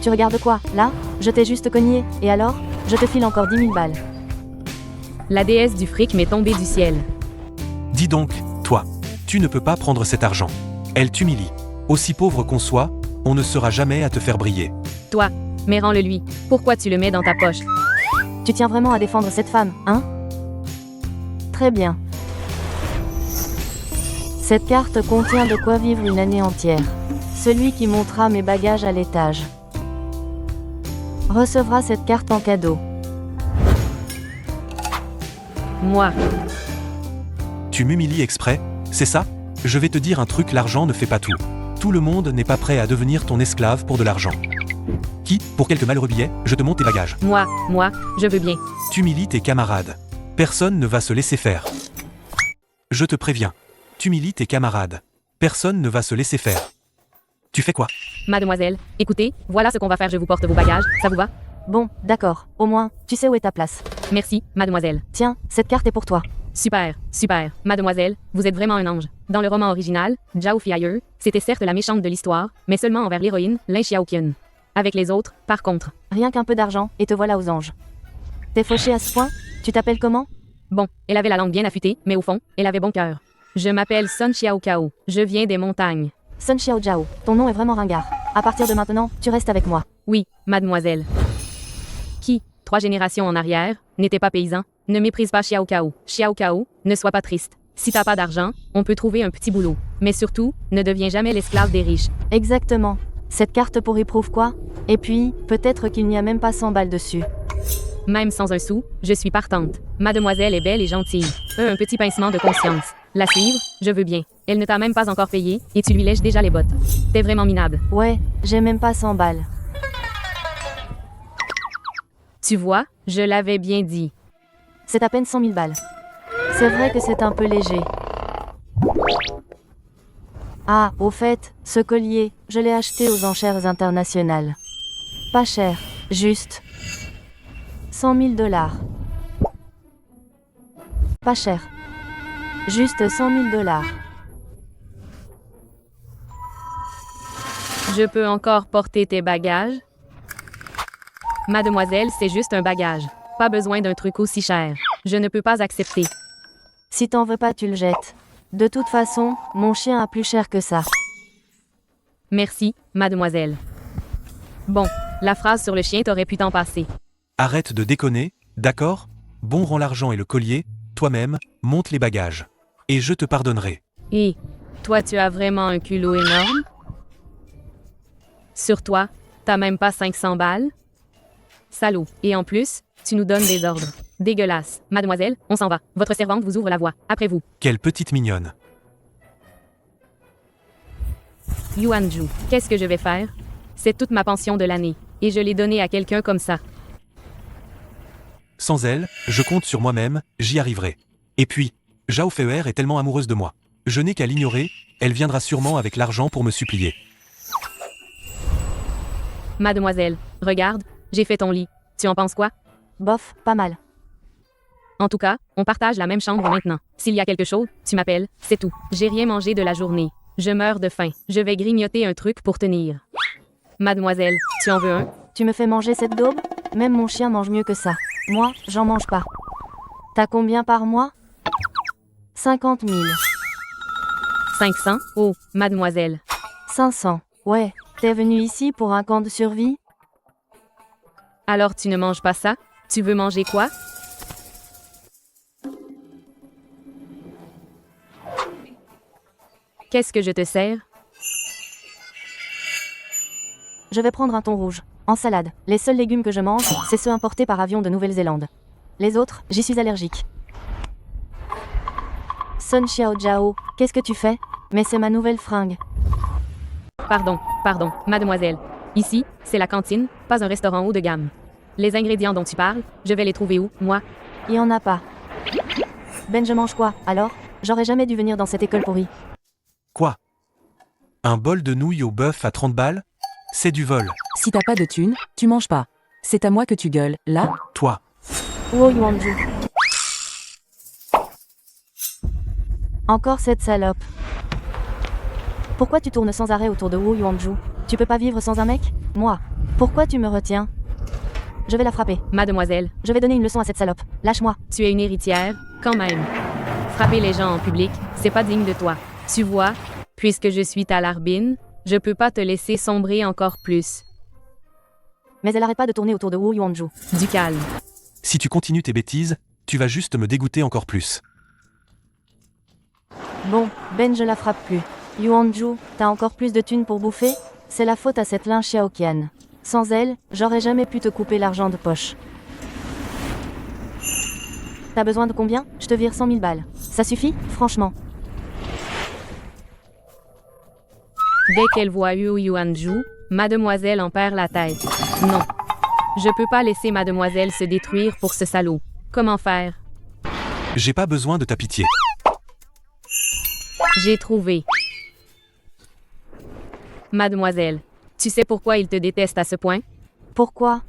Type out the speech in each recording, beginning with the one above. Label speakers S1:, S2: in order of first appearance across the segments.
S1: Tu regardes quoi, là? Je t'ai juste cogné, et alors? Je te file encore 10 000 balles.
S2: La déesse du fric m'est tombée du ciel.
S3: Dis donc, toi, tu ne peux pas prendre cet argent. Elle t'humilie. Aussi pauvre qu'on soit, on ne sera jamais à te faire briller.
S2: Toi, mais rends-le lui. Pourquoi tu le mets dans ta poche?
S1: Tu tiens vraiment à défendre cette femme, hein? Très bien. Cette carte contient de quoi vivre une année entière. Celui qui montera mes bagages à l'étage recevra cette carte en cadeau.
S2: Moi.
S3: Tu m'humilies exprès, c'est ça? Je vais te dire un truc, l'argent ne fait pas tout. Tout le monde n'est pas prêt à devenir ton esclave pour de l'argent. Qui, pour quelques malheureux billets, je te monte tes bagages.
S2: Moi, je veux bien.
S3: Tu humilies tes camarades. Personne ne va se laisser faire. Je te préviens. Tu humilies tes camarades. Personne ne va se laisser faire. Tu fais quoi?
S2: Mademoiselle, écoutez, voilà ce qu'on va faire, je vous porte vos bagages, ça vous va?
S1: Bon, d'accord, au moins, tu sais où est ta place.
S2: Merci, mademoiselle.
S1: Tiens, cette carte est pour toi.
S2: Super. Mademoiselle, vous êtes vraiment un ange. Dans le roman original, Zhao Fiayu, c'était certes la méchante de l'histoire, mais seulement envers l'héroïne, Lin Xiaoqian. Avec les autres, par contre.
S1: Rien qu'un peu d'argent, et te voilà aux anges. T'es fauché à ce point? Tu t'appelles comment?
S2: Bon, elle avait la langue bien affûtée, mais au fond, elle avait bon cœur. Je m'appelle Sun Xiaocao. Je viens des montagnes.
S1: Sun Xiaojiao, ton nom est vraiment ringard. À partir de maintenant, tu restes avec moi.
S2: Oui, mademoiselle. Qui, 3 générations en arrière, n'était pas paysan? Ne méprise pas Xiaocao. Xiaocao, ne sois pas triste. Si t'as pas d'argent, on peut trouver un petit boulot. Mais surtout, ne deviens jamais l'esclave des riches.
S1: Exactement. Cette carte pourrie prouve quoi? Et puis, peut-être qu'il n'y a même pas 100 balles dessus.
S2: Même sans un sou, je suis partante. Mademoiselle est belle et gentille. Un petit pincement de conscience. La suivre, je veux bien. Elle ne t'a même pas encore payé, et tu lui lèches déjà les bottes. T'es vraiment minable.
S1: Ouais, j'ai même pas 100 balles.
S2: Tu vois, je l'avais bien dit.
S1: C'est à peine 100 000 balles. C'est vrai que c'est un peu léger. Ah, au fait, ce collier, je l'ai acheté aux enchères internationales. Pas cher, juste 100 000 $. Pas cher. Juste 100 000 $.
S2: Je peux encore porter tes bagages? Mademoiselle, c'est juste un bagage. Pas besoin d'un truc aussi cher. Je ne peux pas accepter.
S1: Si t'en veux pas, tu le jettes. De toute façon, mon chien a plus cher que ça.
S2: Merci, mademoiselle. Bon, la phrase sur le chien t'aurait pu t'en passer.
S3: Arrête de déconner, d'accord? Bon, rends l'argent et le collier, toi-même, monte les bagages. Et je te pardonnerai.
S2: Et toi, tu as vraiment un culot énorme? Sur toi, t'as même pas 500 balles? Salaud. Et en plus, tu nous donnes des ordres. Dégueulasse. Mademoiselle, on s'en va. Votre servante vous ouvre la voie. Après vous.
S3: Quelle petite mignonne.
S2: Yuanju, qu'est-ce que je vais faire? C'est toute ma pension de l'année. Et je l'ai donnée à quelqu'un comme ça.
S3: Sans elle, je compte sur moi-même, j'y arriverai. Et puis, Zhao Feier est tellement amoureuse de moi. Je n'ai qu'à l'ignorer, elle viendra sûrement avec l'argent pour me supplier.
S2: Mademoiselle, regarde, j'ai fait ton lit. Tu en penses quoi?
S1: Bof, pas mal.
S2: En tout cas, on partage la même chambre maintenant. S'il y a quelque chose, tu m'appelles, c'est tout. J'ai rien mangé de la journée. Je meurs de faim. Je vais grignoter un truc pour tenir. Mademoiselle, tu en veux un?
S1: Tu me fais manger cette daube? Même mon chien mange mieux que ça. Moi, j'en mange pas. T'as combien par mois? 50 000.
S2: 500? Oh, mademoiselle.
S1: 500. Ouais, t'es venu ici pour un camp de survie?
S2: Alors tu ne manges pas ça? Tu veux manger quoi? Qu'est-ce que je te sers?
S1: Je vais prendre un thon rouge. En salade. Les seuls légumes que je mange, c'est ceux importés par avion de Nouvelle-Zélande. Les autres, j'y suis allergique. Sun Xiaojiao, qu'est-ce que tu fais? Mais c'est ma nouvelle fringue.
S2: Pardon, mademoiselle. Ici, c'est la cantine, pas un restaurant haut de gamme. Les ingrédients dont tu parles, je vais les trouver où, moi?
S1: Y en a pas. Ben, je mange quoi, alors? J'aurais jamais dû venir dans cette école pourrie.
S3: Quoi? Un bol de nouilles au bœuf à 30 balles? C'est du vol.
S4: Si t'as pas de thunes, tu manges pas. C'est à moi que tu gueules, là?
S3: Toi.
S1: Wo Yuanju. Encore cette salope. Pourquoi tu tournes sans arrêt autour de Wo Yuanju? Tu peux pas vivre sans un mec? Moi. Pourquoi tu me retiens? Je vais la frapper.
S2: Mademoiselle,
S1: Je vais donner une leçon à cette salope. Lâche-moi.
S2: tu es une héritière, quand même. Frapper les gens en public, c'est pas digne de toi. Tu vois, puisque je suis ta larbine, je peux pas te laisser sombrer encore plus.
S1: Mais elle arrête pas de tourner autour de Wu Yuanju.
S2: Du calme.
S3: Si tu continues tes bêtises, tu vas juste me dégoûter encore plus.
S1: Bon, Ben, je la frappe plus. Yuanju, t'as encore plus de thunes pour bouffer? C'est la faute à cette Lin Xiaoqian. Sans elle, j'aurais jamais pu te couper l'argent de poche. T'as besoin de combien? Je te vire 100 000 balles. Ça suffit? Franchement.
S2: Dès qu'elle voit Yu Yuanju, mademoiselle en perd la tête. Non. Je peux pas laisser mademoiselle se détruire pour ce salaud. Comment faire?
S3: J'ai pas besoin de ta pitié.
S2: J'ai trouvé. Mademoiselle, tu sais pourquoi il te déteste à ce point?
S1: Pourquoi?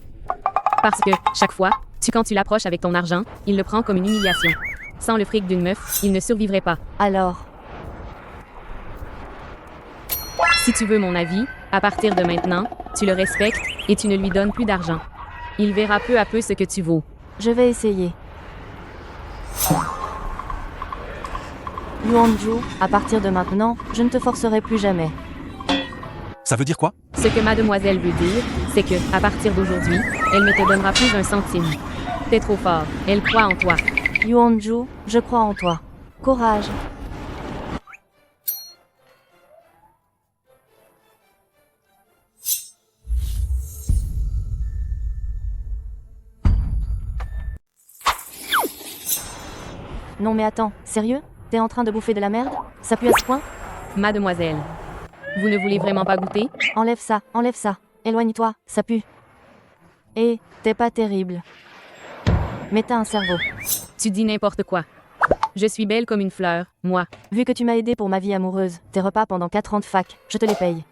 S2: Parce que, chaque fois, quand tu l'approches avec ton argent, il le prend comme une humiliation. Sans le fric d'une meuf, il ne survivrait pas.
S1: Alors,
S2: Si tu veux mon avis, à partir de maintenant, tu le respectes et tu ne lui donnes plus d'argent. Il verra peu à peu ce que tu vaux.
S1: je vais essayer. Yuanju, à partir de maintenant, je ne te forcerai plus jamais.
S3: Ça veut dire quoi?
S2: Ce que mademoiselle veut dire, c'est que, à partir d'aujourd'hui, elle ne te donnera plus un centime. T'es trop fort. Elle croit en toi.
S1: Yuanju, je crois en toi. Courage. Non mais attends, sérieux? T'es en train de bouffer de la merde? Ça pue à ce point?
S2: Mademoiselle, vous ne voulez vraiment pas goûter?
S1: Enlève ça, enlève ça. Éloigne-toi, ça pue. Et t'es pas terrible. Mais t'as un cerveau.
S2: Tu dis n'importe quoi. Je suis belle comme une fleur, moi.
S1: Vu que tu m'as aidé pour ma vie amoureuse, tes repas pendant 4 ans de fac, je te les paye.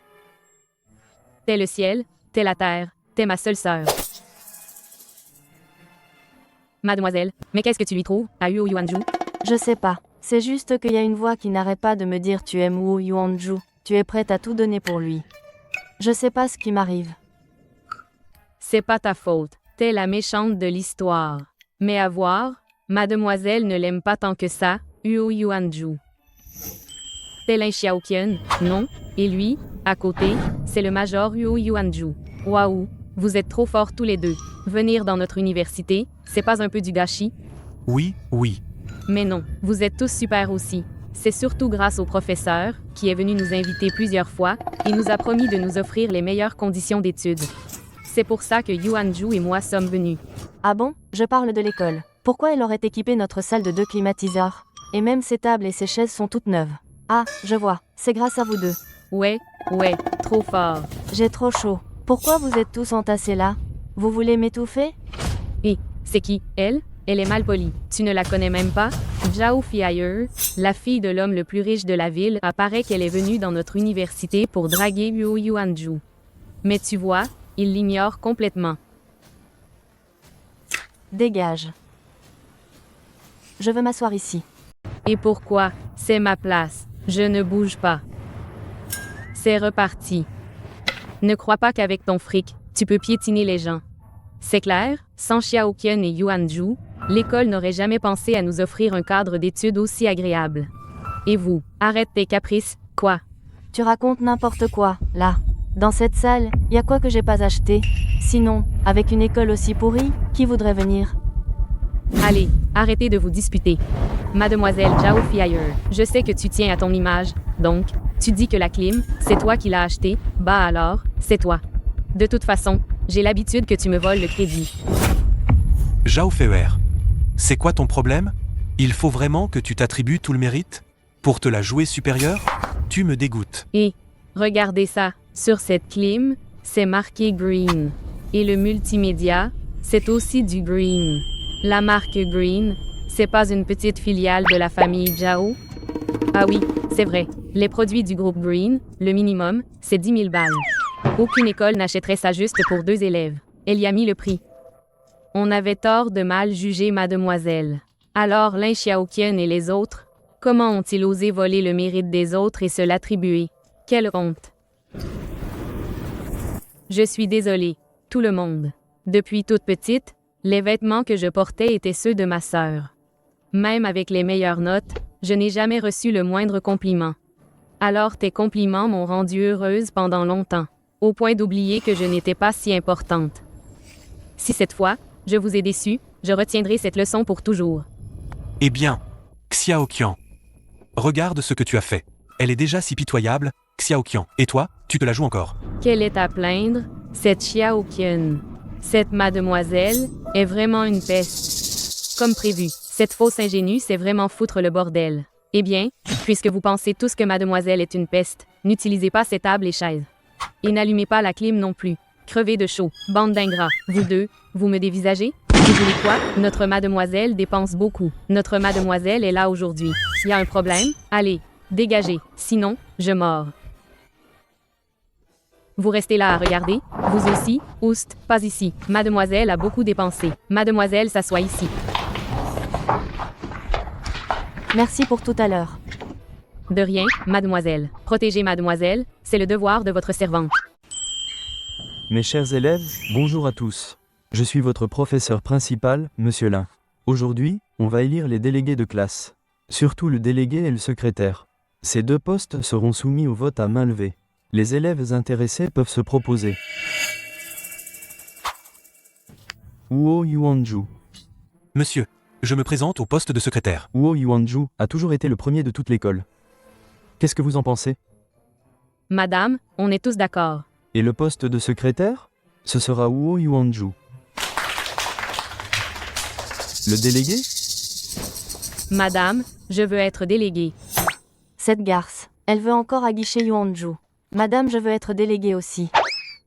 S2: T'es le ciel, t'es la terre, t'es ma seule sœur. Mademoiselle, mais qu'est-ce que tu lui trouves, à Yu Yuanju?
S1: Je sais pas. C'est juste qu'il y a une voix qui n'arrête pas de me dire tu aimes Wu Yuanju. Tu es prête à tout donner pour lui. Je sais pas ce qui m'arrive.
S2: C'est pas ta faute, t'es la méchante de l'histoire. Mais à voir, mademoiselle ne l'aime pas tant que ça, Yu Yuanju. T'es Lin Xiaoqian, non? Et lui, à côté, c'est le major Yu Yuanju. Waouh, vous êtes trop forts tous les deux. Venir dans notre université, c'est pas un peu du gâchis?
S3: Oui, oui.
S2: Mais non, vous êtes tous super aussi. C'est surtout grâce au professeur, qui est venu nous inviter plusieurs fois et nous a promis de nous offrir les meilleures conditions d'études. C'est pour ça que Yuanju et moi sommes venus.
S1: Ah bon? Je parle de l'école. Pourquoi elle aurait équipé notre salle de 2 climatiseurs? Et même ses tables et ses chaises sont toutes neuves. Ah, je vois. C'est grâce à vous deux.
S2: Ouais, trop fort.
S1: J'ai trop chaud. Pourquoi vous êtes tous entassés là? Vous voulez m'étouffer?
S2: Et, c'est qui, elle? Elle est mal polie. Tu ne la connais même pas? Zhao Fiayer, la fille de l'homme le plus riche de la ville, apparaît qu'elle est venue dans notre université pour draguer Yu Yuanju. Mais tu vois, il l'ignore complètement.
S1: Dégage. Je veux m'asseoir ici.
S2: Et pourquoi? C'est ma place. Je ne bouge pas. C'est reparti. Ne crois pas qu'avec ton fric, tu peux piétiner les gens. C'est clair, sans Xiaoqian et Yuanju, l'école n'aurait jamais pensé à nous offrir un cadre d'études aussi agréable. Et vous, arrête tes caprices, quoi?
S1: Tu racontes n'importe quoi, là. Dans cette salle, y a quoi que j'ai pas acheté? Sinon, avec une école aussi pourrie, qui voudrait venir?
S2: Allez, arrêtez de vous disputer. Mademoiselle Zhao Fiayer, je sais que tu tiens à ton image, donc, tu dis que la clim, c'est toi qui l'as achetée, bah alors, c'est toi. De toute façon, j'ai l'habitude que tu me voles le crédit.
S3: Zhao Feier. C'est quoi ton problème? Il faut vraiment que tu t'attribues tout le mérite? Pour te la jouer supérieure? Tu me dégoûtes.
S2: Et, regardez ça, sur cette clim, c'est marqué Green. Et le multimédia, c'est aussi du Green. La marque Green, c'est pas une petite filiale de la famille Zhao? Ah oui, c'est vrai. Les produits du groupe Green, le minimum, c'est 10 000 balles. Aucune école n'achèterait ça juste pour 2 élèves. Elle y a mis le prix. On avait tort de mal juger mademoiselle. Alors Lin Xiaoqian et les autres, comment ont-ils osé voler le mérite des autres et se l'attribuer? Quelle honte! Je suis désolée, tout le monde. Depuis toute petite, les vêtements que je portais étaient ceux de ma sœur. Même avec les meilleures notes, je n'ai jamais reçu le moindre compliment. Alors tes compliments m'ont rendue heureuse pendant longtemps, au point d'oublier que je n'étais pas si importante. Si cette fois, je vous ai déçu, je retiendrai cette leçon pour toujours.
S3: Eh bien, Xiaoqian. Regarde ce que tu as fait. Elle est déjà si pitoyable, Xiaoqian. Et toi, tu te la joues encore.
S2: Quelle est à plaindre? Cette Xiaoqian. Cette mademoiselle est vraiment une peste. Comme prévu, cette fausse ingénue c'est vraiment foutre le bordel. Eh bien, puisque vous pensez tous que mademoiselle est une peste, n'utilisez pas ces tables et chaises. Et n'allumez pas la clim non plus. Crevez de chaud, bande d'ingrats. Vous deux, vous me dévisagez? Vous voulez quoi? Notre mademoiselle dépense beaucoup. Notre mademoiselle est là aujourd'hui. Il y a un problème? Allez, dégagez. Sinon, je mords. Vous restez là à regarder? Vous aussi? Oust, pas ici. Mademoiselle a beaucoup dépensé. Mademoiselle s'assoit ici.
S1: Merci pour tout à l'heure.
S2: De rien, mademoiselle. Protégez mademoiselle, c'est le devoir de votre servante.
S5: Mes chers élèves, bonjour à tous. Je suis votre professeur principal, Monsieur Lin. Aujourd'hui, on va élire les délégués de classe. Surtout le délégué et le secrétaire. Ces deux postes seront soumis au vote à main levée. Les élèves intéressés peuvent se proposer. Huo Yuanju.
S3: Monsieur, je me présente au poste de secrétaire.
S5: Huo Yuanju a toujours été le premier de toute l'école. Qu'est-ce que vous en pensez?
S2: Madame, on est tous d'accord.
S5: Et le poste de secrétaire? Ce sera Huo Yuanju. Le délégué?
S2: Madame, je veux être déléguée.
S1: Cette garce, elle veut encore aguicher Yuanju. Madame, je veux être déléguée aussi.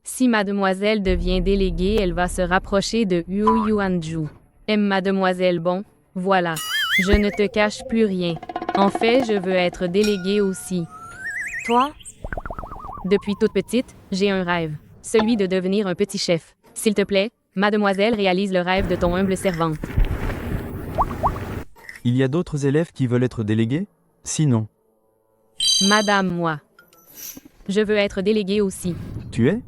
S2: Si mademoiselle devient déléguée, elle va se rapprocher de Huo Yuanju. Aime mademoiselle bon? Voilà. Je ne te cache plus rien. En fait, je veux être déléguée aussi.
S1: Toi?
S2: Depuis toute petite, j'ai un rêve. Celui de devenir un petit chef. S'il te plaît, mademoiselle réalise le rêve de ton humble servante.
S5: Il y a d'autres élèves qui veulent être délégués? Sinon,
S2: Madame, moi. Je veux être déléguée aussi.
S5: tu es?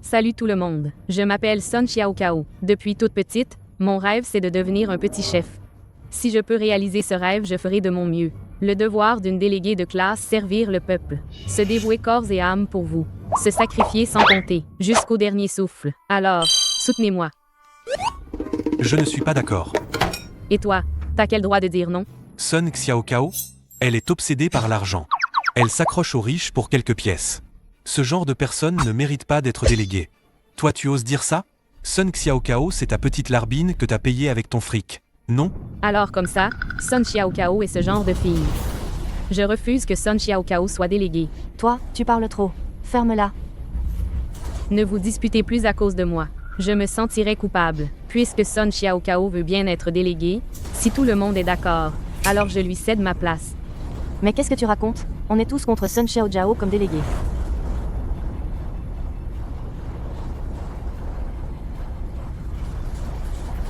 S2: Salut tout le monde. Je m'appelle Sun Xiaokao. Depuis toute petite, mon rêve c'est de devenir un petit chef. Si je peux réaliser ce rêve, je ferai de mon mieux. Le devoir d'une déléguée de classe, servir le peuple. Se dévouer corps et âme pour vous. Se sacrifier sans compter, jusqu'au dernier souffle. Alors, soutenez-moi.
S3: Je ne suis pas d'accord.
S2: Et toi, t'as quel droit de dire non?
S3: Sun Xiaokao, elle est obsédée par l'argent. Elle s'accroche aux riches pour quelques pièces. Ce genre de personne ne mérite pas d'être déléguée. Toi tu oses dire ça? Sun Xiaokao, c'est ta petite larbine que t'as payée avec ton fric. Non?
S2: Alors comme ça, Sun Xiaokao est ce genre de fille. Je refuse que Sun Xiaokao soit déléguée.
S1: Toi, tu parles trop. Ferme-la.
S2: Ne vous disputez plus à cause de moi. Je me sentirais coupable. Puisque Sun Xiaokao veut bien être déléguée, si tout le monde est d'accord, alors je lui cède ma place.
S1: Mais qu'est-ce que tu racontes? On est tous contre Sun Xiaojao comme délégué.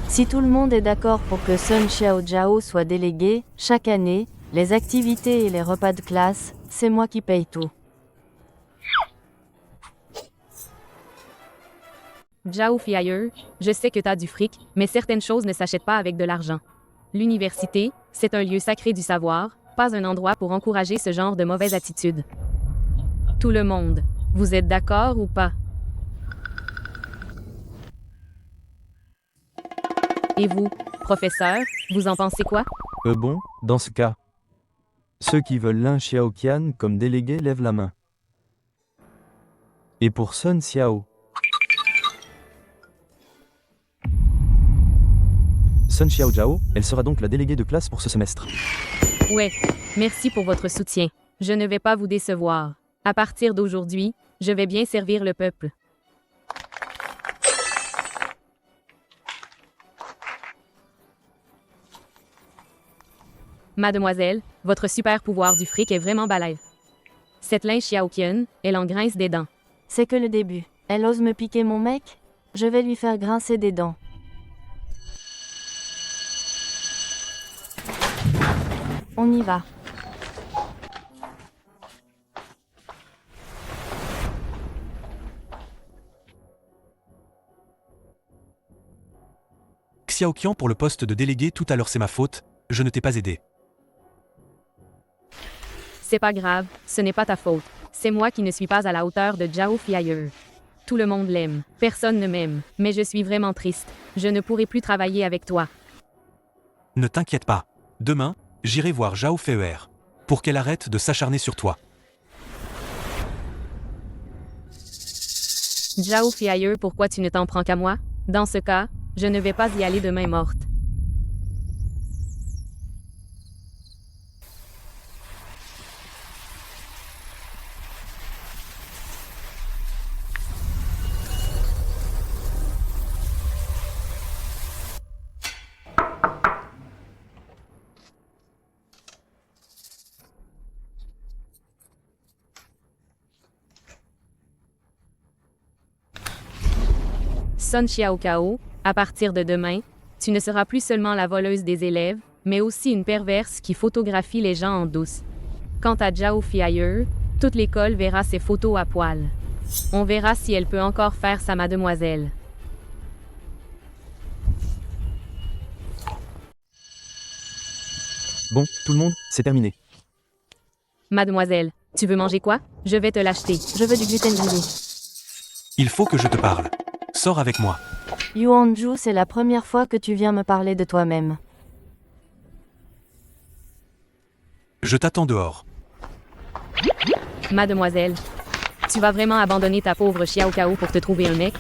S1: Si tout le monde est d'accord pour que Sun Xiaojao soit délégué, chaque année, les activités et les repas de classe, c'est moi qui paye tout.
S2: Zhao Fiailleux, je sais que t'as du fric, mais certaines choses ne s'achètent pas avec de l'argent. L'université, c'est un lieu sacré du savoir, pas un endroit pour encourager ce genre de mauvaise attitude. Tout le monde, vous êtes d'accord ou pas? Et vous, professeur, vous en pensez quoi?
S5: Bon, dans ce cas. Ceux qui veulent Lin Xiaoqian comme délégué lèvent la main. Et pour Sun Xiao. Sun Xiaojao, elle sera donc la déléguée de classe pour ce semestre.
S2: Ouais, merci pour votre soutien. Je ne vais pas vous décevoir. À partir d'aujourd'hui, je vais bien servir le peuple. Mademoiselle, votre super pouvoir du fric est vraiment balèze. Cette Lin Xiaoqian, elle en grince des dents.
S1: C'est que le début. Elle ose me piquer mon mec? Je vais lui faire grincer des dents. On y va.
S3: Xiaoqian pour le poste de délégué tout à l'heure c'est ma faute, je ne t'ai pas aidé.
S2: C'est pas grave, ce n'est pas ta faute. C'est moi qui ne suis pas à la hauteur de Zhao Fiayer. Tout le monde l'aime, personne ne m'aime, mais je suis vraiment triste. Je ne pourrai plus travailler avec toi.
S3: Ne t'inquiète pas. Demain, j'irai voir Zhao Feier. Pour qu'elle arrête de s'acharner sur toi.
S2: Zhao Fiayer, pourquoi tu ne t'en prends qu'à moi? Dans ce cas, je ne vais pas y aller de main morte. Sun Xiaokao, à partir de demain, tu ne seras plus seulement la voleuse des élèves, mais aussi une perverse qui photographie les gens en douce. Quant à Zhao Fiayer, toute l'école verra ses photos à poil. On verra si elle peut encore faire sa mademoiselle.
S5: Bon, tout le monde, c'est terminé.
S2: Mademoiselle, tu veux manger quoi? Je vais te l'acheter.
S1: Je veux du gluten grillé.
S3: Il faut que je te parle. Sors avec moi.
S1: Yuanju, c'est la première fois que tu viens me parler de toi-même.
S3: Je t'attends dehors.
S2: Mademoiselle, tu vas vraiment abandonner ta pauvre Xiaokao pour te trouver un mec?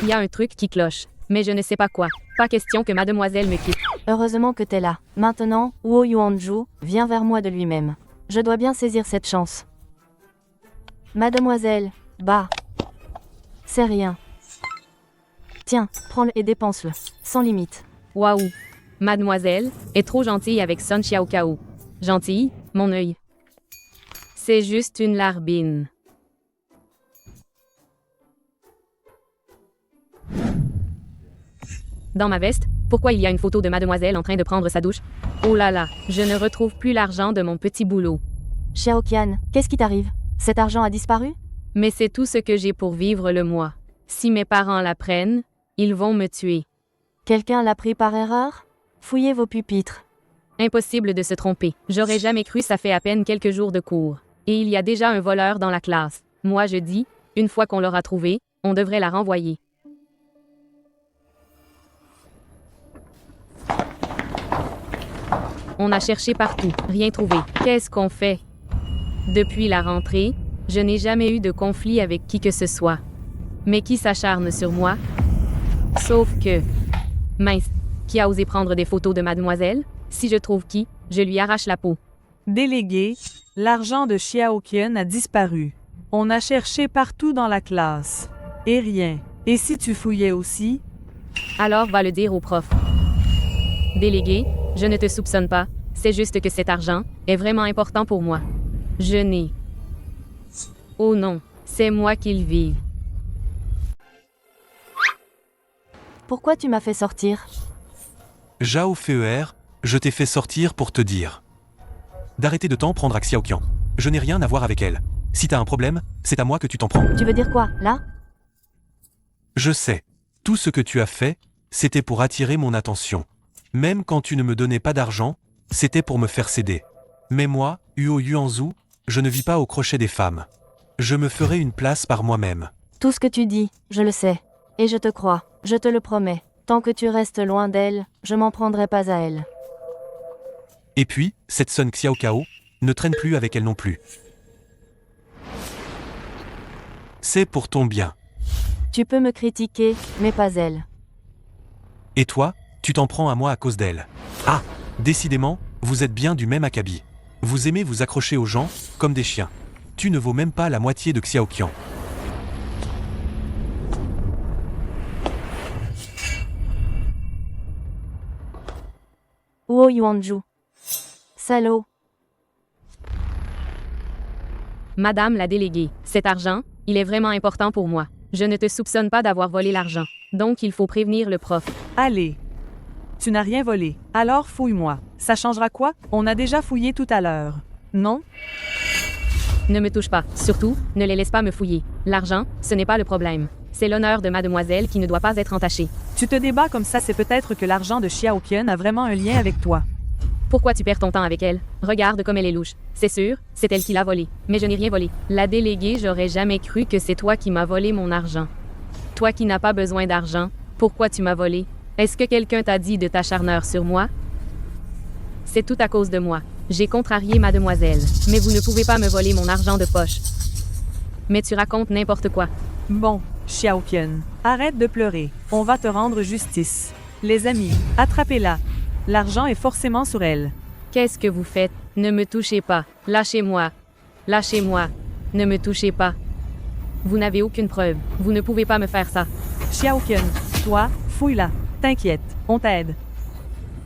S2: Il y a un truc qui cloche, mais je ne sais pas quoi. Pas question que mademoiselle me quitte.
S1: Heureusement que t'es là. Maintenant, Wu Yuanju vient vers moi de lui-même. Je dois bien saisir cette chance. Mademoiselle, bah. C'est rien. Tiens, prends-le et dépense-le. Sans limite.
S2: Waouh! Mademoiselle est trop gentille avec Sun Xiaokao. Gentille, mon œil. C'est juste une larbine. Dans ma veste, pourquoi il y a une photo de mademoiselle en train de prendre sa douche? Oh là là, je ne retrouve plus l'argent de mon petit boulot.
S1: Xiaoqian, qu'est-ce qui t'arrive? Cet argent a disparu?
S2: Mais c'est tout ce que j'ai pour vivre le mois. Si mes parents l'apprennent, ils vont me tuer.
S1: Quelqu'un l'a pris par erreur? Fouillez vos pupitres.
S2: Impossible de se tromper. J'aurais jamais cru, ça fait à peine quelques jours de cours. Et il y a déjà un voleur dans la classe. Moi je dis, une fois qu'on l'aura trouvée, on devrait la renvoyer. On a cherché partout, rien trouvé. Qu'est-ce qu'on fait? Depuis la rentrée, je n'ai jamais eu de conflit avec qui que ce soit. Mais qui s'acharne sur moi? Sauf que... Mince, qui a osé prendre des photos de mademoiselle? Si je trouve qui, je lui arrache la peau.
S6: Délégué, l'argent de Xiaoqian a disparu. On a cherché partout dans la classe. Et rien. Et si tu fouillais aussi?
S2: Alors va le dire au prof. Délégué, je ne te soupçonne pas, c'est juste que cet argent est vraiment important pour moi. Je n'ai... Oh non, c'est moi qui le vis.
S1: Pourquoi tu m'as fait sortir?
S3: Zhao Feier, je t'ai fait sortir pour te dire. D'arrêter de t'en prendre à Xiaoqian. Je n'ai rien à voir avec elle. Si t'as un problème, c'est à moi que tu t'en prends.
S1: Tu veux dire quoi, là?
S3: Je sais. Tout ce que tu as fait, c'était pour attirer mon attention. Même quand tu ne me donnais pas d'argent, c'était pour me faire céder. Mais moi, Huo Yuanzu, je ne vis pas au crochet des femmes. Je me ferai une place par moi-même.
S1: Tout ce que tu dis, je le sais. Et je te crois, je te le promets. Tant que tu restes loin d'elle, je m'en prendrai pas à elle.
S3: Et puis, cette Sun Xiaokao, ne traîne plus avec elle non plus. C'est pour ton bien.
S1: Tu peux me critiquer, mais pas elle.
S3: Et toi, tu t'en prends à moi à cause d'elle. Ah, décidément, vous êtes bien du même acabit. Vous aimez vous accrocher aux gens, comme des chiens. Tu ne vaux même pas la moitié de Xiaoqian.
S1: Wu Yuanju. Salaud.
S2: Madame la déléguée, cet argent, il est vraiment important pour moi. Je ne te soupçonne pas d'avoir volé l'argent. Donc il faut prévenir le prof.
S6: Allez. Tu n'as rien volé. Alors fouille-moi. Ça changera quoi? On a déjà fouillé tout à l'heure. Non?
S2: Ne me touche pas. Surtout, ne les laisse pas me fouiller. L'argent, ce n'est pas le problème. C'est l'honneur de mademoiselle qui ne doit pas être entaché.
S6: Tu te débats comme ça, c'est peut-être que l'argent de Xiaoqian a vraiment un lien avec toi.
S2: Pourquoi tu perds ton temps avec elle? Regarde comme elle est louche. C'est sûr, c'est elle qui l'a volé. Mais je n'ai rien volé. La déléguée, j'aurais jamais cru que c'est toi qui m'as volé mon argent. Toi qui n'as pas besoin d'argent, pourquoi tu m'as volé? Est-ce que quelqu'un t'a dit de t'acharner sur moi? C'est tout à cause de moi. J'ai contrarié mademoiselle. Mais vous ne pouvez pas me voler mon argent de poche. Mais tu racontes n'importe quoi.
S6: Bon, Xiaoqian, arrête de pleurer. On va te rendre justice. Les amis, attrapez-la. L'argent est forcément sur elle.
S2: Qu'est-ce que vous faites? Ne me touchez pas. Lâchez-moi. Lâchez-moi. Ne me touchez pas. Vous n'avez aucune preuve. Vous ne pouvez pas me faire ça.
S6: Xiaoqian, toi, fouille-la. T'inquiète, on t'aide.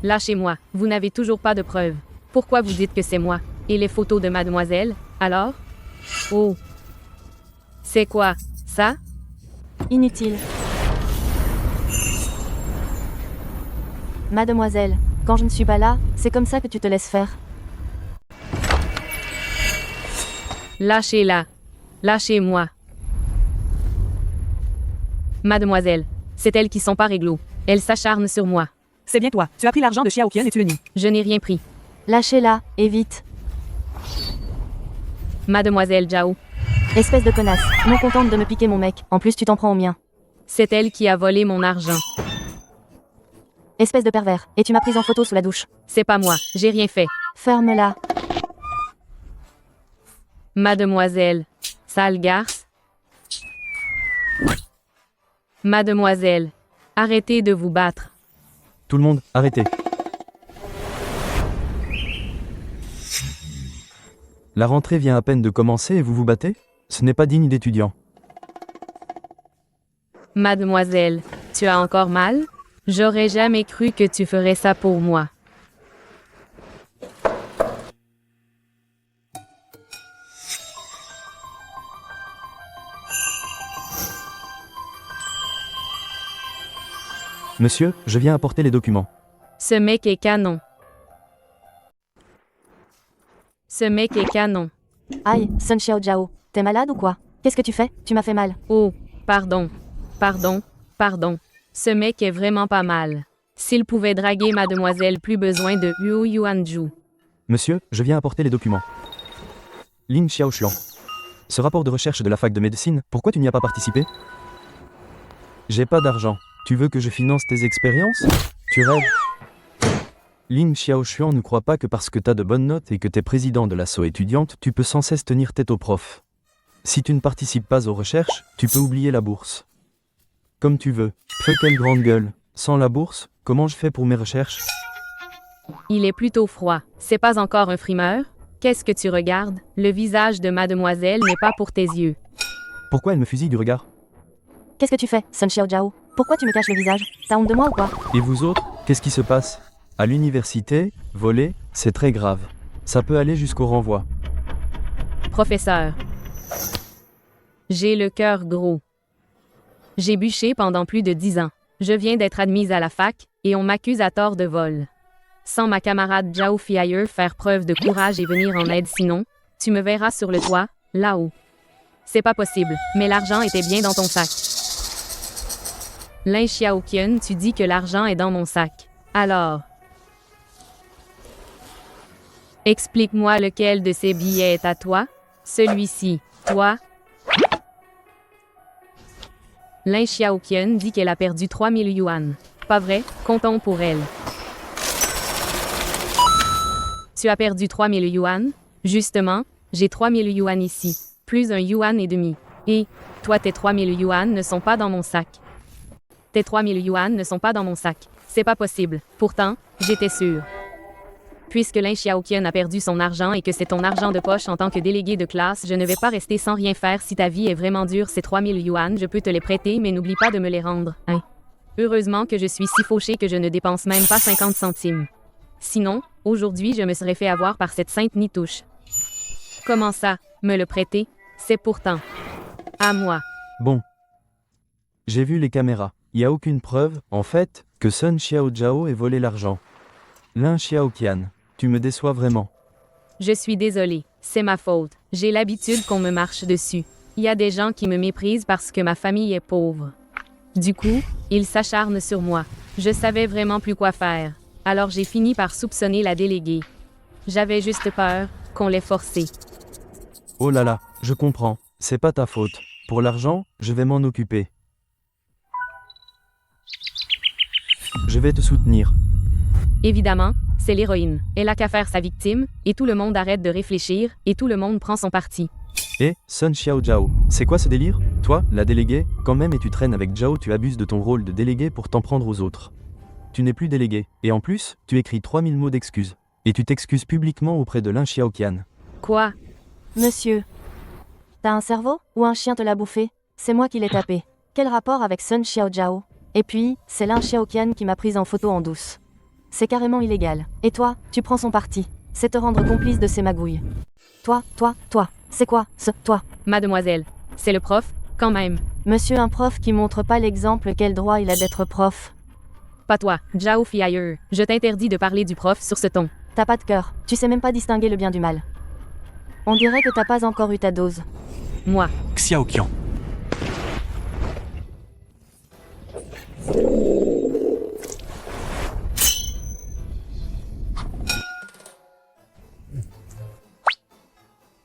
S2: Lâchez-moi. Vous n'avez toujours pas de preuves. Pourquoi vous dites que c'est moi? Et les photos de mademoiselle? Alors? Oh. C'est quoi, ça?
S1: Inutile. Mademoiselle, quand je ne suis pas là, c'est comme ça que tu te laisses faire.
S2: Lâchez-la. Lâchez-moi. Mademoiselle, c'est elles qui sont pas réglo. Elles s'acharnent sur moi.
S6: C'est bien toi. Tu as pris l'argent de Xiaoqian et tu le nies.
S2: Je n'ai rien pris.
S1: Lâchez-la, et vite.
S2: Mademoiselle Zhao,
S1: Espèce de connasse, non contente de me piquer mon mec, en plus tu t'en prends au mien.
S2: c'est elle qui a volé mon argent.
S1: Espèce de pervers, et tu m'as prise en photo sous la douche.
S2: C'est pas moi. J'ai rien fait.
S1: Ferme-la.
S2: Mademoiselle. Sale garce. Mademoiselle. Arrêtez de vous battre.
S5: Tout le monde, arrêtez. La rentrée vient à peine de commencer et vous vous battez? Ce n'est pas digne d'étudiants.
S2: Mademoiselle, tu as encore mal? J'aurais jamais cru que tu ferais ça pour moi.
S5: Monsieur, je viens apporter les documents.
S2: Ce mec est canon. Ce mec est canon.
S1: Aïe, Sun Xiao Jiao, t'es malade ou quoi? Qu'est-ce que tu fais? Tu m'as fait mal.
S2: Oh, pardon. Pardon. Pardon. Ce mec est vraiment pas mal. S'il pouvait draguer mademoiselle, plus besoin de Yu Yuanju.
S5: Monsieur, je viens apporter les documents. Lin Xiaoshuan. Ce rapport de recherche de la fac de médecine, pourquoi tu n'y as pas participé? J'ai pas d'argent. Tu veux que je finance tes expériences? Tu rêves? Lin Xiaoshuan ne croit pas que parce que t'as de bonnes notes et que t'es président de l'asso étudiante, tu peux sans cesse tenir tête aux profs. Si tu ne participes pas aux recherches, tu peux oublier la bourse. Comme tu veux. Fais quelle grande gueule. Sans la bourse, comment je fais pour mes recherches?
S2: Il est plutôt froid. C'est pas encore un frimeur? Qu'est-ce que tu regardes? Le visage de mademoiselle n'est pas pour tes yeux.
S5: Pourquoi elle me fusille du regard?
S1: Qu'est-ce que tu fais, Sun Xiao Jiao? Pourquoi tu me caches le visage? T'as honte de moi ou quoi?
S5: Et vous autres, qu'est-ce qui se passe? À l'université, voler, c'est très grave. Ça peut aller jusqu'au renvoi.
S2: Professeur. J'ai le cœur gros. J'ai bûché pendant plus de 10 ans. Je viens d'être admise à la fac, et on m'accuse à tort de vol. Sans ma camarade Zhao Fiailleux faire preuve de courage et venir en aide sinon, tu me verras sur le toit, là-haut. C'est pas possible, mais l'argent était bien dans ton sac. Lin Xiaoqian, tu dis que l'argent est dans mon sac. Alors... Explique-moi lequel de ces billets est à toi? Celui-ci. Toi? Lin Xiaoqian dit qu'elle a perdu 3000 yuan. Pas vrai? Comptons pour elle. Tu as perdu 3000 yuan? Justement, j'ai 3000 yuan ici, plus un yuan et demi. Et, toi tes 3000 yuan ne sont pas dans mon sac. Tes 3000 yuan ne sont pas dans mon sac. C'est pas possible. Pourtant, j'étais sûre. Puisque Lin Xiaoqian a perdu son argent et que c'est ton argent de poche en tant que délégué de classe, je ne vais pas rester sans rien faire. Si ta vie est vraiment dure, ces 3000 yuan, je peux te les prêter, mais n'oublie pas de me les rendre, hein. Heureusement que je suis si fauchée que je ne dépense même pas 50 centimes. Sinon, aujourd'hui, je me serais fait avoir par cette sainte nitouche. Comment ça, me le prêter? C'est pourtant à moi.
S5: Bon. J'ai vu les caméras. Il n'y a aucune preuve, en fait, que Sun Xiao Jiao ait volé l'argent. Lin Xiaoqian, tu me déçois vraiment.
S2: Je suis désolée, c'est ma faute. J'ai l'habitude qu'on me marche dessus. Il y a des gens qui me méprisent parce que ma famille est pauvre. Du coup, ils s'acharnent sur moi. Je savais vraiment plus quoi faire. Alors j'ai fini par soupçonner la déléguée. J'avais juste peur qu'on l'ait forcée.
S5: Oh là là, je comprends. C'est pas ta faute. Pour l'argent, je vais m'en occuper. Je vais te soutenir.
S2: Évidemment, c'est l'héroïne. Elle a qu'à faire sa victime, et tout le monde arrête de réfléchir, et tout le monde prend son parti.
S5: Sun Xiaojiao, c'est quoi ce délire? Toi, la déléguée, quand même et tu traînes avec Zhao, tu abuses de ton rôle de délégué pour t'en prendre aux autres. Tu n'es plus délégué, et en plus, tu écris 3000 mots d'excuses. Et tu t'excuses publiquement auprès de Lin Xiaoqian.
S2: Quoi?
S1: Monsieur, t'as un cerveau ou un chien te l'a bouffé? C'est moi qui l'ai tapé. Quel rapport avec Sun Xiaojiao? Et puis, c'est Lin Xiaoqian qui m'a prise en photo en douce. C'est carrément illégal. Et toi, tu prends son parti. C'est te rendre complice de ces magouilles. Toi, c'est quoi, ce toi?
S2: Mademoiselle, c'est le prof, quand même.
S1: Monsieur un prof qui montre pas l'exemple, quel droit il a d'être prof?
S2: Pas toi, Zhao Fiailleur. Je t'interdis de parler du prof sur ce ton.
S1: T'as pas de cœur, tu sais même pas distinguer le bien du mal. On dirait que t'as pas encore eu ta dose.
S2: Moi.
S3: Xiaoqian.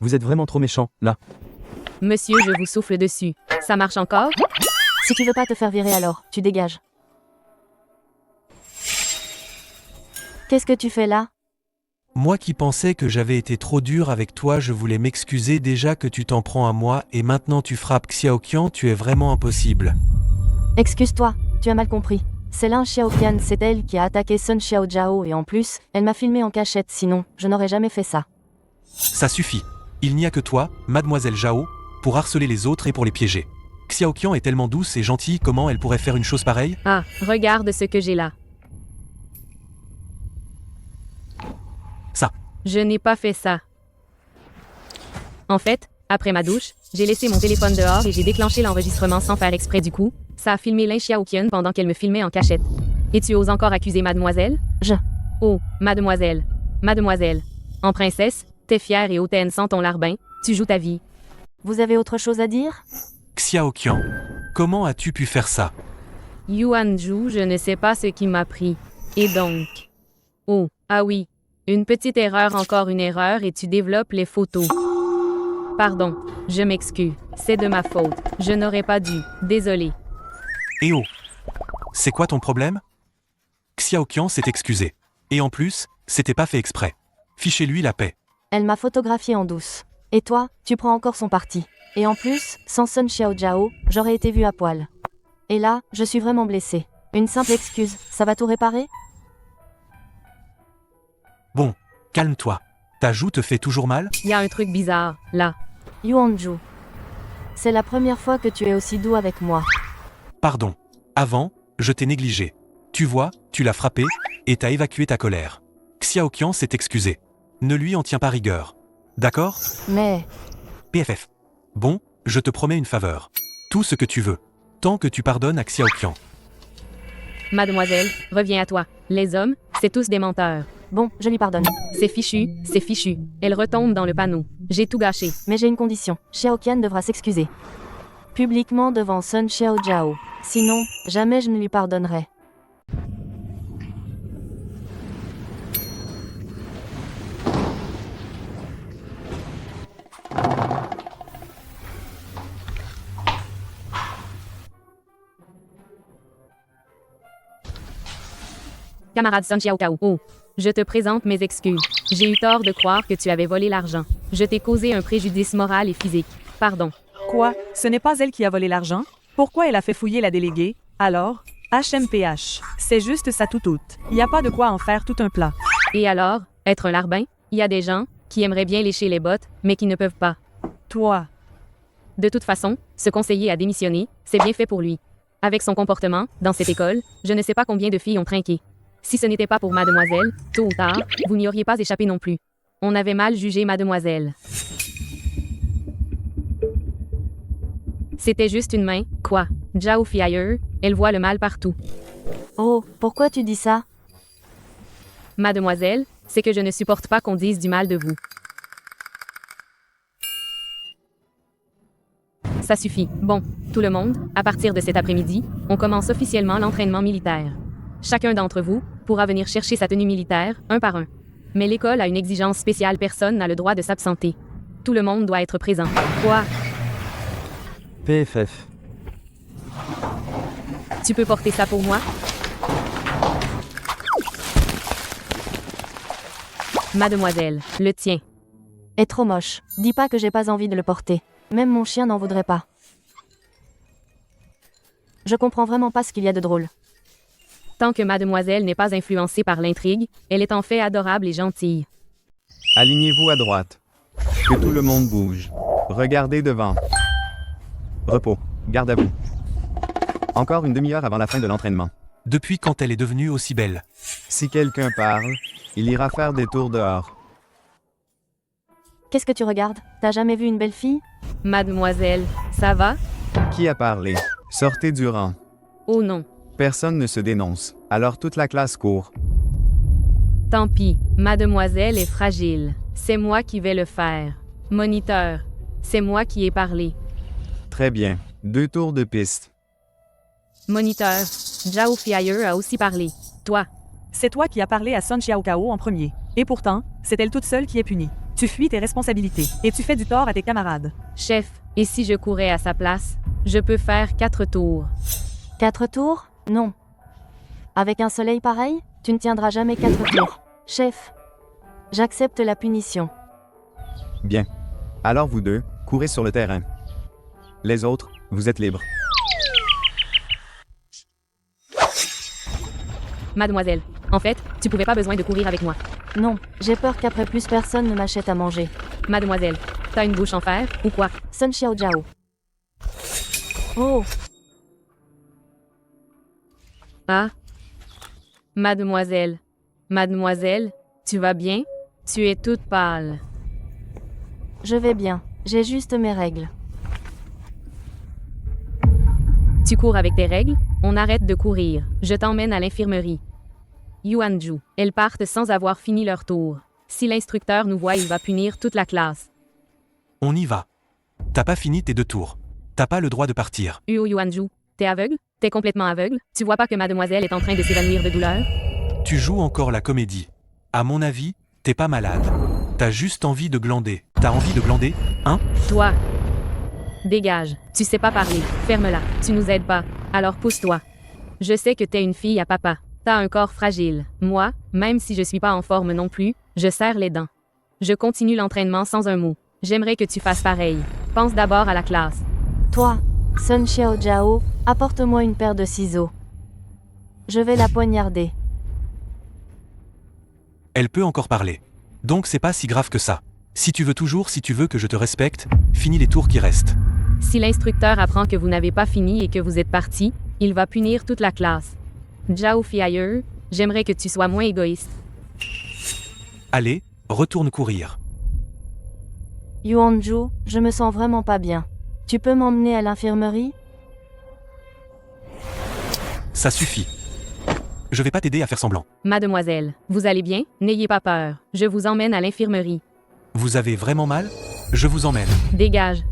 S5: Vous êtes vraiment trop méchant, là.
S2: Monsieur, je vous souffle dessus. Ça marche encore?
S1: Si tu veux pas te faire virer alors, tu dégages. Qu'est-ce que tu fais là?
S3: Moi qui pensais que j'avais été trop dur avec toi, je voulais m'excuser déjà que tu t'en prends à moi et maintenant tu frappes Xiaoqian, tu es vraiment impossible.
S1: Excuse-toi, tu as mal compris. C'est Lin Xiaoqian, c'est elle qui a attaqué Sun Xiaojiao et en plus, elle m'a filmé en cachette, sinon, je n'aurais jamais fait ça.
S3: Ça suffit. Il n'y a que toi, mademoiselle Zhao, pour harceler les autres et pour les piéger. Xiaoqian est tellement douce et gentille, comment elle pourrait faire une chose pareille?
S2: Ah, regarde ce que j'ai là.
S3: Ça.
S2: Je n'ai pas fait ça. En fait, après ma douche, j'ai laissé mon téléphone dehors et j'ai déclenché l'enregistrement sans faire exprès du coup. Ça a filmé Lin Xiaoqian pendant qu'elle me filmait en cachette. Et tu oses encore accuser mademoiselle? Oh, mademoiselle. Mademoiselle. En princesse, t'es fière et hautaine sans ton larbin, tu joues ta vie.
S1: Vous avez autre chose à dire?
S3: Xiaoqian, comment as-tu pu faire ça?
S2: Yuanju, je ne sais pas ce qui m'a pris. Et donc? Oh, ah oui. Une petite erreur, encore une erreur et tu développes les photos. Pardon, je m'excuse. C'est de ma faute. Je n'aurais pas dû. Désolé.
S3: Eh oh! C'est quoi ton problème? Xiaoqian s'est excusé. Et en plus, c'était pas fait exprès. Fichez-lui la paix.
S1: Elle m'a photographié en douce. Et toi, tu prends encore son parti. Et en plus, sans Sun Xiaojiao, j'aurais été vue à poil. Et là, je suis vraiment blessée. Une simple excuse, ça va tout réparer?
S3: Bon, calme-toi. Ta joue te fait toujours mal?
S2: Il y a un truc bizarre, là.
S1: Yuanju. C'est la première fois que tu es aussi doux avec moi.
S3: Pardon. Avant, je t'ai négligé. Tu vois, tu l'as frappé, et t'as évacué ta colère. Xiaoqian s'est excusé. Ne lui en tiens pas rigueur. D'accord?
S1: Mais...
S3: PFF. Bon, je te promets une faveur. Tout ce que tu veux. Tant que tu pardonnes à Xiaoqian.
S2: Mademoiselle, reviens à toi. Les hommes, c'est tous des menteurs.
S1: Bon, je lui pardonne.
S2: C'est fichu, c'est fichu. Elle retombe dans le panneau. J'ai tout gâché.
S1: Mais j'ai une condition. Xiaoqian devra s'excuser. Publiquement devant Sun Xiaojiao. Sinon, jamais je ne lui pardonnerai.
S2: Camarade Sun Xiaojiao. Oh, je te présente mes excuses. J'ai eu tort de croire que tu avais volé l'argent. Je t'ai causé un préjudice moral et physique. Pardon.
S6: Quoi? Ce n'est pas elle qui a volé l'argent? Pourquoi elle a fait fouiller la déléguée? Alors? HMPH. C'est juste ça tout. Il n'y a pas de quoi en faire tout un plat.
S2: Et alors, être un larbin? Il y a des gens qui aimeraient bien lécher les bottes, mais qui ne peuvent pas.
S6: Toi.
S2: De toute façon, ce conseiller a démissionné, c'est bien fait pour lui. Avec son comportement, dans cette école, je ne sais pas combien de filles ont trinqué. Si ce n'était pas pour mademoiselle, tôt ou tard, vous n'y auriez pas échappé non plus. On avait mal jugé mademoiselle. C'était juste une main, quoi. Zhao Fiailleur, elle voit le mal partout.
S1: Oh, pourquoi tu dis ça?
S2: Mademoiselle, c'est que je ne supporte pas qu'on dise du mal de vous. Ça suffit. Bon, tout le monde, à partir de cet après-midi, on commence officiellement l'entraînement militaire. Chacun d'entre vous pourra venir chercher sa tenue militaire, un par un. Mais l'école a une exigence spéciale, personne n'a le droit de s'absenter. Tout le monde doit être présent. Quoi?
S5: PFF.
S2: Tu peux porter ça pour moi? Mademoiselle, le tien.
S1: Est trop moche. Dis pas que j'ai pas envie de le porter. Même mon chien n'en voudrait pas. Je comprends vraiment pas ce qu'il y a de drôle.
S2: Tant que mademoiselle n'est pas influencée par l'intrigue, elle est en fait adorable et gentille.
S7: Alignez-vous à droite. Que tout le monde bouge. Regardez devant. Repos. Garde à vous. Encore une demi-heure avant la fin de l'entraînement.
S3: Depuis quand elle est devenue aussi belle?
S7: Si quelqu'un parle, il ira faire des tours dehors.
S1: Qu'est-ce que tu regardes? T'as jamais vu une belle fille?
S2: Mademoiselle, ça va?
S7: Qui a parlé? Sortez du rang.
S2: Oh non.
S7: Personne ne se dénonce. Alors toute la classe court.
S2: Tant pis, mademoiselle est fragile. C'est moi qui vais le faire. Moniteur, c'est moi qui ai parlé.
S7: Très bien. 2 tours de piste.
S2: Moniteur, Zhao Fiayer a aussi parlé. Toi,
S6: C'est toi qui as parlé à Sun Xiaokao en premier. Et pourtant, c'est elle toute seule qui est punie. Tu fuis tes responsabilités et tu fais du tort à tes camarades.
S2: chef, et si je courais à sa place? Je peux faire 4 tours.
S1: 4 tours? Non. Avec un soleil pareil, tu ne tiendras jamais 4 tours. Chef, j'accepte la punition.
S7: Bien. Alors vous deux, courez sur le terrain. Les autres, vous êtes libres.
S2: Mademoiselle, en fait, tu pouvais pas besoin de courir avec moi.
S1: Non, j'ai peur qu'après plus personne ne m'achète à manger.
S2: Mademoiselle, t'as une bouche en fer, ou quoi?
S1: Sun Xiao Jiao. Oh,
S2: Ah? Mademoiselle. Mademoiselle, tu vas bien? Tu es toute pâle.
S1: je vais bien. J'ai juste mes règles.
S2: Tu cours avec tes règles? On arrête de courir. Je t'emmène à l'infirmerie. Yuanju, elles partent sans avoir fini leur tour. Si l'instructeur nous voit, il va punir toute la classe.
S3: On y va. T'as pas fini tes 2 tours. T'as pas le droit de partir.
S2: Yuanju, t'es aveugle? T'es complètement aveugle? Tu vois pas que mademoiselle est en train de s'évanouir de douleur?
S3: Tu joues encore la comédie. À mon avis, t'es pas malade. T'as juste envie de glander. T'as envie de glander, hein?
S2: Toi! Dégage. Tu sais pas parler. Ferme-la. Tu nous aides pas. Alors pousse-toi. Je sais que t'es une fille à papa. T'as un corps fragile. Moi, même si je suis pas en forme non plus, je serre les dents. Je continue l'entraînement sans un mot. J'aimerais que tu fasses pareil. Pense d'abord à la classe.
S1: Toi, Sun Xiao Jiao, apporte-moi une paire de ciseaux. Je vais la poignarder.
S3: Elle peut encore parler. Donc c'est pas si grave que ça. Si tu veux que je te respecte, finis les tours qui restent.
S2: Si l'instructeur apprend que vous n'avez pas fini et que vous êtes parti, il va punir toute la classe. Zhao Fiayer, j'aimerais que tu sois moins égoïste.
S3: Allez, retourne courir.
S1: Yuanju, je me sens vraiment pas bien. Tu peux m'emmener à l'infirmerie?
S3: Ça suffit. Je vais pas t'aider à faire semblant.
S2: Mademoiselle, vous allez bien? N'ayez pas peur. Je vous emmène à l'infirmerie.
S3: Vous avez vraiment mal? Je vous emmène.
S2: Dégage.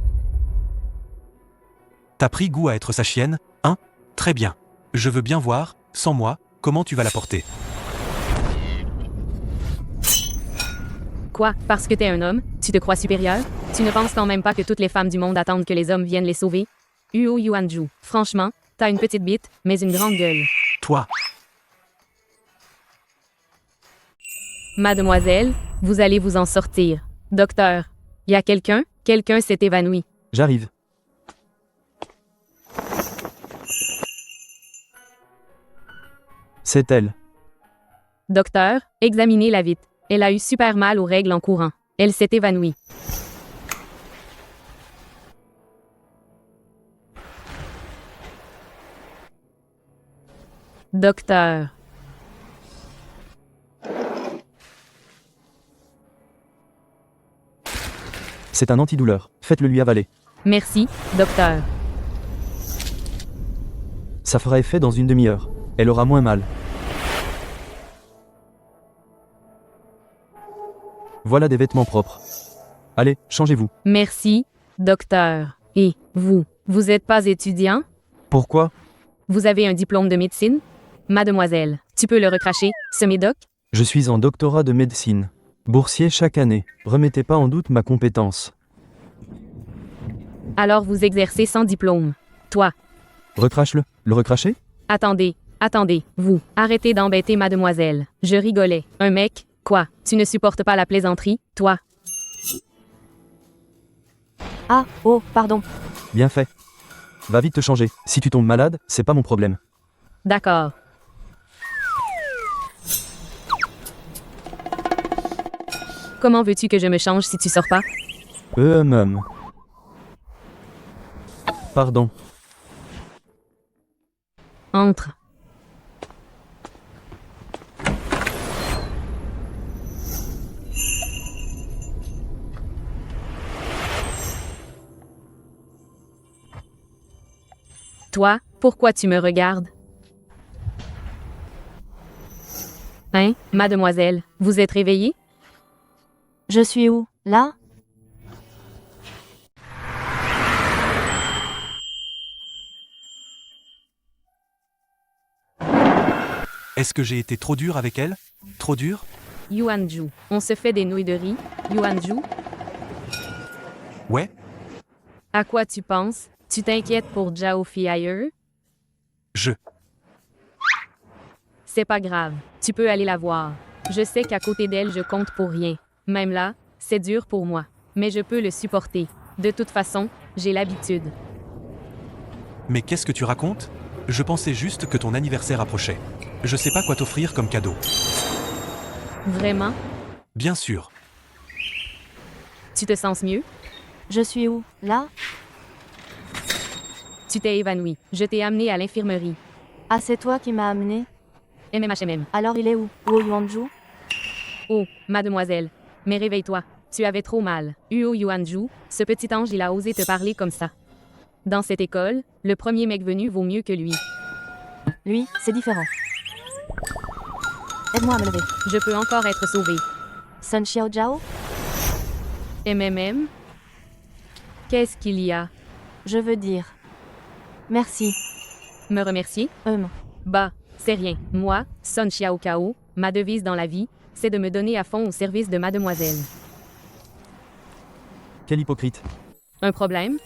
S3: T'as pris goût à être sa chienne, hein? Très bien. Je veux bien voir, sans moi, comment tu vas la porter.
S2: Quoi? Parce que t'es un homme? Tu te crois supérieur? Tu ne penses quand même pas que toutes les femmes du monde attendent que les hommes viennent les sauver? Yuanju, franchement, t'as une petite bite, mais une grande gueule.
S3: Toi,
S2: Mademoiselle, vous allez vous en sortir. Docteur, y a quelqu'un? Quelqu'un s'est évanoui.
S5: J'arrive. C'est elle.
S2: Docteur, examinez-la vite. Elle a eu super mal aux règles en courant. Elle s'est évanouie. Docteur.
S5: C'est un antidouleur. Faites-le lui avaler.
S2: Merci, docteur.
S5: Ça fera effet dans une demi-heure. Elle aura moins mal. Voilà des vêtements propres. Allez, changez-vous.
S2: Merci, docteur. Et vous êtes pas étudiant?
S5: Pourquoi?
S2: Vous avez un diplôme de médecine? Mademoiselle, tu peux le recracher, ce médoc?
S5: Je suis en doctorat de médecine. Boursier chaque année. Remettez pas en doute ma compétence.
S2: Alors vous exercez sans diplôme. Toi,
S5: Recrache-le. Le recracher?
S2: attendez, vous, arrêtez d'embêter mademoiselle. Je rigolais. Un mec, quoi? Tu ne supportes pas la plaisanterie, toi?
S1: Ah, oh, pardon.
S5: Bien fait. Va vite te changer. Si tu tombes malade, c'est pas mon problème.
S2: D'accord. Comment veux-tu que je me change si tu sors pas?
S5: Hum. Pardon.
S2: Entre. Toi, pourquoi tu me regardes? Hein, mademoiselle, vous êtes réveillée?
S1: Je suis où? Là?
S3: Est-ce que j'ai été trop dur avec elle? Trop dur?
S2: Yuanju, on se fait des nouilles de riz. Yuanju,
S3: Ouais?
S2: à quoi tu penses? Tu t'inquiètes pour Zhao Fiayer?
S3: Je.
S2: C'est pas grave, tu peux aller la voir. Je sais qu'à côté d'elle, je compte pour rien. Même là, c'est dur pour moi. Mais je peux le supporter. De toute façon, j'ai l'habitude.
S3: Mais qu'est-ce que tu racontes? Je pensais juste que ton anniversaire approchait. Je sais pas quoi t'offrir comme cadeau.
S2: Vraiment?
S3: Bien sûr.
S2: Tu te sens mieux?
S1: Je suis où? Là?
S2: Tu t'es évanoui. Je t'ai amené à l'infirmerie.
S1: Ah, c'est toi qui m'as amené?
S2: MMHMM.
S1: Alors il est où? Où Yuanju?
S2: Oh, mademoiselle. Mais réveille-toi. Tu avais trop mal. Uo Yuanju, ce petit ange, il a osé te parler comme ça. Dans cette école, le premier mec venu vaut mieux que lui.
S1: Lui, c'est différent. Aide-moi à me lever.
S2: Je peux encore être sauvée.
S1: Sun Xiaojao?
S2: MMM? Qu'est-ce qu'il y a?
S1: Je veux dire. Merci.
S2: Me remercier? Bah, c'est rien. Moi, Sun Xiaokao, ma devise dans la vie, c'est de me donner à fond au service de mademoiselle.
S5: Quel hypocrite.
S2: Un problème?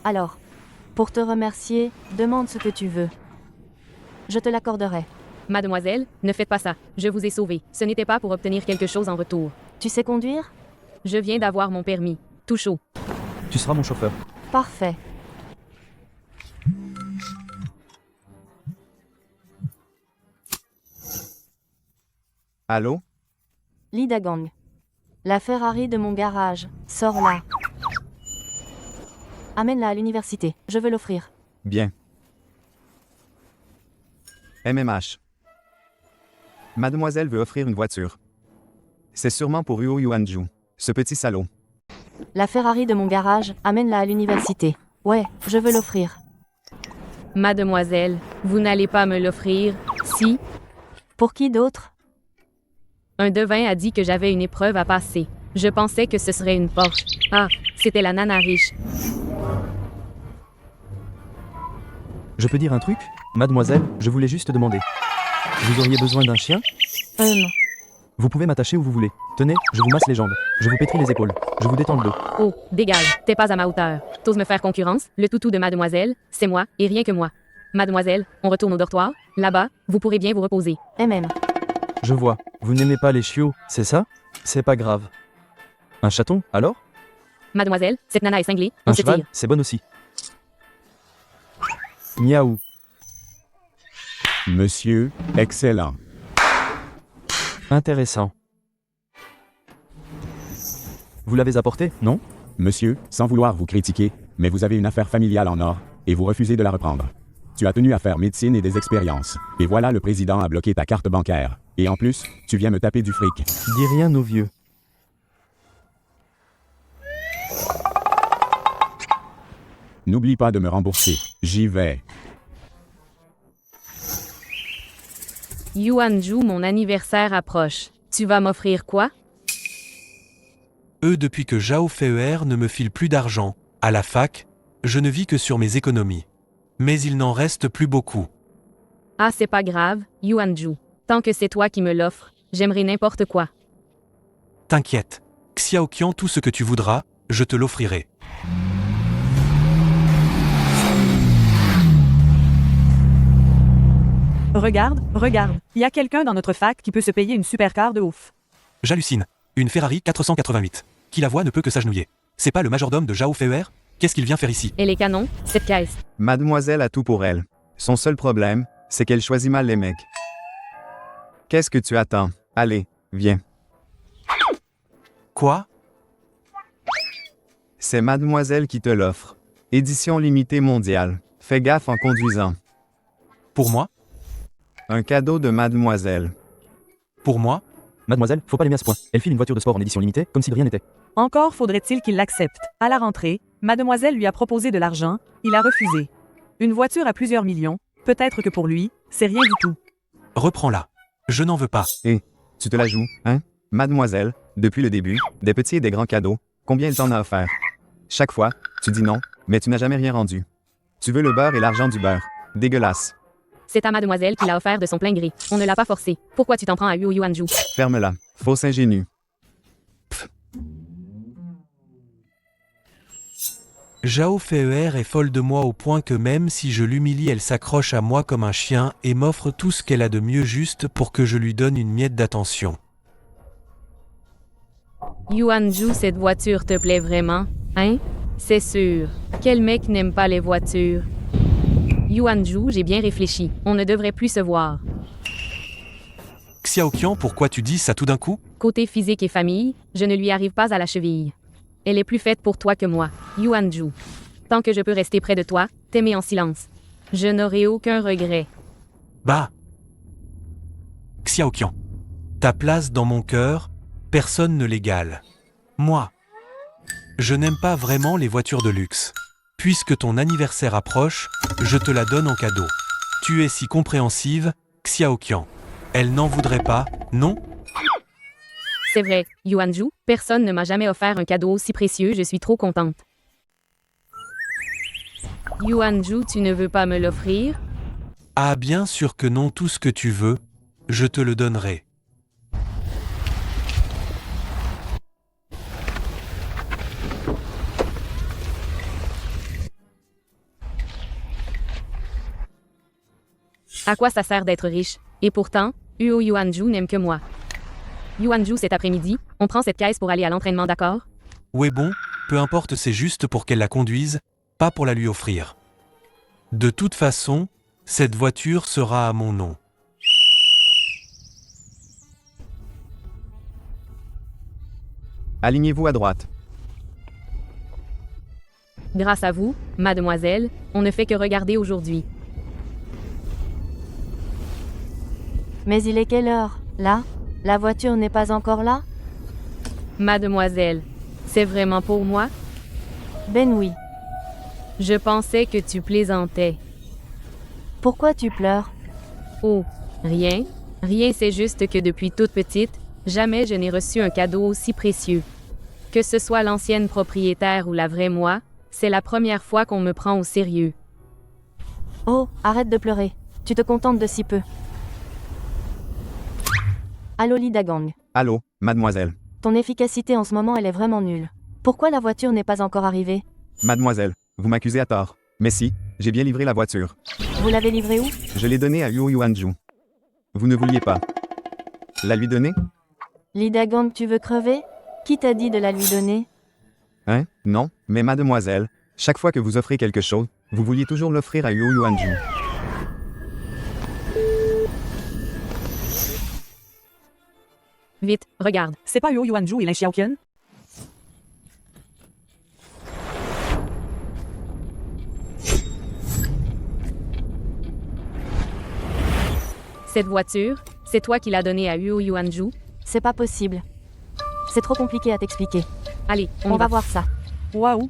S1: Alors, pour te remercier, demande ce que tu veux. Je te l'accorderai.
S2: Mademoiselle, ne faites pas ça. Je vous ai sauvé. Ce n'était pas pour obtenir quelque chose en retour.
S1: Tu sais conduire?
S2: Je viens d'avoir mon permis. Tout chaud.
S5: Tu seras mon chauffeur.
S1: Parfait.
S7: Allô?
S1: Lida Gang. La Ferrari de mon garage. Sors là. Amène-la à l'université. Je veux l'offrir.
S7: Bien. MMH. Mademoiselle veut offrir une voiture. C'est sûrement pour Uo Yuanju, ce petit salaud.
S1: La Ferrari de mon garage, amène-la à l'université. Ouais, je veux l'offrir.
S2: Mademoiselle, vous n'allez pas me l'offrir, si?
S1: Pour qui d'autre?
S2: Un devin a dit que j'avais une épreuve à passer. Je pensais que ce serait une Porsche. Ah, c'était la nana riche.
S5: Je peux dire un truc? Mademoiselle, je voulais juste demander. Vous auriez besoin d'un chien? Vous pouvez m'attacher où vous voulez. Tenez, je vous masse les jambes. Je vous pétris les épaules. Je vous détends le dos.
S2: Oh, dégage, t'es pas à ma hauteur. T'oses me faire concurrence? Le toutou de mademoiselle, c'est moi, et rien que moi. Mademoiselle, on retourne au dortoir. Là-bas, vous pourrez bien vous reposer.
S5: Je vois. Vous n'aimez pas les chiots, c'est ça? C'est pas grave. Un chaton, alors?
S2: Mademoiselle, cette nana est cinglée. On
S5: Un
S2: se
S5: cheval,
S2: tire.
S5: c'est bon aussi. Miaou.
S8: Monsieur, excellent.
S5: Intéressant. Vous l'avez apporté, non?
S8: Monsieur, sans vouloir vous critiquer, mais vous avez une affaire familiale en or, et vous refusez de la reprendre. Tu as tenu à faire médecine et des expériences. Et voilà, le président a bloqué ta carte bancaire. Et en plus, tu viens me taper du fric.
S5: Dis rien aux vieux.
S8: N'oublie pas de me rembourser. J'y vais.
S2: Yuanju, mon anniversaire approche. Tu vas m'offrir quoi?
S3: Depuis que Zhao Feier ne me file plus d'argent. À la fac, je ne vis que sur mes économies. Mais il n'en reste plus beaucoup.
S2: Ah, c'est pas grave, Yuanju. Tant que c'est toi qui me l'offres, j'aimerais n'importe quoi.
S3: T'inquiète. Xiaoqian, tout ce que tu voudras, je te l'offrirai.
S6: Regarde, il y a quelqu'un dans notre fac qui peut se payer une supercar de ouf.
S3: J'hallucine. Une Ferrari 488. Qui la voit ne peut que s'agenouiller. C'est pas le majordome de Zhao Feier? Qu'est-ce qu'il vient faire ici?
S2: Et les canons, cette caisse.
S7: Mademoiselle a tout pour elle. Son seul problème, c'est qu'elle choisit mal les mecs. Qu'est-ce que tu attends? Allez, viens.
S3: Quoi?
S7: C'est Mademoiselle qui te l'offre. Édition limitée mondiale. Fais gaffe en conduisant.
S3: Pour moi?
S7: Un cadeau de Mademoiselle.
S3: Pour moi?
S5: Mademoiselle, faut pas l'aimer à ce point. Elle file une voiture de sport en édition limitée, comme si de rien n'était.
S6: Encore faudrait-il qu'il l'accepte. À la rentrée, mademoiselle lui a proposé de l'argent, il a refusé. Une voiture à plusieurs millions, peut-être que pour lui, c'est rien du tout.
S3: Reprends-la. Je n'en veux pas.
S7: Tu te la joues, hein? Mademoiselle, depuis le début, des petits et des grands cadeaux, combien elle t'en a offert? Chaque fois, tu dis non, mais tu n'as jamais rien rendu. Tu veux le beurre et l'argent du beurre. Dégueulasse.
S2: C'est à mademoiselle qui l'a offert de son plein gré. On ne l'a pas forcé. Pourquoi tu t'en prends à Yuanju?
S7: Ferme-la. Fausse ingénue.
S3: Zhao Feier est folle de moi au point que même si je l'humilie, elle s'accroche à moi comme un chien et m'offre tout ce qu'elle a de mieux juste pour que je lui donne une miette d'attention.
S2: Yuanju, cette voiture te plaît vraiment? Hein? C'est sûr. Quel mec n'aime pas les voitures? Yuanju, j'ai bien réfléchi. On ne devrait plus se voir.
S3: Xiaoqian, pourquoi tu dis ça tout d'un coup?
S2: Côté physique et famille, je ne lui arrive pas à la cheville. Elle est plus faite pour toi que moi, Yuanju. Tant que je peux rester près de toi, t'aimer en silence. Je n'aurai aucun regret.
S3: Bah! Xiaoqian, ta place dans mon cœur, personne ne l'égale. Moi, je n'aime pas vraiment les voitures de luxe. Puisque ton anniversaire approche, je te la donne en cadeau. Tu es si compréhensive, Xiaoqian. Elle n'en voudrait pas, non?
S2: C'est vrai, Yuanju, personne ne m'a jamais offert un cadeau aussi précieux, je suis trop contente. Yuanju, tu ne veux pas me l'offrir?
S3: Ah bien sûr que non, tout ce que tu veux, je te le donnerai.
S2: À quoi ça sert d'être riche? Et pourtant, Yuanju n'aime que moi. Yuanju, cet après-midi, on prend cette caisse pour aller à l'entraînement, d'accord?
S3: Ouais bon, peu importe, c'est juste pour qu'elle la conduise, pas pour la lui offrir. De toute façon, cette voiture sera à mon nom.
S7: Alignez-vous à droite.
S2: Grâce à vous, mademoiselle, on ne fait que regarder aujourd'hui.
S1: Mais il est quelle heure? Là? La voiture n'est pas encore là?
S2: Mademoiselle, c'est vraiment pour moi?
S1: Ben oui.
S2: Je pensais que tu plaisantais.
S1: Pourquoi tu pleures?
S2: Oh, rien. Rien, c'est juste que depuis toute petite, jamais je n'ai reçu un cadeau aussi précieux. Que ce soit l'ancienne propriétaire ou la vraie moi, c'est la première fois qu'on me prend au sérieux.
S1: Oh, arrête de pleurer. Tu te contentes de si peu. Allô Lida Gang.
S7: Allô, mademoiselle.
S1: Ton efficacité en ce moment, elle est vraiment nulle. Pourquoi la voiture n'est pas encore arrivée?
S7: Mademoiselle, vous m'accusez à tort. Mais si, j'ai bien livré la voiture.
S1: Vous l'avez livrée où?
S7: Je l'ai donnée à Yuanju. Vous ne vouliez pas la lui donner?
S1: Lida Gang, tu veux crever? Qui t'a dit de la lui donner?
S7: Hein? Non, mais mademoiselle, chaque fois que vous offrez quelque chose, vous vouliez toujours l'offrir à Yuanju.
S2: Vite, regarde.
S6: C'est pas Yuanju et Lin Xiaoqian?
S2: Cette voiture, c'est toi qui l'as donnée à Yuanju?
S1: C'est pas possible. C'est trop compliqué à t'expliquer.
S2: Allez,
S1: On
S2: y
S1: va voir ça.
S6: Waouh!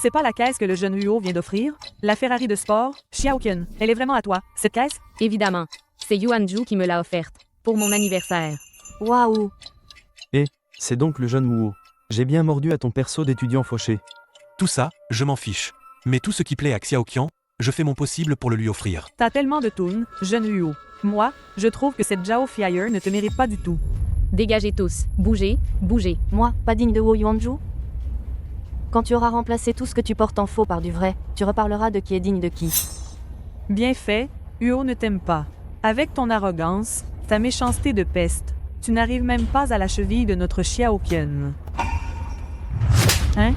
S6: C'est pas la caisse que le jeune Huo vient d'offrir? La Ferrari de sport? Xiaoqian, elle est vraiment à toi, cette caisse?
S2: Évidemment. C'est Yuanju qui me l'a offerte. Pour mon anniversaire.
S1: Waouh!
S5: C'est donc le jeune Wuo. J'ai bien mordu à ton perso d'étudiant fauché.
S3: Tout ça, je m'en fiche. Mais tout ce qui plaît à Xiaoqian, je fais mon possible pour le lui offrir.
S6: T'as tellement de toune, jeune Huo. Moi, je trouve que cette Zhao Fire ne te mérite pas du tout.
S2: Dégagez tous. Bougez, bougez.
S1: Moi, pas digne de Wo Yuanzhu? Quand tu auras remplacé tout ce que tu portes en faux par du vrai, tu reparleras de qui est digne de qui.
S6: Bien fait, Huo ne t'aime pas. Avec ton arrogance, ta méchanceté de peste, tu n'arrives même pas à la cheville de notre Xiaoqian. Hein?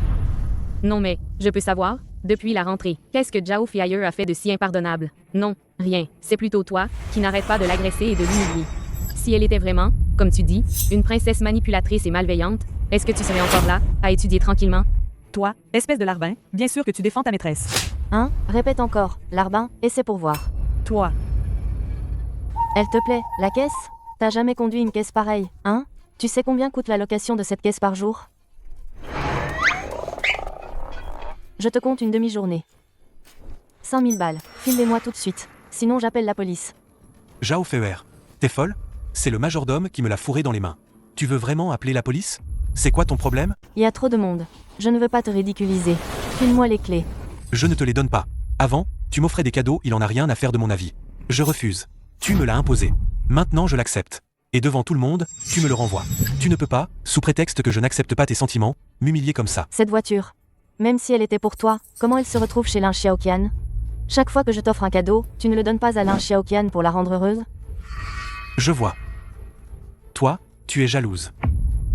S2: Non mais, je peux savoir? Depuis la rentrée, qu'est-ce que Zhao Fire a fait de si impardonnable? Non, rien. C'est plutôt toi, qui n'arrête pas de l'agresser et de l'humilier. Si elle était vraiment, comme tu dis, une princesse manipulatrice et malveillante, est-ce que tu serais encore là, à étudier tranquillement?
S6: Toi, espèce de larbin, bien sûr que tu défends ta maîtresse.
S1: Hein? Répète encore, larbin, et c'est pour voir.
S6: Toi,
S1: Elle te plaît, la caisse? T'as jamais conduit une caisse pareille, hein? Tu sais combien coûte la location de cette caisse par jour? Je te compte une demi-journée. 5000 balles. File-les-moi tout de suite. Sinon j'appelle la police.
S3: Zhao Feier, t'es folle? C'est le majordome qui me l'a fourré dans les mains. Tu veux vraiment appeler la police? C'est quoi ton problème?
S1: Il y a trop de monde. Je ne veux pas te ridiculiser. File-moi les clés.
S3: Je ne te les donne pas. Avant, tu m'offrais des cadeaux, il en a rien à faire de mon avis. Je refuse. Tu me l'as imposé. Maintenant je l'accepte. Et devant tout le monde, tu me le renvoies. Tu ne peux pas, sous prétexte que je n'accepte pas tes sentiments, m'humilier comme ça.
S1: Cette voiture. Même si elle était pour toi, comment elle se retrouve chez Lin Xiaoqian? Chaque fois que je t'offre un cadeau, tu ne le donnes pas à Lin Xiaoqian pour la rendre heureuse?
S3: Je vois. Toi, tu es jalouse.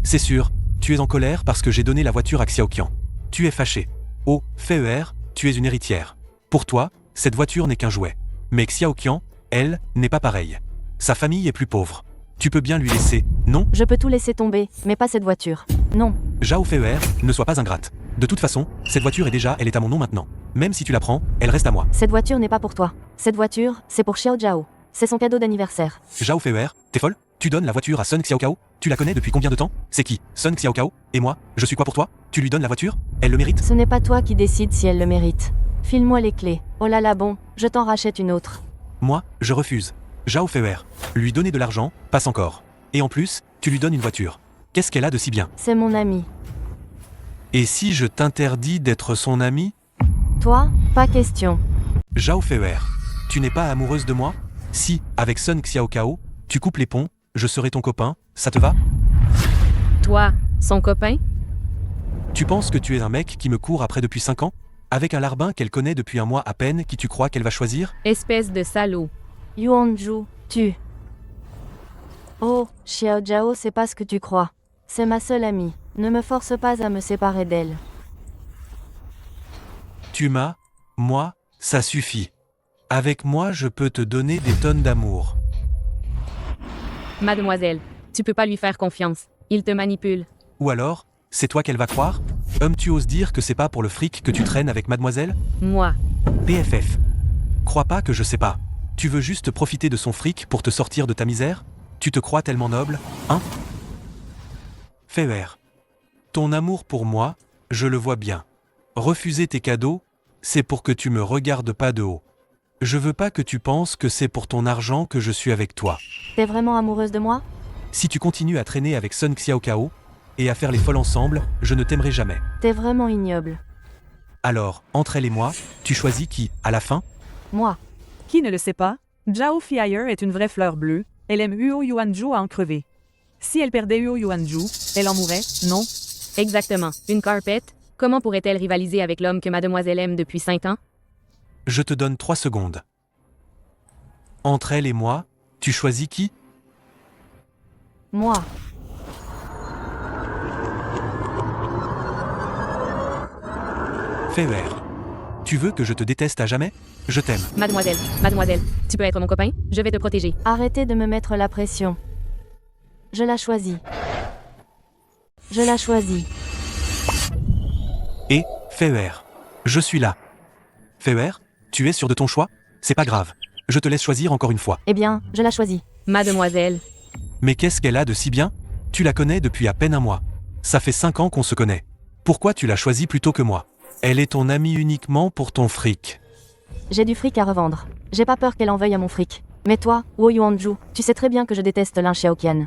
S3: C'est sûr, tu es en colère parce que j'ai donné la voiture à Xiaoqian. Tu es fâché. Oh, Feier, tu es une héritière. Pour toi, cette voiture n'est qu'un jouet. Mais Xiaoqian, elle, n'est pas pareille. Sa famille est plus pauvre. Tu peux bien lui laisser, non?
S1: Je peux tout laisser tomber, mais pas cette voiture. Non.
S3: Zhao Feier, ne sois pas ingrate. De toute façon, cette voiture elle est à mon nom maintenant. Même si tu la prends, elle reste à moi.
S1: Cette voiture n'est pas pour toi. Cette voiture, c'est pour Xiao Zhao. C'est son cadeau d'anniversaire.
S3: Zhao Feier, t'es folle? Tu donnes la voiture à Sun Xiaokao? Tu la connais depuis combien de temps? C'est qui? Sun Xiaokao? Et moi, je suis quoi pour toi? Tu lui donnes la voiture? Elle le mérite?
S1: Ce n'est pas toi qui décides si elle le mérite. File-moi les clés. Oh là là bon, je t'en rachète une autre.
S3: Moi, je refuse. Zhao Feier, lui donner de l'argent, passe encore. Et en plus, tu lui donnes une voiture. Qu'est-ce qu'elle a de si bien?
S1: C'est mon ami.
S3: Et si je t'interdis d'être son ami?
S1: Toi, pas question.
S3: Zhao Feier, tu n'es pas amoureuse de moi? Si, avec Sun Xiaokao, tu coupes les ponts, je serai ton copain, ça te va?
S2: Toi, son copain?
S3: Tu penses que tu es un mec qui me court après depuis 5 ans? Avec un larbin qu'elle connaît depuis un mois à peine, qui tu crois qu'elle va choisir?
S2: Espèce de salaud.
S1: Yuanzhu, tu. Oh, Xiao Zhao, c'est pas ce que tu crois. C'est ma seule amie. Ne me force pas à me séparer d'elle.
S3: Tu m'as? Moi, ça suffit. Avec moi, je peux te donner des tonnes d'amour.
S2: Mademoiselle, tu peux pas lui faire confiance. Il te manipule.
S3: Ou alors, c'est toi qu'elle va croire? Tu oses dire que c'est pas pour le fric que tu traînes avec mademoiselle?
S2: Moi.
S3: PFF. Crois pas que je sais pas. Tu veux juste profiter de son fric pour te sortir de ta misère? Tu te crois tellement noble, hein? Feier. Ton amour pour moi, je le vois bien. Refuser tes cadeaux, c'est pour que tu me regardes pas de haut. Je veux pas que tu penses que c'est pour ton argent que je suis avec toi.
S1: T'es vraiment amoureuse de moi?
S3: Si tu continues à traîner avec Sun Xiaokao et à faire les folles ensemble, je ne t'aimerai jamais.
S1: T'es vraiment ignoble.
S3: Alors, entre elle et moi, tu choisis qui, à la fin?
S1: Moi.
S6: qui ne le sait pas, Zhao Fire est une vraie fleur bleue. Elle aime Huo Yuanzhu à en crever. Si elle perdait Huo Yuanzhu, elle en mourrait, non?
S2: Exactement. Une carpette? Comment pourrait-elle rivaliser avec l'homme que mademoiselle aime depuis 5 ans?
S3: Je te donne 3 secondes. Entre elle et moi, tu choisis qui?
S1: Moi.
S3: Feier. Tu veux que je te déteste à jamais? Je t'aime.
S2: Mademoiselle, mademoiselle, tu peux être mon copain? Je vais te protéger.
S1: Arrêtez de me mettre la pression. Je la choisis. Je la choisis.
S3: Et, Feier. Je suis là. Feier, tu es sûr de ton choix? C'est pas grave. Je te laisse choisir encore une fois.
S1: Eh bien, je la choisis.
S2: Mademoiselle.
S3: Mais qu'est-ce qu'elle a de si bien? Tu la connais depuis à peine un mois. Ça fait 5 ans qu'on se connaît. Pourquoi tu l'as choisie plutôt que moi? Elle est ton amie uniquement pour ton fric.
S1: J'ai du fric à revendre. J'ai pas peur qu'elle en veuille à mon fric. Mais toi, Wo Yuanzhu, tu sais très bien que je déteste Lin Xiaoqian.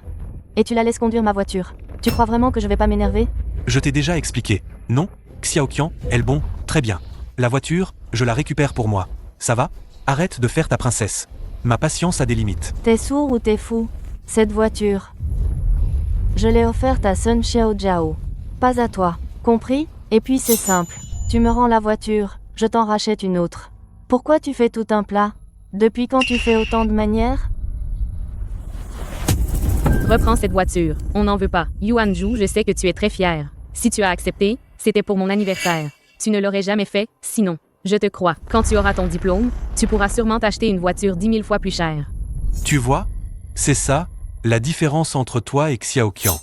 S1: Et tu la laisses conduire ma voiture. Tu crois vraiment que je vais pas m'énerver?
S3: Je t'ai déjà expliqué, non? Xiaoqian, elle bon, très bien. La voiture, je la récupère pour moi. Ça va? Arrête de faire ta princesse. Ma patience a des limites.
S1: T'es sourd ou t'es fou? Cette voiture. Je l'ai offerte à Sun Xiaojiao. Pas à toi. Compris? Et puis c'est simple. Tu me rends la voiture, je t'en rachète une autre. Pourquoi tu fais tout un plat? Depuis quand tu fais autant de manières?
S2: Reprends cette voiture. On n'en veut pas. Yuanju, je sais que tu es très fier. Si tu as accepté, c'était pour mon anniversaire. Tu ne l'aurais jamais fait, sinon. Je te crois. Quand tu auras ton diplôme, tu pourras sûrement t'acheter une voiture 10 000 fois plus chère.
S3: Tu vois? C'est ça, la différence entre toi et Xiaoqian.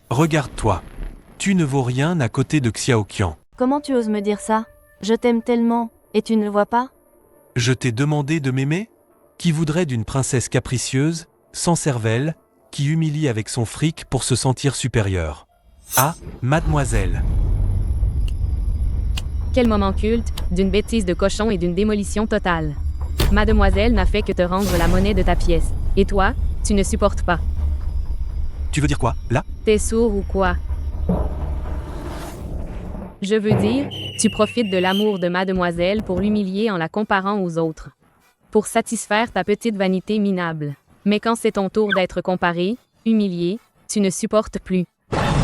S3: Regarde-toi. Tu ne vaux rien à côté de Xiaoqian.
S1: Comment tu oses me dire ça? Je t'aime tellement, et tu ne le vois pas?
S3: Je t'ai demandé de m'aimer? Qui voudrait d'une princesse capricieuse, sans cervelle, qui humilie avec son fric pour se sentir supérieure? Ah, mademoiselle.
S2: Quel moment culte, d'une bêtise de cochon et d'une démolition totale. Mademoiselle n'a fait que te rendre la monnaie de ta pièce. Et toi, tu ne supportes pas.
S3: Tu veux dire quoi, là?
S2: T'es sourd ou quoi? Je veux dire, tu profites de l'amour de mademoiselle pour l'humilier en la comparant aux autres. Pour satisfaire ta petite vanité minable. Mais quand c'est ton tour d'être comparé, humilié, tu ne supportes plus.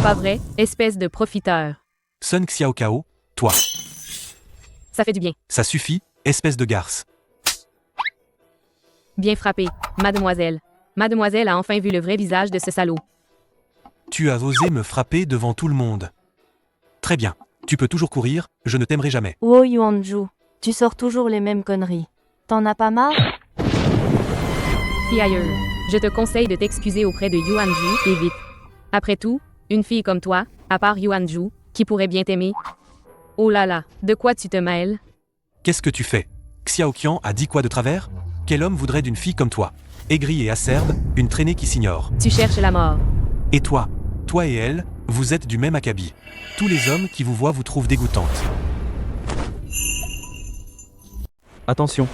S2: Pas vrai, espèce de profiteur.
S3: Sun Xiaoqiao, toi.
S2: Ça fait du bien.
S3: Ça suffit, espèce de garce.
S2: Bien frappé, mademoiselle. Mademoiselle a enfin vu le vrai visage de ce salaud.
S3: Tu as osé me frapper devant tout le monde. Très bien. Tu peux toujours courir, je ne t'aimerai jamais.
S1: Oh Yuanju, tu sors toujours les mêmes conneries. T'en as pas marre?
S2: Fille ailleurs, je te conseille de t'excuser auprès de Yuanju et vite. Après tout, une fille comme toi, à part Yuanju, qui pourrait bien t'aimer. Oh là là, de quoi tu te mêles?
S3: Qu'est-ce que tu fais? Xiaoqian a dit quoi de travers? Quel homme voudrait d'une fille comme toi? Aigrie et acerbe, une traînée qui s'ignore.
S2: Tu cherches la mort.
S3: Et toi? Toi et elle, vous êtes du même acabit. Tous les hommes qui vous voient vous trouvent dégoûtante.
S5: Attention,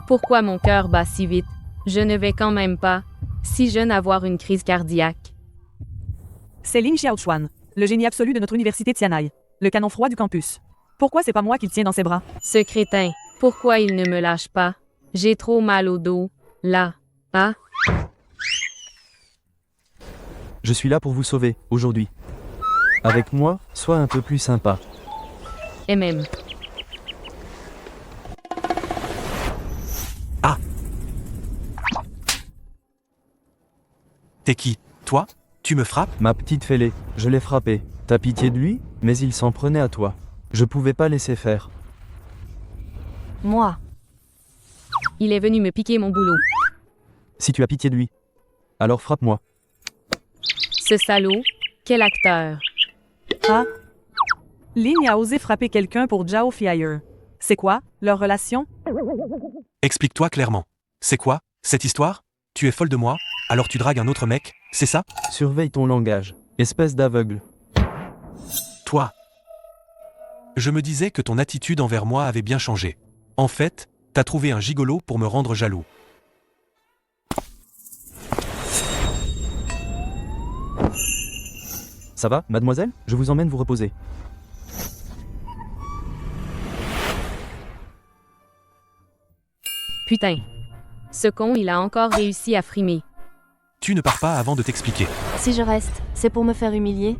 S2: Pourquoi mon cœur bat si vite? Je ne vais quand même pas, si jeune, avoir une crise cardiaque.
S6: C'est Lin Xiaochuan, le génie absolu de notre université Tianai, le canon froid du campus. Pourquoi c'est pas moi qu'il tient dans ses bras?
S2: Ce crétin, pourquoi il ne me lâche pas? J'ai trop mal au dos. Là. Ah?
S5: je suis là pour vous sauver, aujourd'hui. Avec moi, sois un peu plus sympa.
S2: Et même.
S3: T'es qui? Toi? Tu me frappes?
S5: Ma petite fêlée, je l'ai frappé. T'as pitié de lui? Mais il s'en prenait à toi. Je pouvais pas laisser faire.
S1: Moi.
S2: Il est venu me piquer mon boulot.
S5: Si tu as pitié de lui, alors frappe-moi.
S2: Ce salaud, quel acteur.
S6: Ah? Lin a osé frapper quelqu'un pour Zhao Fiayer. C'est quoi, leur relation?
S3: Explique-toi clairement. C'est quoi, cette histoire? Tu es folle de moi? Alors tu dragues un autre mec, c'est ça?
S5: Surveille ton langage, espèce d'aveugle.
S3: Toi. Je me disais que ton attitude envers moi avait bien changé. En fait, t'as trouvé un gigolo pour me rendre jaloux.
S5: Ça va, mademoiselle? Je vous emmène vous reposer.
S2: Putain. Ce con, il a encore réussi à frimer.
S3: Tu ne pars pas avant de t'expliquer.
S1: Si je reste, c'est pour me faire humilier?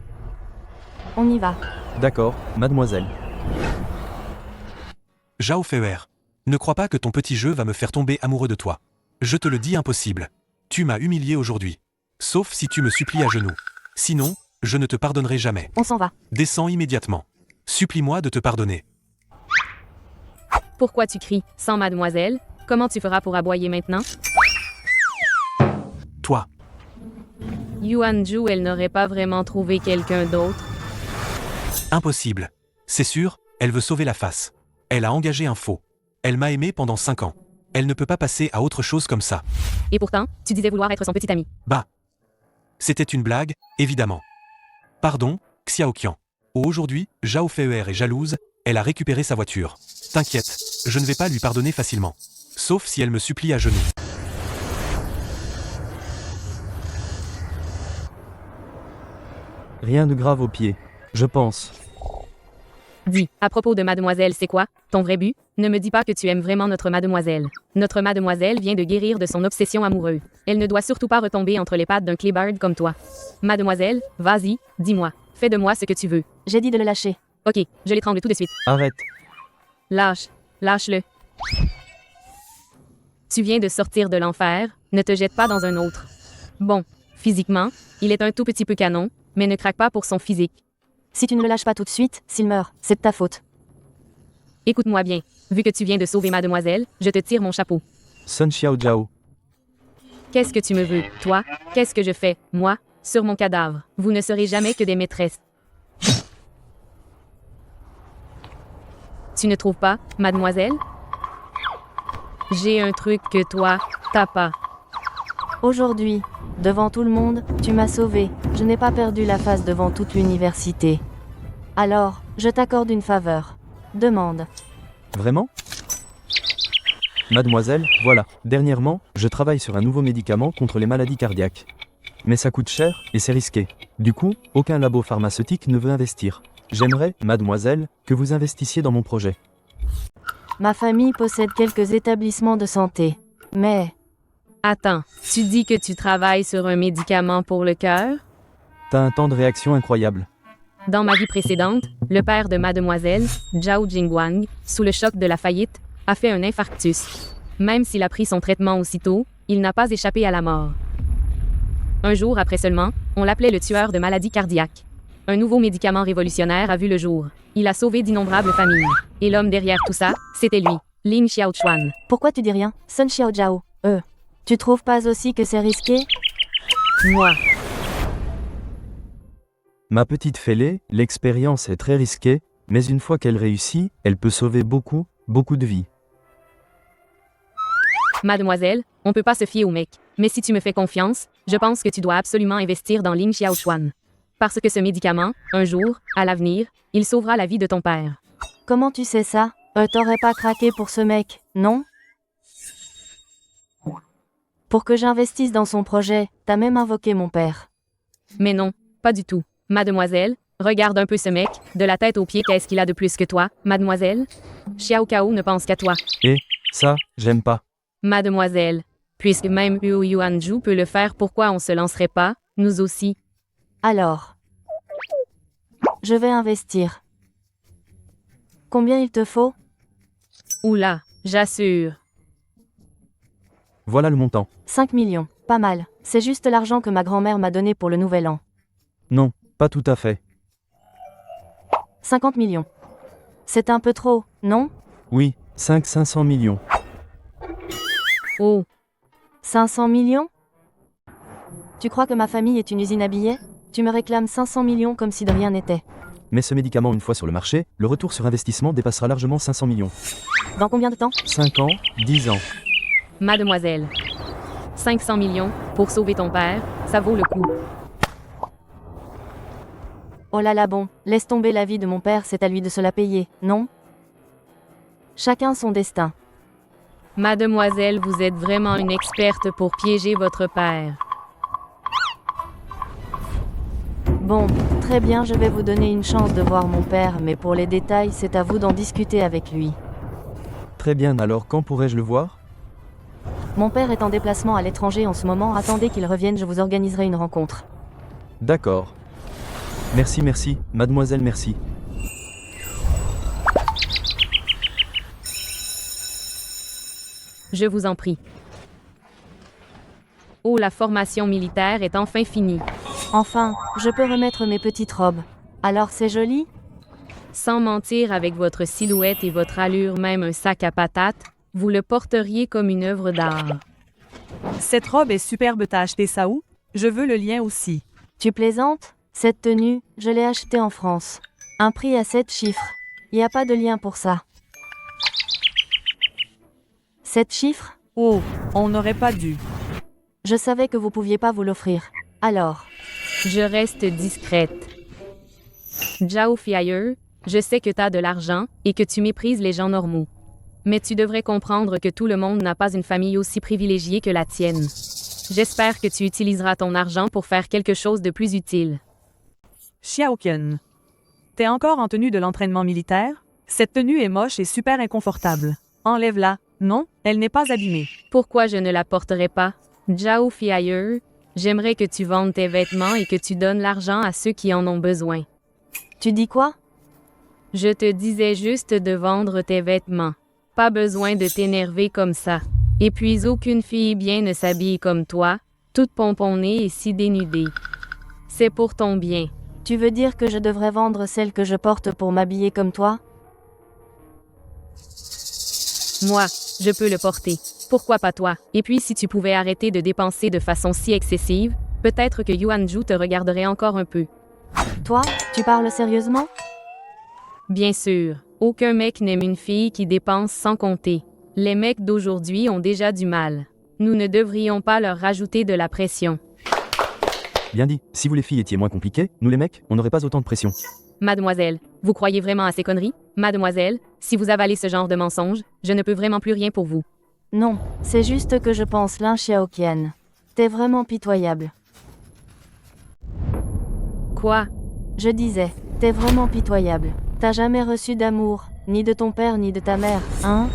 S1: On y va.
S5: D'accord, mademoiselle.
S3: Zhao Feier, ne crois pas que ton petit jeu va me faire tomber amoureux de toi. Je te le dis, impossible. Tu m'as humilié aujourd'hui. Sauf si tu me supplies à genoux. Sinon, je ne te pardonnerai jamais.
S1: On s'en va.
S3: Descends immédiatement. Supplie-moi de te pardonner.
S2: Pourquoi tu cries? Sans mademoiselle? Comment tu feras pour aboyer maintenant?
S3: Toi,
S2: Yuanju, elle n'aurait pas vraiment trouvé quelqu'un d'autre.
S3: impossible. C'est sûr, elle veut sauver la face. Elle a engagé un faux. Elle m'a aimé pendant 5 ans. Elle ne peut pas passer à autre chose comme ça.
S2: Et pourtant, tu disais vouloir être son petit ami.
S3: Bah. C'était une blague, évidemment. Pardon, Xiaoqian. Aujourd'hui, Zhao Feier est jalouse, elle a récupéré sa voiture. T'inquiète, je ne vais pas lui pardonner facilement. Sauf si elle me supplie à genoux.
S5: Rien de grave au pied. Je pense.
S2: Dis, à propos de mademoiselle, c'est quoi ton vrai but? Ne me dis pas que tu aimes vraiment notre mademoiselle. Notre mademoiselle vient de guérir de son obsession amoureuse. Elle ne doit surtout pas retomber entre les pattes d'un clébard comme toi. Mademoiselle, vas-y, dis-moi. Fais de moi ce que tu veux.
S1: J'ai dit de le lâcher.
S2: Ok, je l'étrangle tout de suite.
S5: Arrête.
S2: Lâche-le. Tu viens de sortir de l'enfer, ne te jette pas dans un autre. Bon, physiquement, il est un tout petit peu canon, mais ne craque pas pour son physique.
S1: Si tu ne le lâches pas tout de suite, s'il meurt, c'est de ta faute.
S2: Écoute-moi bien, vu que tu viens de sauver mademoiselle, je te tire mon chapeau.
S5: Sun Xiaojiao.
S2: Qu'est-ce que tu me veux, toi? Qu'est-ce que je fais, moi, sur mon cadavre? Vous ne serez jamais que des maîtresses. Tu ne trouves pas, mademoiselle? J'ai un truc que toi, t'as pas.
S1: Aujourd'hui, devant tout le monde, tu m'as sauvé. Je n'ai pas perdu la face devant toute l'université. Alors, je t'accorde une faveur. Demande.
S5: Vraiment? Mademoiselle, voilà. Dernièrement, je travaille sur un nouveau médicament contre les maladies cardiaques. Mais ça coûte cher et c'est risqué. Du coup, aucun labo pharmaceutique ne veut investir. J'aimerais, mademoiselle, que vous investissiez dans mon projet.
S1: Ma famille possède quelques établissements de santé. Mais,
S2: Attends, tu dis que tu travailles sur un médicament pour le cœur?
S5: T'as un temps de réaction incroyable.
S2: Dans ma vie précédente, le père de mademoiselle, Zhao Jingguang, sous le choc de la faillite, a fait un infarctus. Même s'il a pris son traitement aussitôt, il n'a pas échappé à la mort. Un jour après seulement, on l'appelait le tueur de maladies cardiaques. Un nouveau médicament révolutionnaire a vu le jour. Il a sauvé d'innombrables familles. Et l'homme derrière tout ça, c'était lui, Lin Xiaochuan.
S1: pourquoi tu dis rien, Sun Xiaojiao? Tu trouves pas aussi que c'est risqué?
S2: Moi.
S5: Ma petite fêlée, l'expérience est très risquée, mais une fois qu'elle réussit, elle peut sauver beaucoup, beaucoup de vies.
S2: Mademoiselle, on peut pas se fier au mec. Mais si tu me fais confiance, je pense que tu dois absolument investir dans Lin Xiaochuan. Parce que ce médicament, un jour, à l'avenir, il sauvera la vie de ton père.
S1: Comment tu sais ça? T'aurais pas craqué pour ce mec, non? Pour que j'investisse dans son projet, t'as même invoqué mon père.
S2: Mais non, pas du tout. Mademoiselle, regarde un peu ce mec, de la tête aux pieds, qu'est-ce qu'il a de plus que toi, mademoiselle? Xiao Kao ne pense qu'à toi.
S5: Ça, j'aime pas.
S2: Mademoiselle, puisque même Huo Yuanju peut le faire, pourquoi on se lancerait pas, nous aussi?
S1: Alors, je vais investir. Combien il te faut?
S2: Oula, j'assure.
S5: Voilà le montant.
S1: 5 millions, pas mal. C'est juste l'argent que ma grand-mère m'a donné pour le nouvel an.
S5: Non, pas tout à fait.
S1: 50 millions. C'est un peu trop, non?
S5: Oui, 500 millions.
S2: Oh,
S1: 500 millions? Tu crois que ma famille est une usine à billets? Tu me réclames 500 millions comme si de rien n'était.
S5: Mais ce médicament, une fois sur le marché, le retour sur investissement dépassera largement 500 millions.
S1: Dans combien de temps?
S5: 5 ans, 10 ans.
S2: mademoiselle. 500 millions, pour sauver ton père, ça vaut le coup.
S1: Oh là là bon, laisse tomber la vie de mon père, c'est à lui de se la payer, non? Chacun son destin.
S2: Mademoiselle, vous êtes vraiment une experte pour piéger votre père.
S1: Bon, très bien, je vais vous donner une chance de voir mon père, mais pour les détails, c'est à vous d'en discuter avec lui.
S5: Très bien, alors quand pourrais-je le voir?
S1: Mon père est en déplacement à l'étranger en ce moment, attendez qu'il revienne, je vous organiserai une rencontre.
S5: D'accord. Merci, mademoiselle, merci.
S2: Je vous en prie. Oh, la formation militaire est enfin finie.
S1: Enfin, je peux remettre mes petites robes. Alors c'est joli?
S2: Sans mentir, avec votre silhouette et votre allure, même un sac à patates, vous le porteriez comme une œuvre d'art.
S6: Cette robe est superbe, t'as acheté ça où? Je veux le lien aussi.
S1: Tu plaisantes? Cette tenue, je l'ai achetée en France. Un prix à 7 chiffres. Y a pas de lien pour ça. 7 chiffres?
S6: Oh, on n'aurait pas dû.
S1: Je savais que vous pouviez pas vous l'offrir. Alors,
S2: Je reste discrète. Zhao Fiayer, je sais que t'as de l'argent et que tu méprises les gens normaux. Mais tu devrais comprendre que tout le monde n'a pas une famille aussi privilégiée que la tienne. J'espère que tu utiliseras ton argent pour faire quelque chose de plus utile.
S6: Xiaoqian. T'es encore en tenue de l'entraînement militaire? Cette tenue est moche et super inconfortable. Enlève-la. Non, elle n'est pas abîmée.
S2: Pourquoi je ne la porterai pas? Zhao Fiayer, j'aimerais que tu vendes tes vêtements et que tu donnes l'argent à ceux qui en ont besoin.
S1: Tu dis quoi?
S2: Je te disais juste de vendre tes vêtements. Pas besoin de t'énerver comme ça. Et puis aucune fille bien ne s'habille comme toi, toute pomponnée et si dénudée. C'est pour ton bien.
S1: Tu veux dire que je devrais vendre celle que je porte pour m'habiller comme toi?
S2: Moi, je peux le porter. Pourquoi pas toi? Et puis si tu pouvais arrêter de dépenser de façon si excessive, peut-être que Yuanju te regarderait encore un peu.
S1: Toi, tu parles sérieusement?
S2: Bien sûr, aucun mec n'aime une fille qui dépense sans compter. Les mecs d'aujourd'hui ont déjà du mal. Nous ne devrions pas leur rajouter de la pression.
S5: Bien dit, si vous les filles étiez moins compliquées, nous les mecs, on n'aurait pas autant de pression.
S2: Mademoiselle, vous croyez vraiment à ces conneries? Mademoiselle, si vous avalez ce genre de mensonges, je ne peux vraiment plus rien pour vous.
S1: Non, c'est juste que je pense Lin Xiaoqian. T'es vraiment pitoyable.
S2: Quoi?
S1: Je disais, t'es vraiment pitoyable. T'as jamais reçu d'amour, ni de ton père ni de ta mère, hein?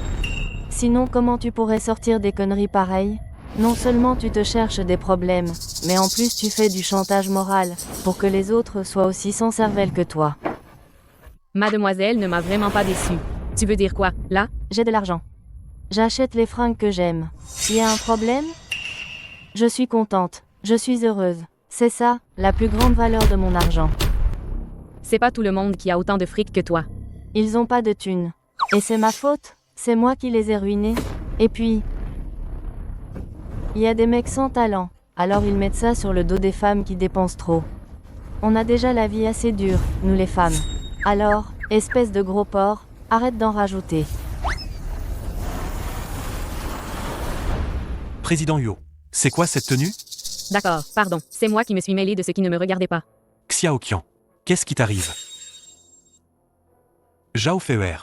S1: Sinon comment tu pourrais sortir des conneries pareilles? Non seulement tu te cherches des problèmes, mais en plus tu fais du chantage moral, pour que les autres soient aussi sans cervelle que toi.
S2: Mademoiselle ne m'a vraiment pas déçue. Tu veux dire quoi, là?
S1: J'ai de l'argent. J'achète les fringues que j'aime. Y a un problème? Je suis contente, je suis heureuse. C'est ça, la plus grande valeur de mon argent.
S2: C'est pas tout le monde qui a autant de fric que toi.
S1: Ils ont pas de thunes. Et c'est ma faute, c'est moi qui les ai ruinés. Et puis... il y a des mecs sans talent, alors ils mettent ça sur le dos des femmes qui dépensent trop. On a déjà la vie assez dure, nous les femmes. Alors, espèce de gros porc, arrête d'en rajouter.
S3: Président Huo, c'est quoi cette tenue?
S2: D'accord, pardon, c'est moi qui me suis mêlée de ce qui ne me regardait pas.
S3: Xiaoqian, qu'est-ce qui t'arrive? Zhao Feier.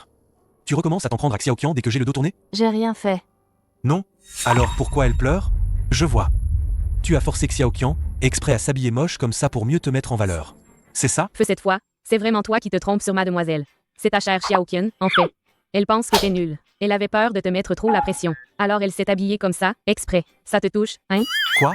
S3: Tu recommences à t'en prendre à Xiaoqian dès que j'ai le dos tourné?
S1: J'ai rien fait.
S3: Non? Alors pourquoi elle pleure? Je vois. Tu as forcé Xiaoqian, exprès à s'habiller moche comme ça pour mieux te mettre en valeur. C'est ça?
S2: Feu cette fois, c'est vraiment toi qui te trompes sur mademoiselle. C'est ta chère Xiaoqian, en fait. Elle pense que t'es nulle. Elle avait peur de te mettre trop la pression. Alors elle s'est habillée comme ça, exprès. Ça te touche, hein?
S3: Quoi?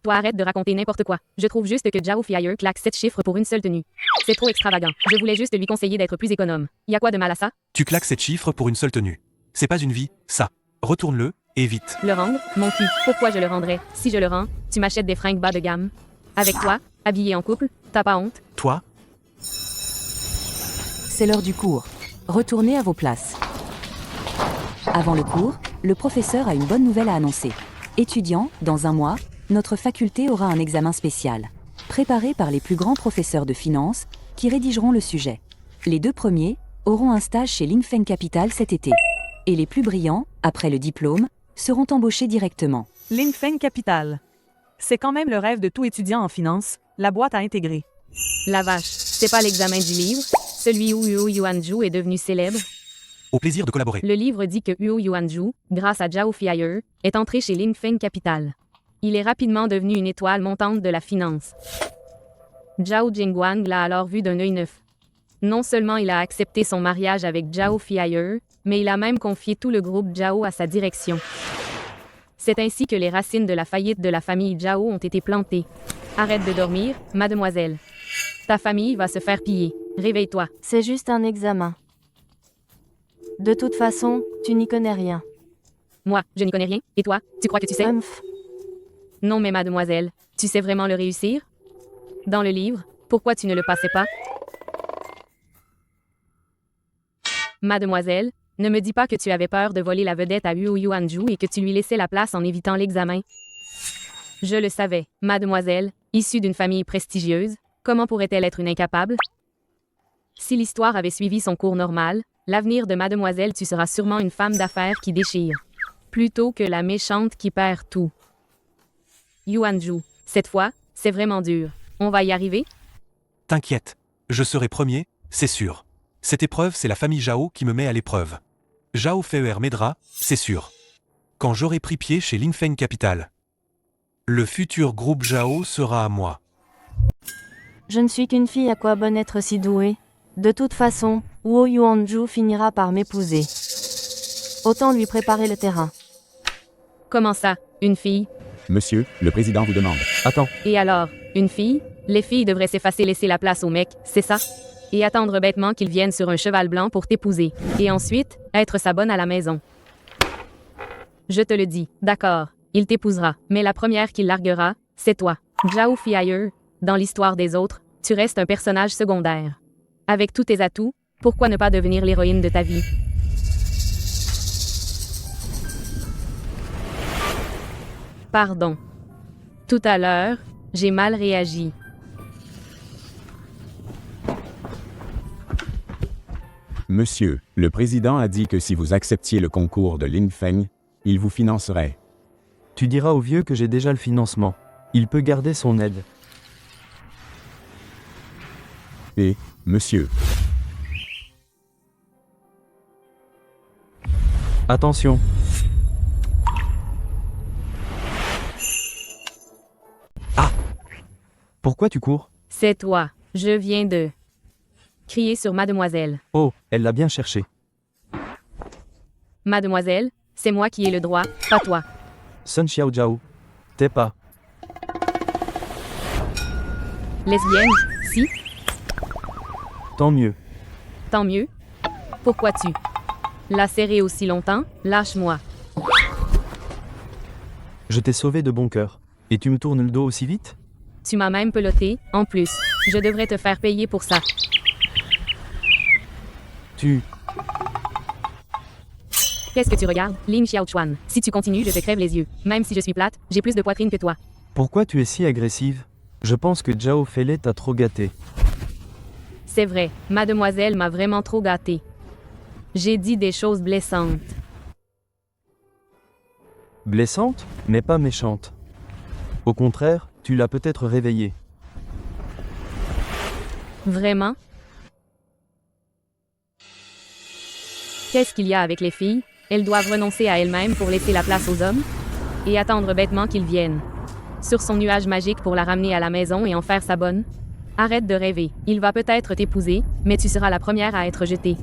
S2: Toi arrête de raconter n'importe quoi. Je trouve juste que Zhao Fiayer claque 7 chiffres pour une seule tenue. C'est trop extravagant. Je voulais juste lui conseiller d'être plus économe. Y a quoi de mal à ça?
S3: Tu claques 7 chiffres pour une seule tenue. C'est pas une vie, ça. Retourne-le, et vite.
S2: Le rendre? Mon cul. Pourquoi je le rendrais? Si je le rends, tu m'achètes des fringues bas de gamme. Avec toi, habillé en couple, t'as pas honte?
S3: Toi?
S4: C'est l'heure du cours. Retournez à vos places. Avant le cours, le professeur a une bonne nouvelle à annoncer. Étudiants, dans un mois, notre faculté aura un examen spécial, préparé par les plus grands professeurs de finance qui rédigeront le sujet. Les 2 premiers auront un stage chez Linfeng Capital cet été. Et les plus brillants, après le diplôme, seront embauchés directement.
S6: Linfeng Capital. C'est quand même le rêve de tout étudiant en finance, la boîte à intégrer.
S2: La vache, c'est pas l'examen du livre? Celui où Huo Yuanju est devenu célèbre?
S3: Au plaisir de collaborer.
S2: Le livre dit que Huo Yuanju, grâce à Zhao Fiayer, est entré chez Linfeng Capital. Il est rapidement devenu une étoile montante de la finance. Zhao Jingguang l'a alors vu d'un œil neuf. Non seulement il a accepté son mariage avec Zhao Fiayer, mais il a même confié tout le groupe Zhao à sa direction. C'est ainsi que les racines de la faillite de la famille Zhao ont été plantées. Arrête de dormir, mademoiselle. Ta famille va se faire piller. Réveille-toi.
S1: C'est juste un examen. De toute façon, tu n'y connais rien.
S2: Moi, je n'y connais rien. Et toi, tu crois que tu sais?
S1: Humph.
S2: Non mais mademoiselle, tu sais vraiment le réussir? Dans le livre, pourquoi tu ne le passais pas? Mademoiselle, ne me dis pas que tu avais peur de voler la vedette à Huo Yuanju et que tu lui laissais la place en évitant l'examen. Je le savais, mademoiselle, issue d'une famille prestigieuse, comment pourrait-elle être une incapable? Si l'histoire avait suivi son cours normal, l'avenir de mademoiselle tu seras sûrement une femme d'affaires qui déchire, plutôt que la méchante qui perd tout. Yuanju, cette fois, c'est vraiment dur. On va y arriver?
S3: T'inquiète. Je serai premier, c'est sûr. Cette épreuve, c'est la famille Zhao qui me met à l'épreuve. Zhao Feier m'aidera, c'est sûr. Quand j'aurai pris pied chez Linfeng Capital. Le futur groupe Zhao sera à moi.
S1: Je ne suis qu'une fille, à quoi bon être si douée? De toute façon, Wu Yuanju finira par m'épouser. Autant lui préparer le terrain.
S2: Comment ça, une fille?
S8: Monsieur, le président vous demande.
S5: Attends,
S2: Et alors, une fille? Les filles devraient s'effacer, laisser la place aux mecs, c'est ça? Et attendre bêtement qu'il vienne sur un cheval blanc pour t'épouser. Et ensuite, être sa bonne à la maison. Je te le dis, d'accord, il t'épousera, mais la première qu'il larguera, c'est toi. Zhao Fiailleux, dans l'histoire des autres, tu restes un personnage secondaire. Avec tous tes atouts, pourquoi ne pas devenir l'héroïne de ta vie? Pardon. Tout à l'heure, j'ai mal réagi.
S8: Monsieur, le président a dit que si vous acceptiez le concours de Ling Feng, il vous financerait.
S5: tu diras au vieux que j'ai déjà le financement. Il peut garder son aide.
S8: Et, monsieur,
S5: Attention, pourquoi tu cours?
S2: C'est toi. Je viens de crier sur mademoiselle.
S5: Oh, elle l'a bien cherché.
S2: Mademoiselle, c'est moi qui ai le droit, pas toi.
S5: Sun Xiaojiao, t'es pas.
S2: Lesbienne, si,
S5: Tant mieux.
S2: tant mieux. Pourquoi tu l'as serré aussi longtemps? Lâche-moi.
S5: Je t'ai sauvé de bon cœur. Et tu me tournes le dos aussi vite?
S2: Tu m'as même peloté, en plus. Je devrais te faire payer pour ça.
S5: Tu...
S2: Qu'est-ce que tu regardes? Lin Xiaochuan. Si tu continues, je te crève les yeux. Même si je suis plate, j'ai plus de poitrine que toi.
S5: Pourquoi tu es si agressive? Je pense que Zhao Fele t'a trop gâté.
S2: C'est vrai, mademoiselle m'a vraiment trop gâtée. J'ai dit des choses blessantes.
S5: Blessante, mais pas méchante. Au contraire, tu l'as peut-être réveillée.
S2: Vraiment? Qu'est-ce qu'il y a avec les filles? Elles doivent renoncer à elles-mêmes pour laisser la place aux hommes? Et attendre bêtement qu'ils viennent sur son nuage magique pour la ramener à la maison et en faire sa bonne? Arrête de rêver. Il va peut-être t'épouser, mais tu seras la première à être jetée.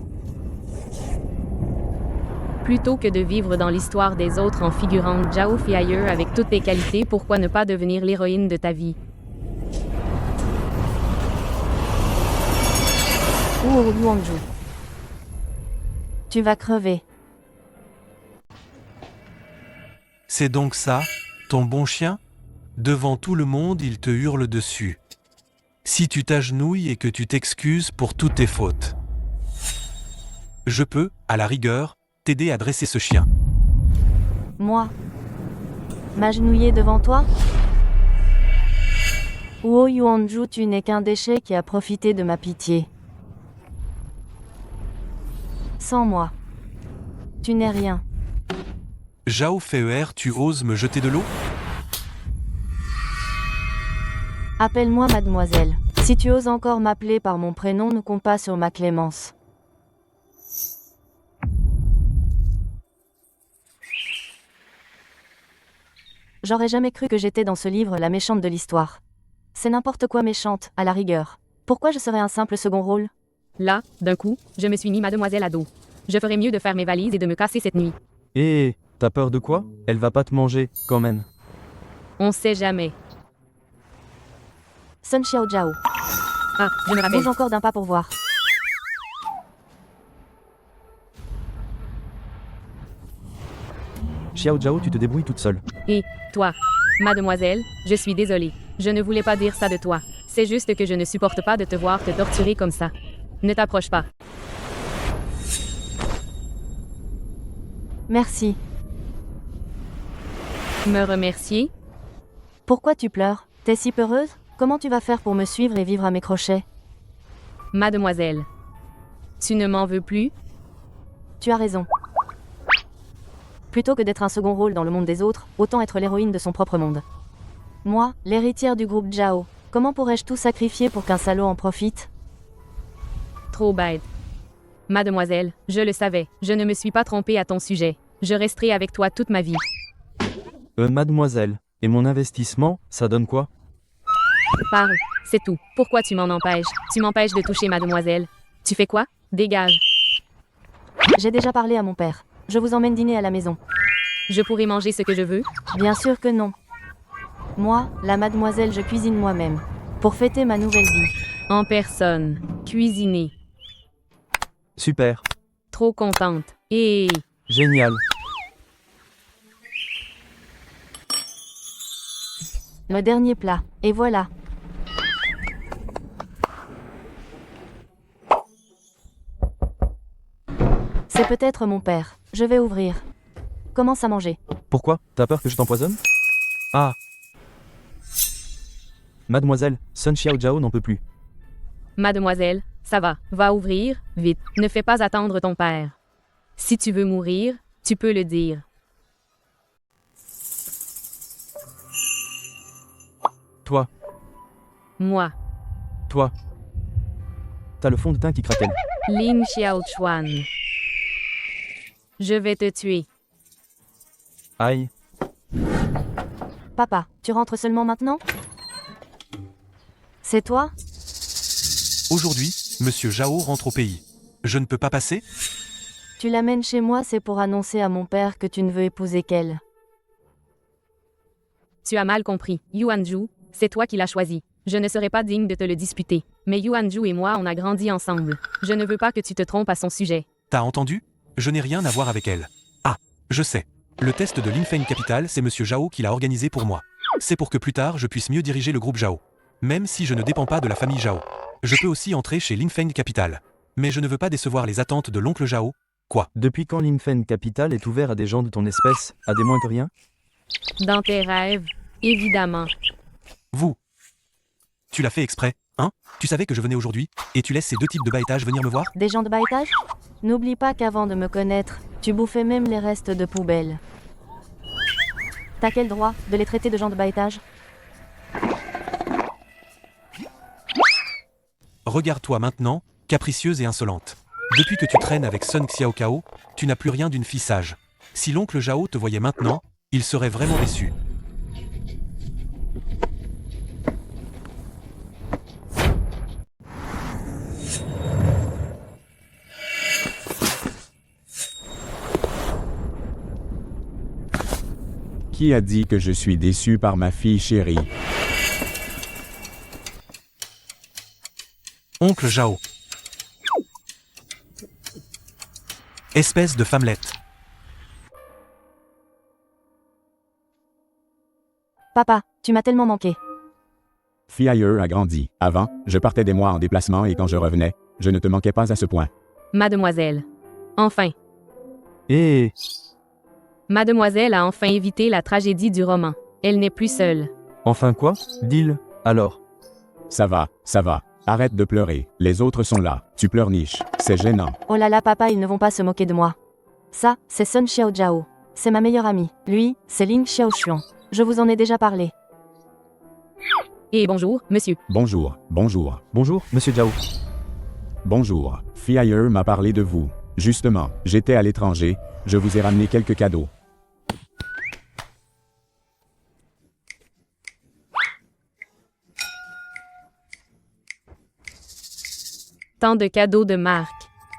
S2: Plutôt que de vivre dans l'histoire des autres en figurant Zhao Fiailleux avec toutes tes qualités, pourquoi ne pas devenir l'héroïne de ta vie?
S1: Wu Yuanju. Tu vas crever.
S3: C'est donc ça, ton bon chien? Devant tout le monde, il te hurle dessus. Si tu t'agenouilles et que tu t'excuses pour toutes tes fautes. Je peux, à la rigueur, t'aider à dresser ce chien.
S1: Moi? M'agenouiller devant toi? Wu Yuanju, tu n'es qu'un déchet qui a profité de ma pitié. Sans moi, tu n'es rien.
S3: Zhao Fei, tu oses me jeter de l'eau?
S1: Appelle-moi mademoiselle. Si tu oses encore m'appeler par mon prénom, ne compte pas sur ma clémence. J'aurais jamais cru que j'étais dans ce livre la méchante de l'histoire. C'est n'importe quoi méchante, à la rigueur. Pourquoi je serais un simple second rôle?
S2: Là, d'un coup, je me suis mis mademoiselle à dos. Je ferais mieux de faire mes valises et de me casser cette nuit.
S5: Et t'as peur de quoi? Elle va pas te manger, quand même.
S2: On sait jamais.
S1: Sun Xiaojiao.
S2: Ah, je me rappelle.
S1: Bouge encore d'un pas pour voir.
S5: Xiaojiao, tu te débrouilles toute seule.
S2: Et, toi, mademoiselle, je suis désolée. Je ne voulais pas dire ça de toi. C'est juste que je ne supporte pas de te voir te torturer comme ça. Ne t'approche pas.
S1: Merci.
S2: Me remercier?
S1: Pourquoi tu pleures? T'es si peureuse? Comment tu vas faire pour me suivre et vivre à mes crochets?
S2: Mademoiselle. Tu ne m'en veux plus?
S1: Tu as raison. Plutôt que d'être un second rôle dans le monde des autres, autant être l'héroïne de son propre monde. Moi, l'héritière du groupe Zhao, comment pourrais-je tout sacrifier pour qu'un salaud en profite?
S2: Trop bête. Mademoiselle, je le savais. Je ne me suis pas trompée à ton sujet. Je resterai avec toi toute ma vie.
S5: Mademoiselle, et mon investissement, ça donne quoi?
S2: Parle, c'est tout. Pourquoi tu m'en empêches? Tu m'empêches de toucher mademoiselle. Tu fais quoi? Dégage.
S1: J'ai déjà parlé à mon père. Je vous emmène dîner à la maison.
S2: Je pourrai manger ce que je veux?
S1: Bien sûr que non. Moi, la mademoiselle, je cuisine moi-même. Pour fêter ma nouvelle vie.
S2: En personne. Cuisiner.
S5: Super.
S2: Trop contente. Et
S5: Génial.
S1: Le dernier plat. Et voilà. C'est peut-être mon père. Je vais ouvrir. Commence à manger.
S5: Pourquoi? T'as peur que je t'empoisonne? Ah. Mademoiselle, Sun Xiaojao n'en peut plus.
S2: mademoiselle, ça va. Va ouvrir, vite. Ne fais pas attendre ton père. Si tu veux mourir, tu peux le dire.
S5: Toi,
S2: Moi,
S5: toi. T'as le fond de teint qui craquelle.
S2: Lin Xiaochuan. Je vais te tuer.
S5: Aïe.
S1: Papa, tu rentres seulement maintenant? C'est toi?
S3: Aujourd'hui, Monsieur Zhao rentre au pays. Je ne peux pas passer?
S1: Tu l'amènes chez moi, c'est pour annoncer à mon père que tu ne veux épouser qu'elle.
S2: Tu as mal compris. Yuanju, c'est toi qui l'as choisi. Je ne serais pas digne de te le disputer. Mais Yuanju et moi, on a grandi ensemble. Je ne veux pas que tu te trompes à son sujet.
S3: T'as entendu? Je n'ai rien à voir avec elle. Ah, je sais. Le test de l'Infeng Capital, c'est Monsieur Zhao qui l'a organisé pour moi. C'est pour que plus tard, je puisse mieux diriger le groupe Zhao. Même si je ne dépends pas de la famille Zhao. Je peux aussi entrer chez l'Infeng Capital. Mais je ne veux pas décevoir les attentes de l'oncle Zhao. Quoi?
S5: Depuis quand l'Infen Capital est ouvert à des gens de ton espèce, à des moins que rien?
S2: Dans tes rêves, évidemment.
S3: Vous? Tu l'as fait exprès, hein? Tu savais que je venais aujourd'hui, et tu laisses ces deux types de bas étage venir me voir?
S1: Des gens de bas étage? N'oublie pas qu'avant de me connaître, tu bouffais même les restes de poubelle. T'as quel droit de les traiter de gens de bas étage?
S3: Regarde-toi maintenant, capricieuse et insolente. Depuis que tu traînes avec Sun Xiaocao, tu n'as plus rien d'une fille sage. Si l'oncle Zhao te voyait maintenant, il serait vraiment déçu.
S8: Qui a dit que je suis déçu par ma fille chérie?
S3: Oncle Zhao. Espèce de femmelette.
S1: Papa, tu m'as tellement manqué.
S8: Fiailleux a grandi. Avant, je partais des mois en déplacement et quand je revenais, je ne te manquais pas à ce point.
S2: Mademoiselle. Enfin.
S5: Et
S2: Mademoiselle a enfin évité la tragédie du roman. Elle n'est plus seule.
S5: enfin quoi? Dis-le, alors.
S8: Ça va, ça va. Arrête de pleurer. Les autres sont là. Tu pleurniches. C'est gênant.
S1: Oh là là papa, ils ne vont pas se moquer de moi. Ça, c'est Sun Xiaojao. C'est ma meilleure amie. Lui, c'est Lin Xiaoshuan. Je vous en ai déjà parlé.
S2: Et bonjour, monsieur.
S8: Bonjour, bonjour,
S5: Bonjour, monsieur Zhao.
S8: bonjour. Fiailleux m'a parlé de vous. Justement, j'étais à l'étranger. Je vous ai ramené quelques cadeaux.
S2: Tant de cadeaux de marque.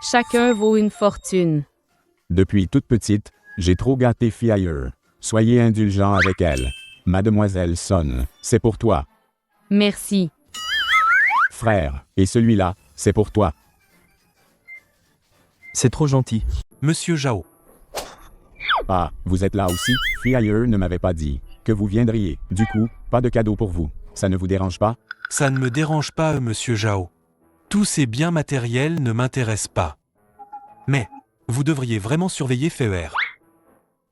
S2: Chacun vaut une fortune.
S8: Depuis toute petite, j'ai trop gâté Fiailleux. Soyez indulgents avec elle. Mademoiselle Son, c'est pour toi.
S2: Merci.
S8: Frère, et celui-là, c'est pour toi.
S5: C'est trop gentil.
S3: Monsieur Zhao.
S8: Ah, vous êtes là aussi? Fiailleux ne m'avait pas dit que vous viendriez. Du coup, pas de cadeau pour vous. Ça ne vous dérange pas?
S3: Ça ne me dérange pas, Monsieur Zhao. Tous ces biens matériels ne m'intéressent pas. Mais, vous devriez vraiment surveiller Feuer.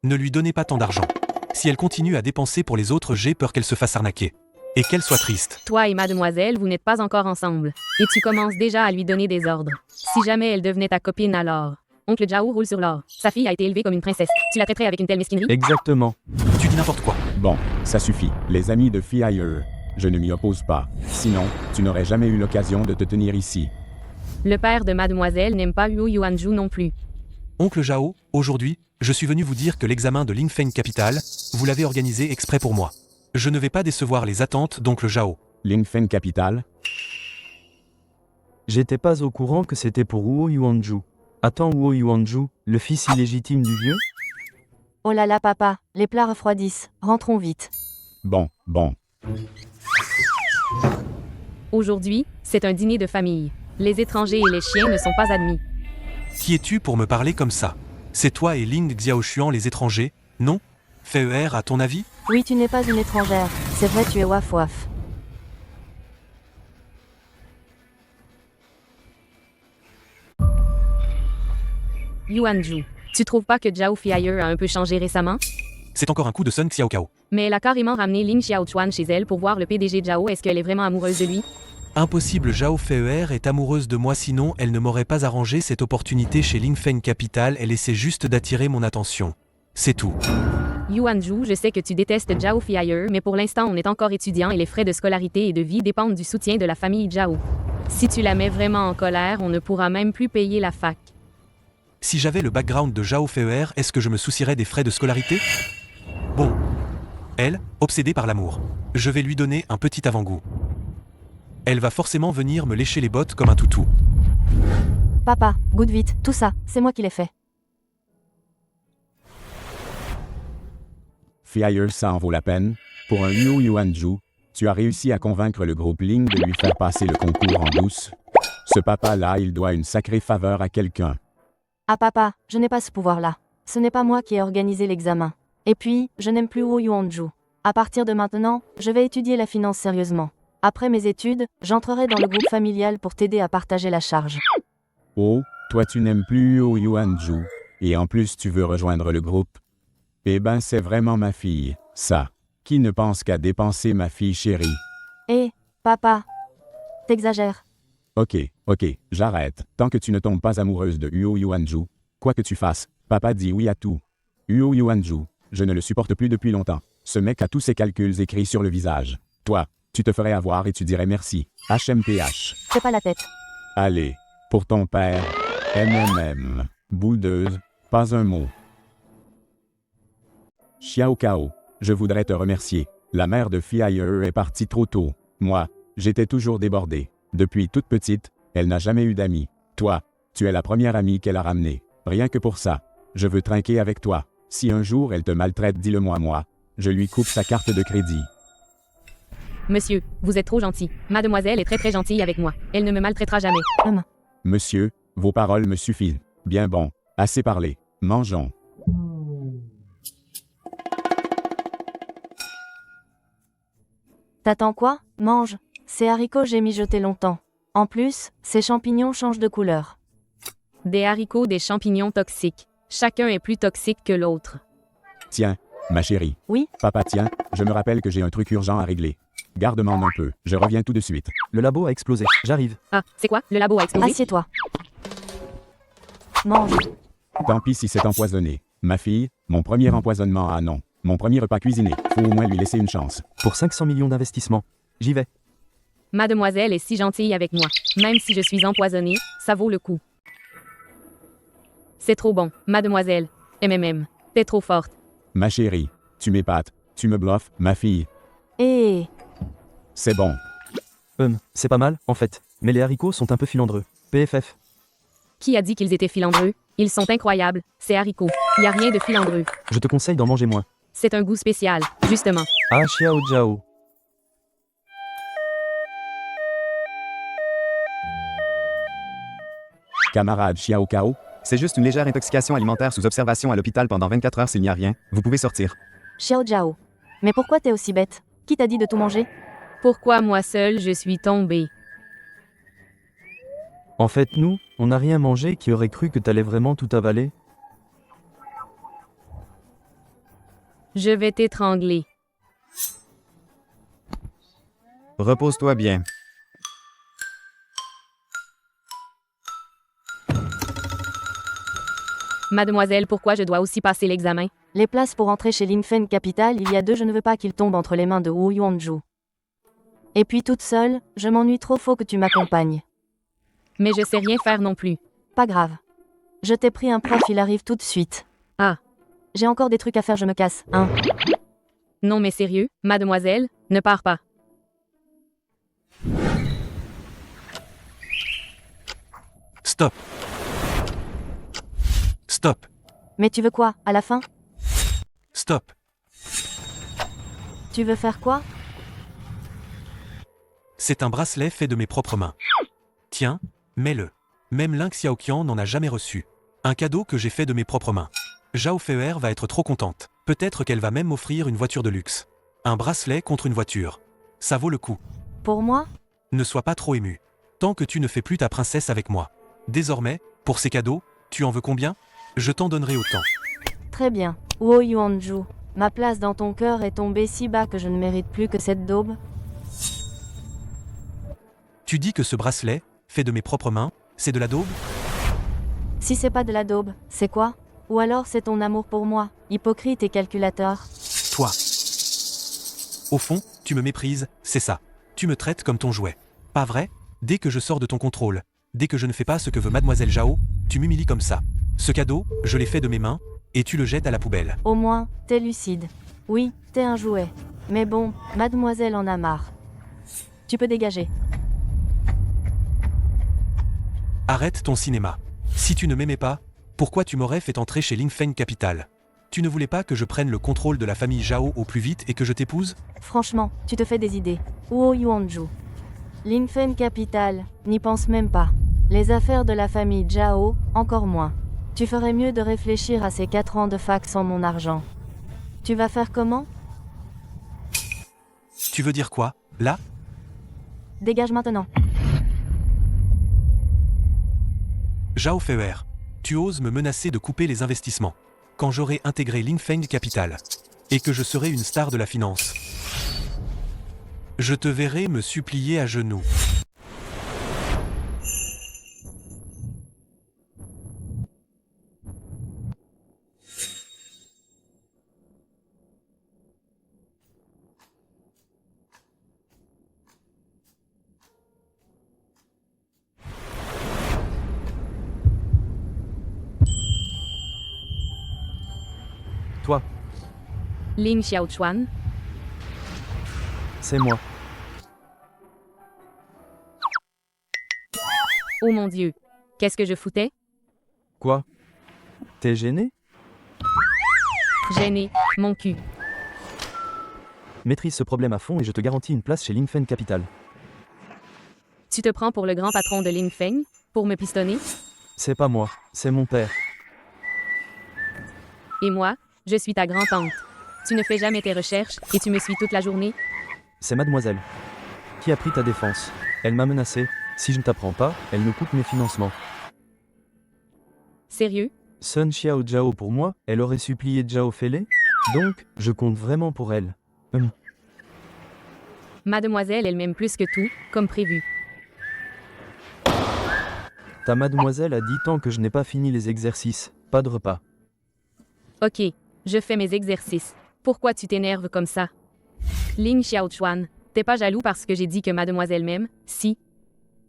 S3: Ne lui donnez pas tant d'argent. Si elle continue à dépenser pour les autres, j'ai peur qu'elle se fasse arnaquer. Et qu'elle soit triste.
S2: Toi et mademoiselle, vous n'êtes pas encore ensemble. Et tu commences déjà à lui donner des ordres. Si jamais elle devenait ta copine alors. Oncle Zhao roule sur l'or. Sa fille a été élevée comme une princesse. Tu la traiterais avec une telle mesquinerie?
S5: Exactement.
S3: Tu dis n'importe quoi.
S8: Bon, ça suffit. Les amis de Fiailleux, je ne m'y oppose pas. Sinon, tu n'aurais jamais eu l'occasion de te tenir ici.
S2: Le père de mademoiselle n'aime pas Yu Yuanju non plus.
S3: Oncle Zhao, aujourd'hui, je suis venu vous dire que l'examen de l'Infeng Capital, vous l'avez organisé exprès pour moi. Je ne vais pas décevoir les attentes d'Oncle Zhao.
S8: Lingfen Capital?
S5: J'étais pas au courant que c'était pour Wu Yuanju. Attends, Wu Yuanju, le fils illégitime du vieux?
S1: Oh là là papa, les plats refroidissent, rentrons vite.
S8: Bon.
S2: Aujourd'hui, c'est un dîner de famille. Les étrangers et les chiens ne sont pas admis.
S3: Qui es-tu pour me parler comme ça? C'est toi et Ling Xiaoshuan les étrangers? Non? Fei à ton avis?
S1: Oui, tu n'es pas une étrangère, c'est vrai, tu es Waf Waf.
S2: Yuanju, tu trouves pas que Zhao Fiaye a un peu changé récemment?
S3: C'est encore un coup de Sun Xiaokao.
S2: Mais elle a carrément ramené Ling Xiaochuan chez elle pour voir le PDG Zhao. Est-ce qu'elle est vraiment amoureuse de lui?
S3: Impossible, Zhao Fei est amoureuse de moi, sinon elle ne m'aurait pas arrangé cette opportunité chez Lingfen Capital, elle essaie juste d'attirer mon attention. C'est tout.
S2: Yuanju, je sais que tu détestes Zhao Fiaye, mais pour l'instant on est encore étudiant et les frais de scolarité et de vie dépendent du soutien de la famille Zhao. Si tu la mets vraiment en colère, on ne pourra même plus payer la fac.
S3: Si j'avais le background de Zhao Fei, est-ce que je me soucierais des frais de scolarité? Bon. Elle, obsédée par l'amour. Je vais lui donner un petit avant-goût. Elle va forcément venir me lécher les bottes comme un toutou.
S1: Papa, goûte vite, tout ça, c'est moi qui l'ai fait.
S8: Fiaye, ça en vaut la peine. Pour un Liu Yuanju, tu as réussi à convaincre le groupe Ling de lui faire passer le concours en douce. Ce papa-là, il doit une sacrée faveur à quelqu'un.
S1: Ah papa, je n'ai pas ce pouvoir-là. Ce n'est pas moi qui ai organisé l'examen. Et puis, je n'aime plus Wu Yuanju. À partir de maintenant, je vais étudier la finance sérieusement. Après mes études, j'entrerai dans le groupe familial pour t'aider à partager la charge.
S8: Oh, toi tu n'aimes plus Liu Yuanju, et en plus tu veux rejoindre le groupe? Eh ben c'est vraiment ma fille, ça. Qui ne pense qu'à dépenser ma fille chérie?
S1: Hé, papa, t'exagères.
S8: Ok, j'arrête. Tant que tu ne tombes pas amoureuse de Liu Yuanju, quoi que tu fasses, papa dit oui à tout. Liu Yuanju, je ne le supporte plus depuis longtemps. Ce mec a tous ses calculs écrits sur le visage. Toi, tu te ferais avoir et tu dirais merci. HMPH.
S1: Fais pas la tête.
S8: Allez, pour ton père, MMM. Boudeuse, pas un mot. Xiao Kao, je voudrais te remercier. La mère de Fiaye est partie trop tôt. Moi, j'étais toujours débordé. Depuis toute petite, elle n'a jamais eu d'amis. Toi, tu es la première amie qu'elle a ramenée. Rien que pour ça, je veux trinquer avec toi. Si un jour elle te maltraite, dis-le-moi moi. Je lui coupe sa carte de crédit.
S2: Monsieur, vous êtes trop gentil. Mademoiselle est très très gentille avec moi. Elle ne me maltraitera jamais.
S8: Monsieur, vos paroles me suffisent. Bien bon, assez parlé. Mangeons.
S1: T'attends quoi? Mange. Ces haricots j'ai mijoté longtemps. En plus, ces champignons changent de couleur.
S2: Des haricots, des champignons toxiques. Chacun est plus toxique que l'autre.
S8: Tiens, ma chérie.
S1: Oui?
S8: Papa, tiens, je me rappelle que j'ai un truc urgent à régler. Garde-m'en un peu, je reviens tout de suite.
S5: Le labo a explosé. J'arrive.
S2: Ah, c'est quoi? Le labo a explosé?
S1: Assieds-toi. Mange.
S8: Tant pis si c'est empoisonné. Ma fille, mon premier empoisonnement, ah non. Mon premier repas cuisiné. Faut au moins lui laisser une chance.
S5: Pour 500 millions d'investissements. J'y vais.
S2: Mademoiselle est si gentille avec moi. Même si je suis empoisonnée, ça vaut le coup. C'est trop bon, mademoiselle. MMM. T'es trop forte.
S8: Ma chérie, tu m'épates. Tu me bluffes, ma fille.
S1: Et
S8: C'est bon.
S5: C'est pas mal, en fait. Mais les haricots sont un peu filandreux. PFF.
S2: Qui a dit qu'ils étaient filandreux? Ils sont incroyables, ces haricots. Y a rien de filandreux.
S5: Je te conseille d'en manger moins.
S2: C'est un goût spécial, justement.
S5: Ah, Xiao Jiao.
S8: Camarade Xiao Kao,
S7: C'est juste une légère intoxication alimentaire sous observation à l'hôpital pendant 24 heures s'il n'y a rien. Vous pouvez sortir.
S1: Xiao Jiao. Mais pourquoi t'es aussi bête? Qui t'a dit de tout manger?
S2: Pourquoi moi seule je suis tombée?
S5: En fait, nous, on n'a rien mangé. Qui aurait cru que t'allais vraiment tout avaler?
S2: Je vais t'étrangler.
S7: Repose-toi bien.
S2: Mademoiselle, pourquoi je dois aussi passer l'examen?
S1: Les places pour entrer chez Lingfen Capital, il y a 2, je ne veux pas qu'ils tombent entre les mains de Wu Yuanju. Et puis toute seule, je m'ennuie trop, faut que tu m'accompagnes.
S2: Mais je sais rien faire non plus.
S1: Pas grave. Je t'ai pris un prof, il arrive tout de suite.
S2: Ah.
S1: J'ai encore des trucs à faire, je me casse, hein.
S2: Non mais sérieux, mademoiselle, ne pars pas.
S3: Stop. Stop.
S1: Mais tu veux quoi, à la fin?
S3: Stop.
S1: Tu veux faire quoi?
S3: C'est un bracelet fait de mes propres mains. Tiens, mets-le. Même Lin Xiaoqian n'en a jamais reçu. Un cadeau que j'ai fait de mes propres mains. Zhao Feier va être trop contente. Peut-être qu'elle va même m'offrir une voiture de luxe. Un bracelet contre une voiture. Ça vaut le coup.
S1: Pour moi?
S3: Ne sois pas trop ému. Tant que tu ne fais plus ta princesse avec moi. Désormais, pour ces cadeaux, tu en veux combien? Je t'en donnerai autant.
S1: Très bien. Wo Yuanju, ma place dans ton cœur est tombée si bas que je ne mérite plus que cette daube.
S3: Tu dis que ce bracelet, fait de mes propres mains, c'est de la daube?
S1: Si c'est pas de la daube, c'est quoi? Ou alors c'est ton amour pour moi, hypocrite et calculateur.
S3: Toi. Au fond, tu me méprises, c'est ça. Tu me traites comme ton jouet. Pas vrai? Dès que je sors de ton contrôle, dès que je ne fais pas ce que veut Mademoiselle Zhao, tu m'humilies comme ça. Ce cadeau, je l'ai fait de mes mains, et tu le jettes à la poubelle.
S1: Au moins, t'es lucide. Oui, t'es un jouet. Mais bon, mademoiselle en a marre. Tu peux dégager.
S3: Arrête ton cinéma. Si tu ne m'aimais pas, pourquoi tu m'aurais fait entrer chez Lingfeng Capital? Tu ne voulais pas que je prenne le contrôle de la famille Zhao au plus vite et que je t'épouse?
S1: Franchement, tu te fais des idées. Wo Yuanju. Lingfen Capital, n'y pense même pas. Les affaires de la famille Zhao, encore moins. Tu ferais mieux de réfléchir à ces 4 ans de fac sans mon argent. Tu vas faire comment?
S3: Tu veux dire quoi, là?
S1: Dégage maintenant.
S3: Zhao Feier, tu oses me menacer de couper les investissements. Quand j'aurai intégré Lingfeng Capital. Et que je serai une star de la finance. Je te verrai me supplier à genoux.
S5: Toi,
S2: Ling Xiaochuan,
S5: c'est moi.
S2: oh mon Dieu, qu'est-ce que je foutais?
S5: Quoi? T'es gêné?
S2: Gêné, mon cul.
S5: Maîtrise ce problème à fond et je te garantis une place chez Lingfen Capital.
S2: Tu te prends pour le grand patron de Lingfeng, pour me pistonner?
S5: C'est pas moi, c'est mon père.
S2: Et moi, je suis ta grand-tante. Tu ne fais jamais tes recherches et tu me suis toute la journée?
S5: C'est mademoiselle. Qui a pris ta défense? Elle m'a menacé. Si je ne t'apprends pas, elle nous coupe mes financements.
S2: Sérieux?
S5: Sun Xiao Zhao pour moi, elle aurait supplié Zhao Fele? Donc, je compte vraiment pour elle.
S2: Mademoiselle, elle m'aime plus que tout, comme prévu.
S5: Ta mademoiselle a dit tant que je n'ai pas fini les exercices, pas de repas.
S2: Ok, je fais mes exercices. Pourquoi tu t'énerves comme ça? Ling Xiaochuan, t'es pas jaloux parce que j'ai dit que mademoiselle m'aime? Si.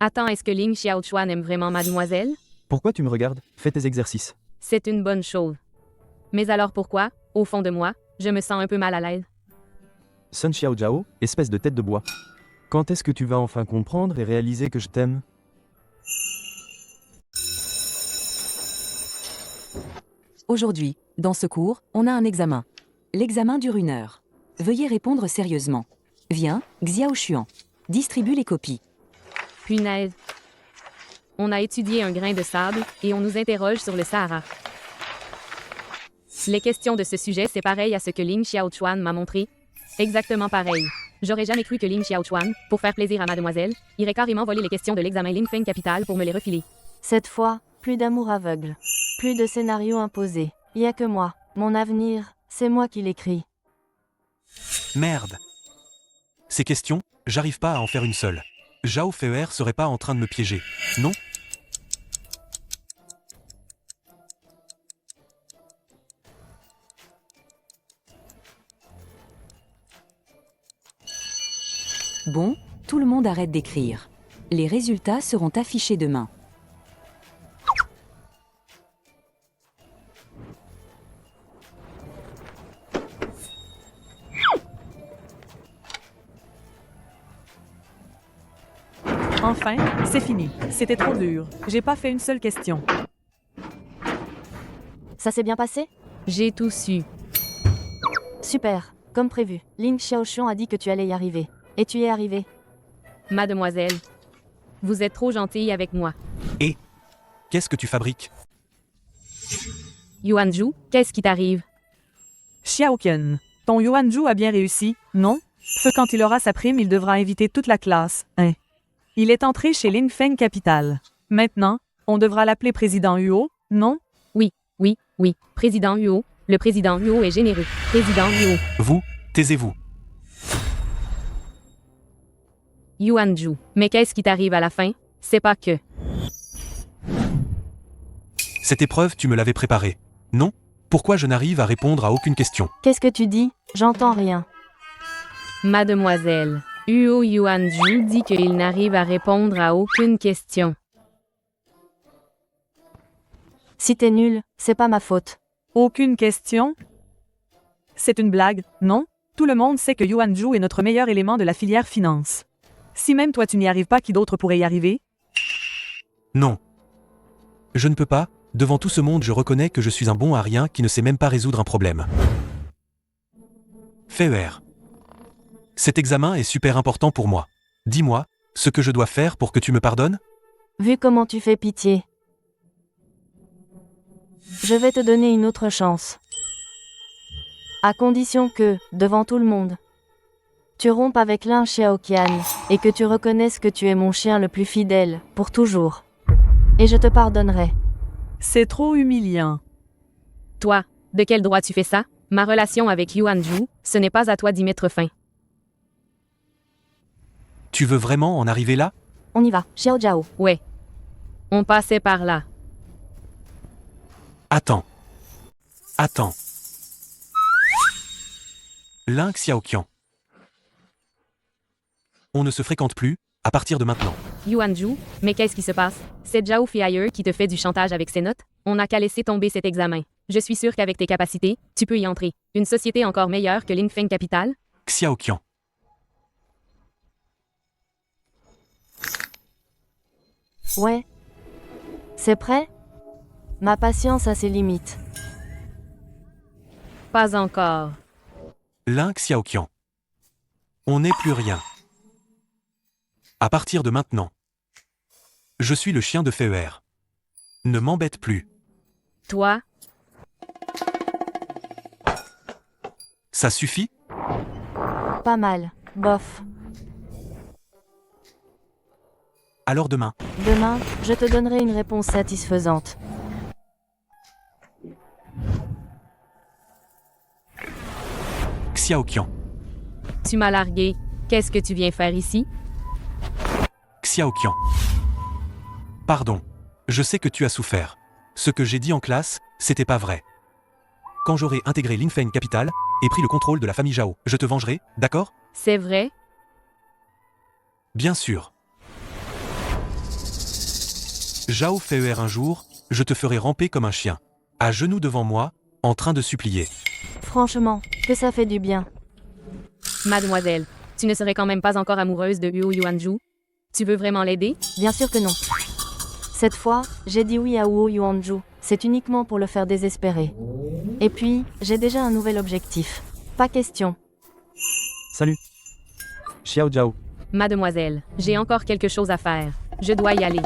S2: Attends, est-ce que Ling Xiaochuan aime vraiment mademoiselle?
S5: Pourquoi tu me regardes? Fais tes exercices.
S2: C'est une bonne chose. Mais alors pourquoi, au fond de moi, je me sens un peu mal à l'aise?
S5: Sun Xiao Zhao, espèce de tête de bois. Quand est-ce que tu vas enfin comprendre et réaliser que je t'aime?
S4: Aujourd'hui, dans ce cours, on a un examen. L'examen dure 1 heure. Veuillez répondre sérieusement. Viens, Xiao Xuan. Distribue les copies.
S2: Punaise. On a étudié un grain de sable et on nous interroge sur le Sahara. Les questions de ce sujet, c'est pareil à ce que Ling Xiaochuan m'a montré. Exactement pareil. J'aurais jamais cru que Ling Xiaochuan, pour faire plaisir à mademoiselle, irait carrément voler les questions de l'examen Lingfeng Capital pour me les refiler.
S1: Cette fois, plus d'amour aveugle. Plus de scénario imposé. Y a que moi. Mon avenir, c'est moi qui l'écris.
S3: Merde. Ces questions, j'arrive pas à en faire une seule. Zhao Feier serait pas en train de me piéger, non?
S4: Bon, tout le monde arrête d'écrire. Les résultats seront affichés demain.
S6: Enfin, c'est fini. C'était trop dur. J'ai pas fait une seule question.
S1: Ça s'est bien passé?
S2: J'ai tout su.
S1: Super. Comme prévu, Ling Xiaoxian a dit que tu allais y arriver. Et tu y es arrivé.
S2: Mademoiselle, vous êtes trop gentille avec moi.
S3: Et qu'est-ce que tu fabriques?
S2: Yuanju, qu'est-ce qui t'arrive?
S6: Xiaoqian, ton Yuanju a bien réussi, non? Quand il aura sa prime, il devra inviter toute la classe, hein? Il est entré chez Linfeng Capital. Maintenant, on devra l'appeler président Huo, non?
S2: Oui, président Huo. Le président Huo est généreux. Président Huo.
S3: Vous, taisez-vous.
S2: Yuanju, mais qu'est-ce qui t'arrive à la fin? C'est pas que...
S3: Cette épreuve, tu me l'avais préparée. Non? Pourquoi je n'arrive à répondre à aucune question?
S1: Qu'est-ce que tu dis? J'entends rien.
S2: Mademoiselle, Huo Yuanju dit qu'il n'arrive à répondre à aucune question.
S1: Si t'es nul, c'est pas ma faute.
S6: Aucune question? C'est une blague, non? Tout le monde sait que Yuanju est notre meilleur élément de la filière finance. Si même toi tu n'y arrives pas, qui d'autre pourrait y arriver?
S3: Non. Je ne peux pas. Devant tout ce monde, je reconnais que je suis un bon à rien qui ne sait même pas résoudre un problème. FER. Cet examen est super important pour moi. Dis-moi, ce que je dois faire pour que tu me pardonnes?
S1: Vu comment tu fais pitié. Je vais te donner une autre chance. À condition que, devant tout le monde, tu rompes avec Lin Xiaoqian et que tu reconnaisses que tu es mon chien le plus fidèle, pour toujours. Et je te pardonnerai.
S6: C'est trop humiliant.
S2: Toi, de quel droit tu fais ça? Ma relation avec Yuanju, ce n'est pas à toi d'y mettre fin.
S3: Tu veux vraiment en arriver là?
S1: On y va, Xiao Jiao.
S2: Ouais. On passait par là.
S3: Attends. Lin Xiaoqian. On ne se fréquente plus, à partir de maintenant.
S2: Yuanju, mais qu'est-ce qui se passe? C'est Zhao Fiayer qui te fait du chantage avec ses notes? On n'a qu'à laisser tomber cet examen. Je suis sûre qu'avec tes capacités, tu peux y entrer. Une société encore meilleure que Linfeng Capital?
S3: Xiaoqian.
S1: Ouais. C'est prêt? Ma patience a ses limites.
S2: Pas encore.
S3: Lin Xiaoqian. On n'est plus rien. À partir de maintenant. Je suis le chien de FER. Ne m'embête plus.
S2: Toi,
S3: Ça suffit?
S1: Pas mal. Bof.
S3: Alors demain.
S1: Demain, je te donnerai une réponse satisfaisante.
S3: Xiaoqian.
S2: tu m'as largué. Qu'est-ce que tu viens faire ici?
S3: Xiaoqian. Pardon. Je sais que tu as souffert. Ce que j'ai dit en classe, c'était pas vrai. Quand j'aurai intégré Linfeng Capital et pris le contrôle de la famille Zhao, je te vengerai, d'accord?
S2: C'est vrai?
S3: Bien sûr. Zhao Feier un jour, je te ferai ramper comme un chien, à genoux devant moi, en train de supplier.
S1: Franchement, que ça fait du bien.
S2: Mademoiselle, tu ne serais quand même pas encore amoureuse de Huo Yuanju? Tu veux vraiment l'aider?
S1: Bien sûr que non. Cette fois, j'ai dit oui à Huo Yuanju. C'est uniquement pour le faire désespérer. Et puis, j'ai déjà un nouvel objectif. Pas question.
S5: Salut. Xiao Jiao.
S2: Mademoiselle, j'ai encore quelque chose à faire. Je dois y aller.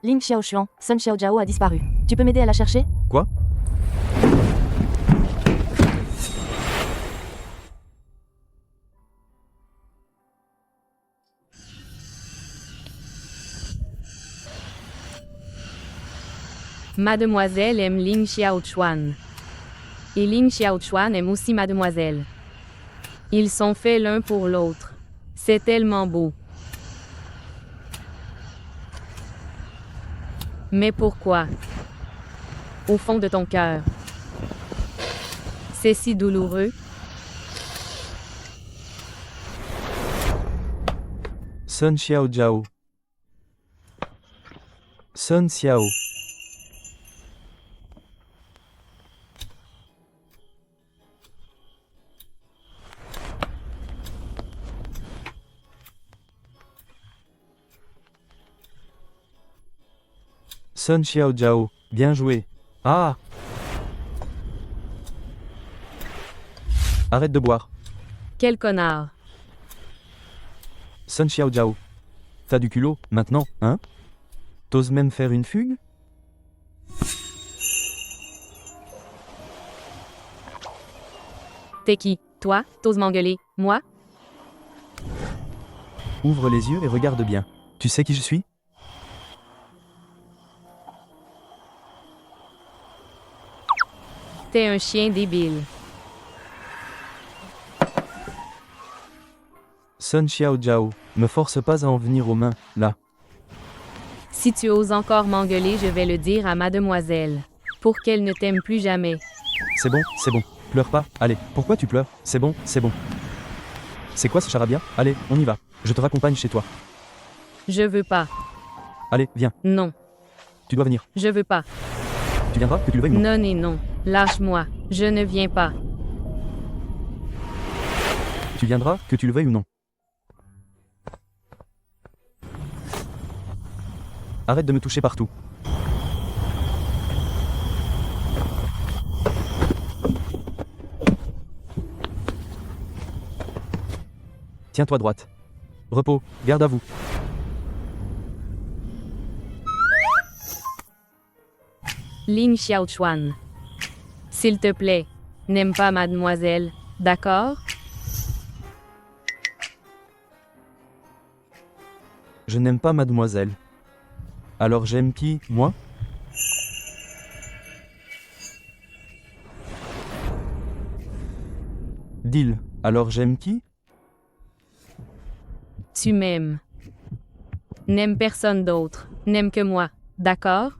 S1: Ling Xiaoxuan, Sun Xiaojiao a disparu. Tu peux m'aider à la chercher?
S5: Quoi?
S2: Mademoiselle aime Ling Xiaochuan. Et Ling Xiaochuan aime aussi Mademoiselle. Ils sont faits l'un pour l'autre. C'est tellement beau. Mais pourquoi? Au fond de ton cœur. C'est si douloureux.
S5: Sun Xiao Jiao. Sun Xiao. Sun Xiao Jiao. Bien joué. Ah! Arrête de boire.
S2: Quel connard.
S5: Sun Xiao Jiao. T'as du culot, maintenant, hein? T'oses même faire une fugue?
S2: T'es qui? Toi? T'oses m'engueuler? Moi?
S5: Ouvre les yeux et regarde bien. Tu sais qui je suis?
S2: T'es un chien débile.
S5: Sun Xiao Jiao. Me force pas à en venir aux mains, là.
S2: Si tu oses encore m'engueuler, je vais le dire à mademoiselle. Pour qu'elle ne t'aime plus jamais.
S5: C'est bon, c'est bon. Pleure pas. Allez, pourquoi tu pleures? C'est bon, c'est bon. C'est quoi ce charabia? Allez, on y va. Je te raccompagne chez toi.
S2: Je veux pas.
S5: Allez, viens.
S2: Non.
S5: Tu dois venir.
S2: Je veux pas.
S5: Tu viendras, que tu le veuilles ou non?
S2: Non et non. Lâche-moi. Je ne viens pas.
S5: Tu viendras, que tu le veuilles ou non? Arrête de me toucher partout. Tiens-toi droite. Repos, garde à vous.
S2: Lin Xiaochuan. S'il te plaît, n'aime pas mademoiselle, d'accord?
S5: Je n'aime pas mademoiselle. Alors j'aime qui, moi? Deal. Alors j'aime qui?
S2: Tu m'aimes. N'aime personne d'autre. N'aime que moi, d'accord?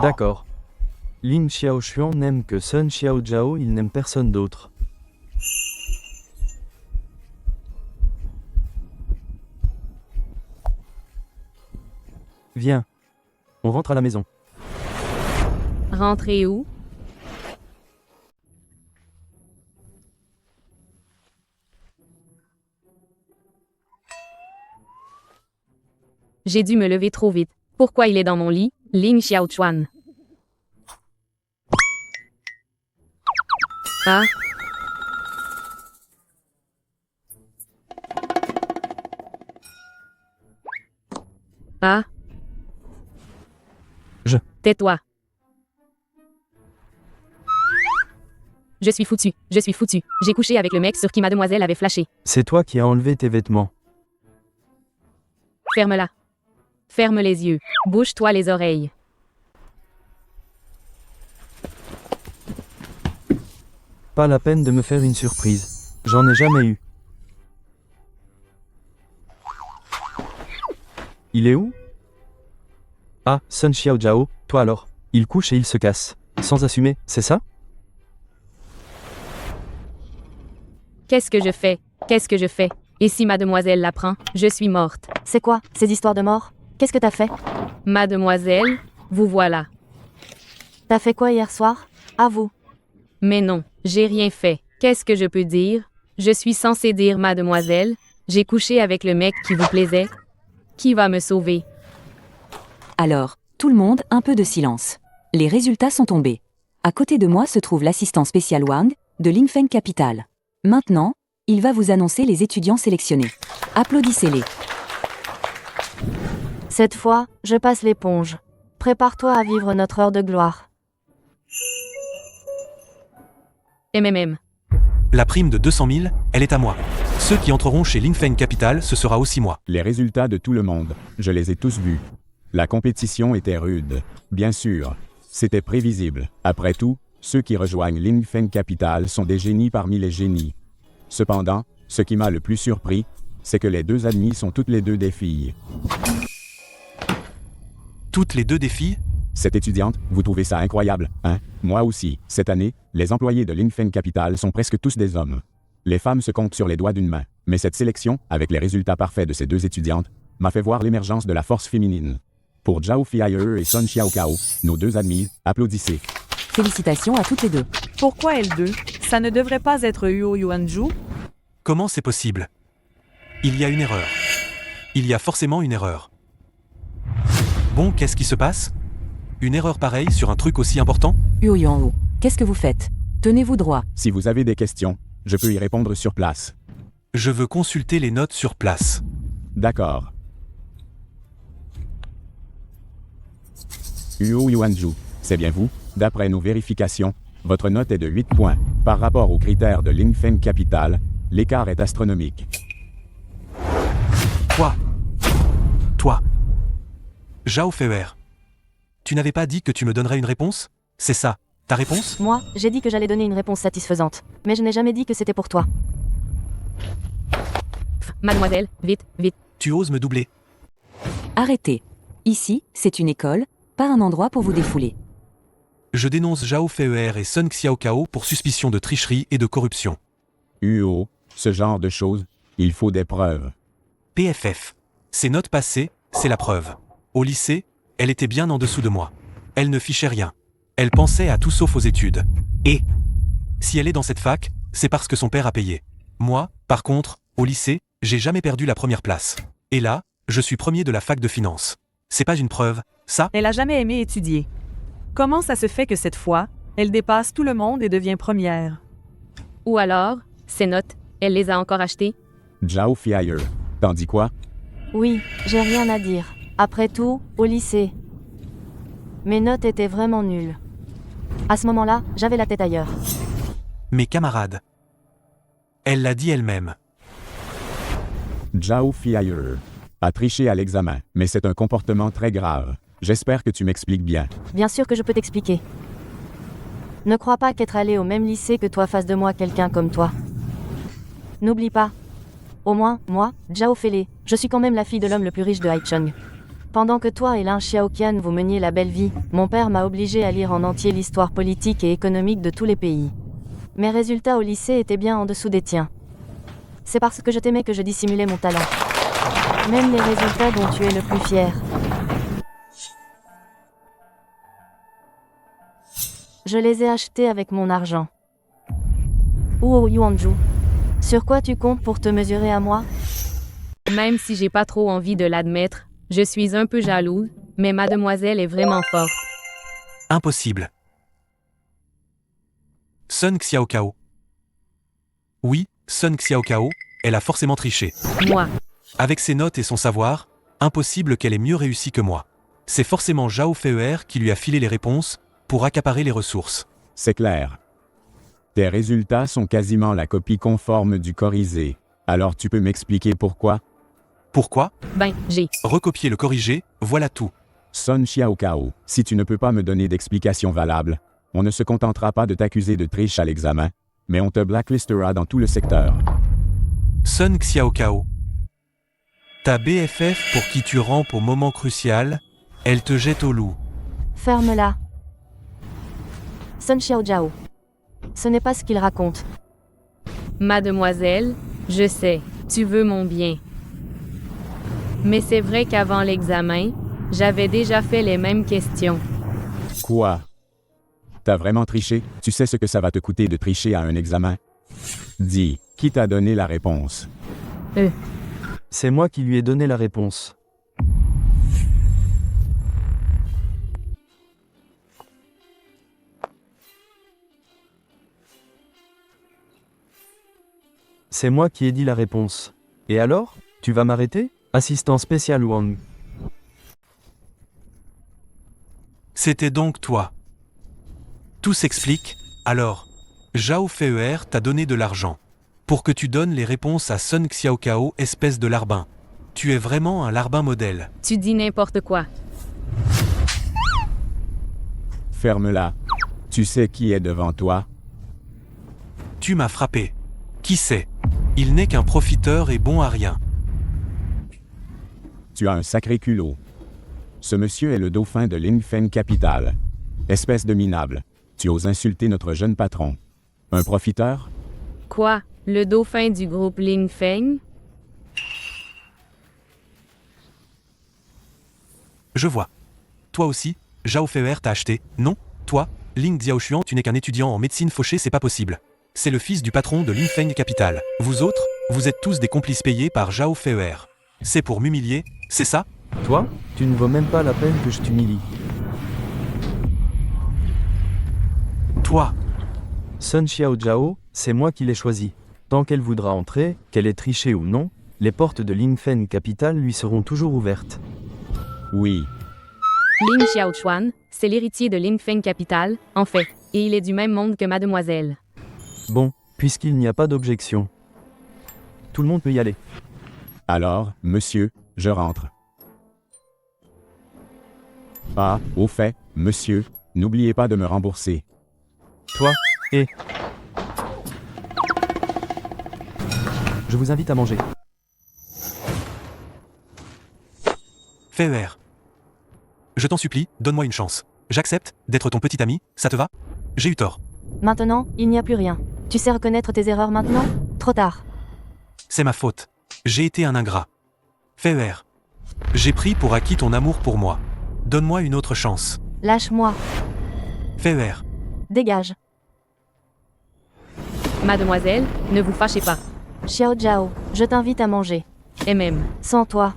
S5: D'accord. Lin Xiaoshuan n'aime que Sun Xiao Jiao, il n'aime personne d'autre. Viens. On rentre à la maison.
S2: Rentrer où? J'ai dû me lever trop vite. Pourquoi il est dans mon lit? Lin Xiaochuan. Ah. Ah. Tais-toi. Je suis foutu. Je suis foutu. J'ai couché avec le mec sur qui mademoiselle avait flashé.
S5: C'est toi qui as enlevé tes vêtements.
S2: Ferme-la. Ferme les yeux. Bouge-toi les oreilles.
S5: Pas la peine de me faire une surprise. J'en ai jamais eu. Il est où? Ah, Sun Xiao Jiao, toi alors. Il couche et il se casse. Sans assumer, c'est ça?
S2: Qu'est-ce que je fais? Qu'est-ce que je fais? Et si mademoiselle l'apprend, je suis morte.
S1: C'est quoi, ces histoires de mort? Qu'est-ce que t'as fait?
S2: Mademoiselle, vous voilà.
S1: T'as fait quoi hier soir? Avoue.
S2: Mais non, j'ai rien fait. Qu'est-ce que je peux dire? Je suis censée dire mademoiselle, j'ai couché avec le mec qui vous plaisait. Qui va me sauver?
S4: Alors, tout le monde, un peu de silence. Les résultats sont tombés. À côté de moi se trouve l'assistant spécial Wang, de Lingfeng Capital. Maintenant, il va vous annoncer les étudiants sélectionnés. Applaudissez-les.
S1: Cette fois, je passe l'éponge. Prépare-toi à vivre notre heure de gloire.
S2: MMM.
S3: La prime de 200 000, elle est à moi. Ceux qui entreront chez Lingfeng Capital, ce sera aussi moi.
S8: Les résultats de tout le monde, je les ai tous vus. La compétition était rude. Bien sûr, c'était prévisible. Après tout, ceux qui rejoignent Lingfeng Capital sont des génies parmi les génies. Cependant, ce qui m'a le plus surpris, c'est que les deux admis sont toutes les deux des filles.
S3: Toutes les deux des filles?
S8: Cette étudiante, vous trouvez ça incroyable, hein? Moi aussi. Cette année, les employés de l'Infen Capital sont presque tous des hommes. Les femmes se comptent sur les doigts d'une main. Mais cette sélection, avec les résultats parfaits de ces deux étudiantes, m'a fait voir l'émergence de la force féminine. Pour Zhao Fei'er et Sun Xiaocao, nos deux admises, applaudissez.
S4: Félicitations à toutes les deux.
S6: Pourquoi elles deux? Ça ne devrait pas être Huo Yuanju?
S3: Comment c'est possible? Il y a une erreur. Il y a forcément une erreur. Bon, qu'est-ce qui se passe? Une erreur pareille sur un truc aussi important?
S4: Huo Yuanwu, qu'est-ce que vous faites? Tenez-vous droit.
S8: Si vous avez des questions, je peux y répondre sur place.
S3: Je veux consulter les notes sur place.
S8: D'accord. Huo Yuanju, c'est bien vous? D'après nos vérifications, votre note est de 8 points. Par rapport aux critères de l'Infen Capital, l'écart est astronomique.
S3: Toi. Zhao Fei'er. Tu n'avais pas dit que tu me donnerais une réponse? C'est ça, ta réponse?
S1: Moi, j'ai dit que j'allais donner une réponse satisfaisante. Mais je n'ai jamais dit que c'était pour toi.
S2: Mademoiselle, vite, vite.
S3: Tu oses me doubler?
S4: Arrêtez. Ici, c'est une école, pas un endroit pour vous défouler.
S3: Je dénonce Zhao Fei'er et Sun Xiaocao pour suspicion de tricherie et de corruption.
S8: Huo, ce genre de choses, il faut des preuves.
S3: PFF. Ses notes passées, c'est la preuve. Au lycée, elle était bien en dessous de moi. Elle ne fichait rien. Elle pensait à tout sauf aux études. Et si elle est dans cette fac, c'est parce que son père a payé. Moi, par contre, au lycée, j'ai jamais perdu la première place. Et là, je suis premier de la fac de finance. C'est pas une preuve, ça?
S6: Elle a jamais aimé étudier. Comment ça se fait que cette fois, elle dépasse tout le monde et devient première?
S2: Ou alors, ces notes, elle les a encore achetées?
S8: Zhao Fei'er, t'en dis quoi?
S1: Oui, j'ai rien à dire. Après tout, au lycée. Mes notes étaient vraiment nulles. À ce moment-là, j'avais la tête ailleurs.
S3: Mes camarades. Elle l'a dit elle-même.
S8: Zhao Fei'er a triché à l'examen, mais c'est un comportement très grave. J'espère que tu m'expliques bien.
S1: Bien sûr que je peux t'expliquer. Ne crois pas qu'être allé au même lycée que toi fasse de moi quelqu'un comme toi. N'oublie pas. Au moins, moi, Zhao Fei'er, je suis quand même la fille de l'homme le plus riche de Haicheng. Pendant que toi et Lin Xiaoqian vous meniez la belle vie, mon père m'a obligé à lire en entier l'histoire politique et économique de tous les pays. Mes résultats au lycée étaient bien en dessous des tiens. C'est parce que je t'aimais que je dissimulais mon talent. Même les résultats dont tu es le plus fier. Je les ai achetés avec mon argent. Huo Yuanju, sur quoi tu comptes pour te mesurer à moi?
S2: Même si j'ai pas trop envie de l'admettre, je suis un peu jalouse, mais mademoiselle est vraiment forte.
S3: Impossible. Sun Xiaocao. Oui, Sun Xiaocao, elle a forcément triché.
S2: Moi.
S3: Avec ses notes et son savoir, impossible qu'elle ait mieux réussi que moi. C'est forcément Zhao Fei'er qui lui a filé les réponses pour accaparer les ressources.
S8: C'est clair. Tes résultats sont quasiment la copie conforme du corrigé. Alors tu peux m'expliquer pourquoi?
S3: Pourquoi?
S2: Ben, j'ai.
S3: Recopier le corrigé, voilà tout.
S8: Sun Xiaocao, si tu ne peux pas me donner d'explication valable, on ne se contentera pas de t'accuser de triche à l'examen, mais on te blacklistera dans tout le secteur.
S3: Sun Xiaocao. Ta BFF pour qui tu rampes au moment crucial, elle te jette au loup.
S1: Ferme-la. Sun Xiaojiao. Ce n'est pas ce qu'il raconte.
S2: Mademoiselle, je sais, tu veux mon bien. Mais c'est vrai qu'avant l'examen, j'avais déjà fait les mêmes questions.
S8: Quoi? T'as vraiment triché? Tu sais ce que ça va te coûter de tricher à un examen? Dis, qui t'a donné la réponse?
S5: C'est moi qui lui ai donné la réponse. C'est moi qui ai dit la réponse. Et alors? Tu vas m'arrêter? Assistant spécial Wang.
S3: C'était donc toi. Tout s'explique, alors. Zhao Fei'er t'a donné de l'argent. Pour que tu donnes les réponses à Sun Xiaocao, espèce de larbin. Tu es vraiment un larbin modèle.
S2: Tu dis n'importe quoi.
S8: Ferme-la. Tu sais qui est devant toi?
S3: Tu m'as frappé. Qui sait? Il n'est qu'un profiteur et bon à rien.
S8: Tu as un sacré culot. Ce monsieur est le dauphin de Lingfeng Capital. Espèce de minable. Tu oses insulter notre jeune patron. Un profiteur?
S2: Quoi? Le dauphin du groupe Lingfeng?
S3: Je vois. Toi aussi, Zhao Feier t'a acheté, non? Toi, Ling Xiaoshuan, tu n'es qu'un étudiant en médecine fauché, c'est pas possible. C'est le fils du patron de Lingfeng Capital. Vous autres, vous êtes tous des complices payés par Zhao Feier. C'est pour m'humilier, c'est ça?
S5: Toi, tu ne vaux même pas la peine que je t'humilie.
S3: Toi,
S5: Sun Xiaojiao, c'est moi qui l'ai choisi. Tant qu'elle voudra entrer, qu'elle ait triché ou non, les portes de Lingfeng Capital lui seront toujours ouvertes.
S8: Oui.
S2: Ling Xiaochuan, c'est l'héritier de Lingfeng Capital, en fait, et il est du même monde que mademoiselle.
S5: Bon, puisqu'il n'y a pas d'objection. Tout le monde peut y aller.
S8: Alors, monsieur, je rentre. Ah, au fait, monsieur, n'oubliez pas de me rembourser.
S5: Toi, et... Je vous invite à manger.
S3: Feier. Je t'en supplie, donne-moi une chance. J'accepte d'être ton petit ami, ça te va? J'ai eu tort.
S1: Maintenant, il n'y a plus rien. Tu sais reconnaître tes erreurs maintenant? Trop tard.
S3: C'est ma faute. J'ai été un ingrat. Feier. J'ai pris pour acquis ton amour pour moi. Donne-moi une autre chance.
S1: Lâche-moi.
S3: Feier.
S1: Dégage.
S2: Mademoiselle, ne vous fâchez pas.
S1: Xiao Jiao, je t'invite à manger.
S2: Et même.
S1: Sans toi,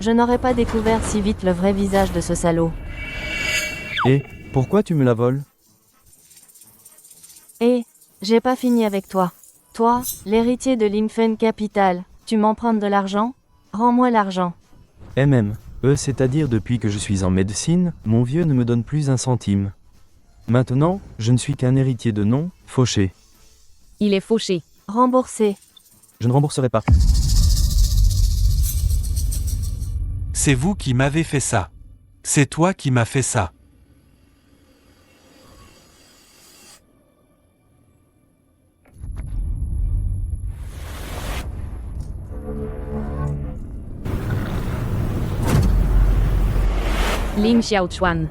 S1: je n'aurais pas découvert si vite le vrai visage de ce salaud.
S5: Et, pourquoi tu me la voles?
S1: Et, j'ai pas fini avec toi. Toi, l'héritier de Lingfeng Capital, tu m'empruntes de l'argent? Rends-moi l'argent.
S5: C'est-à-dire depuis que je suis en médecine, mon vieux ne me donne plus un centime. Maintenant, je ne suis qu'un héritier de nom, fauché.
S2: Il est fauché.
S1: Remboursé.
S5: Je ne rembourserai pas.
S3: C'est vous qui m'avez fait ça. C'est toi qui m'as fait ça.
S2: Ling Xiaochuan.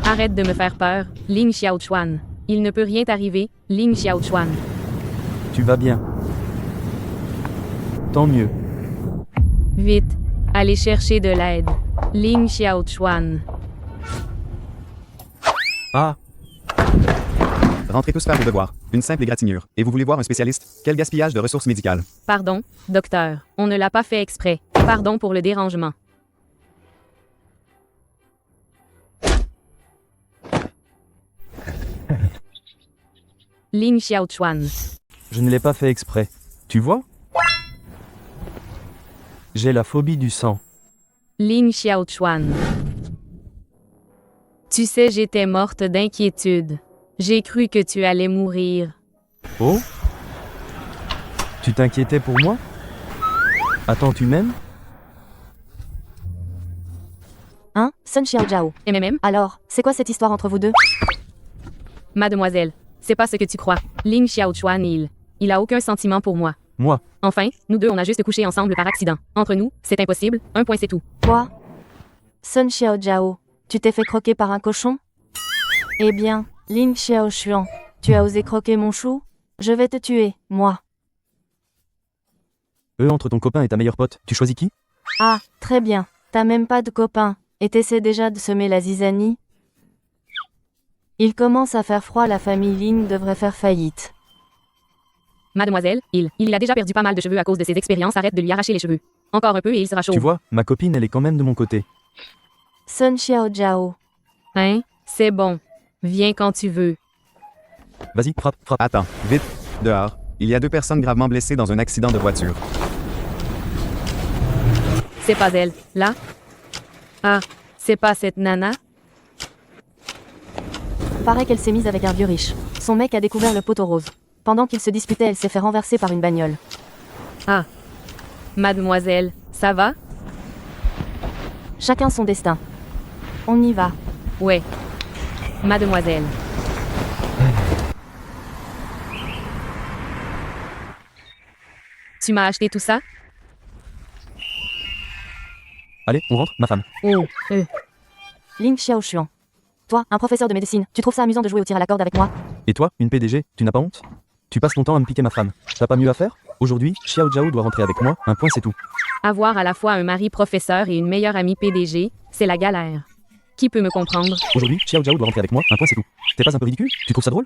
S2: Arrête de me faire peur, Ling Xiaochuan. Il ne peut rien t'arriver, Ling Xiaochuan.
S5: Tu vas bien. Tant mieux.
S2: Vite, allez chercher de l'aide. Ling Xiaochuan.
S5: Ah,
S7: Rentrez tous faire vos devoirs. Une simple égratignure. Et vous voulez voir un spécialiste? Quel gaspillage de ressources médicales.
S2: Pardon, docteur, on ne l'a pas fait exprès. Pardon pour le dérangement. Ling Xiaochuan.
S5: je ne l'ai pas fait exprès. Tu vois? J'ai la phobie du sang.
S2: Ling Xiaochuan. Tu sais, j'étais morte d'inquiétude. J'ai cru que tu allais mourir.
S5: Oh? Tu t'inquiétais pour moi? Attends, tu m'aimes?
S1: Hein, Sun Xiaojiao?
S2: MMM?
S1: Alors, c'est quoi cette histoire entre vous deux?
S2: Mademoiselle, c'est pas ce que tu crois. Ling Xiaochuan, il a aucun sentiment pour moi.
S5: Moi?
S2: Enfin, nous deux, on a juste couché ensemble par accident. Entre nous, c'est impossible. Un point, c'est tout.
S1: Quoi? Sun Xiaojiao, tu t'es fait croquer par un cochon? Eh bien, Ling Xiaoshuan, tu as osé croquer mon chou? Je vais te tuer, moi.
S5: Entre ton copain et ta meilleure pote, tu choisis qui?
S1: Ah, très bien. T'as même pas de copain, et t'essaies déjà de semer la zizanie? Il commence à faire froid, la famille Lin devrait faire faillite.
S2: Mademoiselle, il a déjà perdu pas mal de cheveux à cause de ses expériences. Arrête de lui arracher les cheveux. Encore un peu et il sera chaud.
S5: Tu vois, ma copine, elle est quand même de mon côté.
S1: Sun Xiaojiao.
S2: Hein? C'est bon. Viens quand tu veux.
S5: Vas-y, frappe.
S7: Attends, vite, dehors. Il y a 2 personnes gravement blessées dans un accident de voiture.
S2: C'est pas elle. Là? Ah, c'est pas cette nana?
S1: Paraît qu'elle s'est mise avec un vieux riche. Son mec a découvert le poteau rose. Pendant qu'ils se disputaient, elle s'est fait renverser par une bagnole.
S2: Ah. Mademoiselle, ça va?
S1: Chacun son destin. On y va.
S2: Ouais. Mademoiselle. Tu m'as acheté tout ça?
S5: Allez, on rentre, ma femme.
S2: Oh,
S1: Ling Xiaoshuan. Toi, un professeur de médecine, tu trouves ça amusant de jouer au tir à la corde avec moi?
S5: Et toi, une PDG, tu n'as pas honte? Tu passes ton temps à me piquer ma femme. T'as pas mieux à faire? Aujourd'hui, Xiao Zhao doit rentrer avec moi, un point c'est tout.
S2: avoir à la fois un mari professeur et une meilleure amie PDG, c'est la galère. Qui peut me comprendre?
S5: Aujourd'hui, Xiao Zhao doit rentrer avec moi, un point c'est tout. T'es pas un peu ridicule? Tu trouves ça drôle?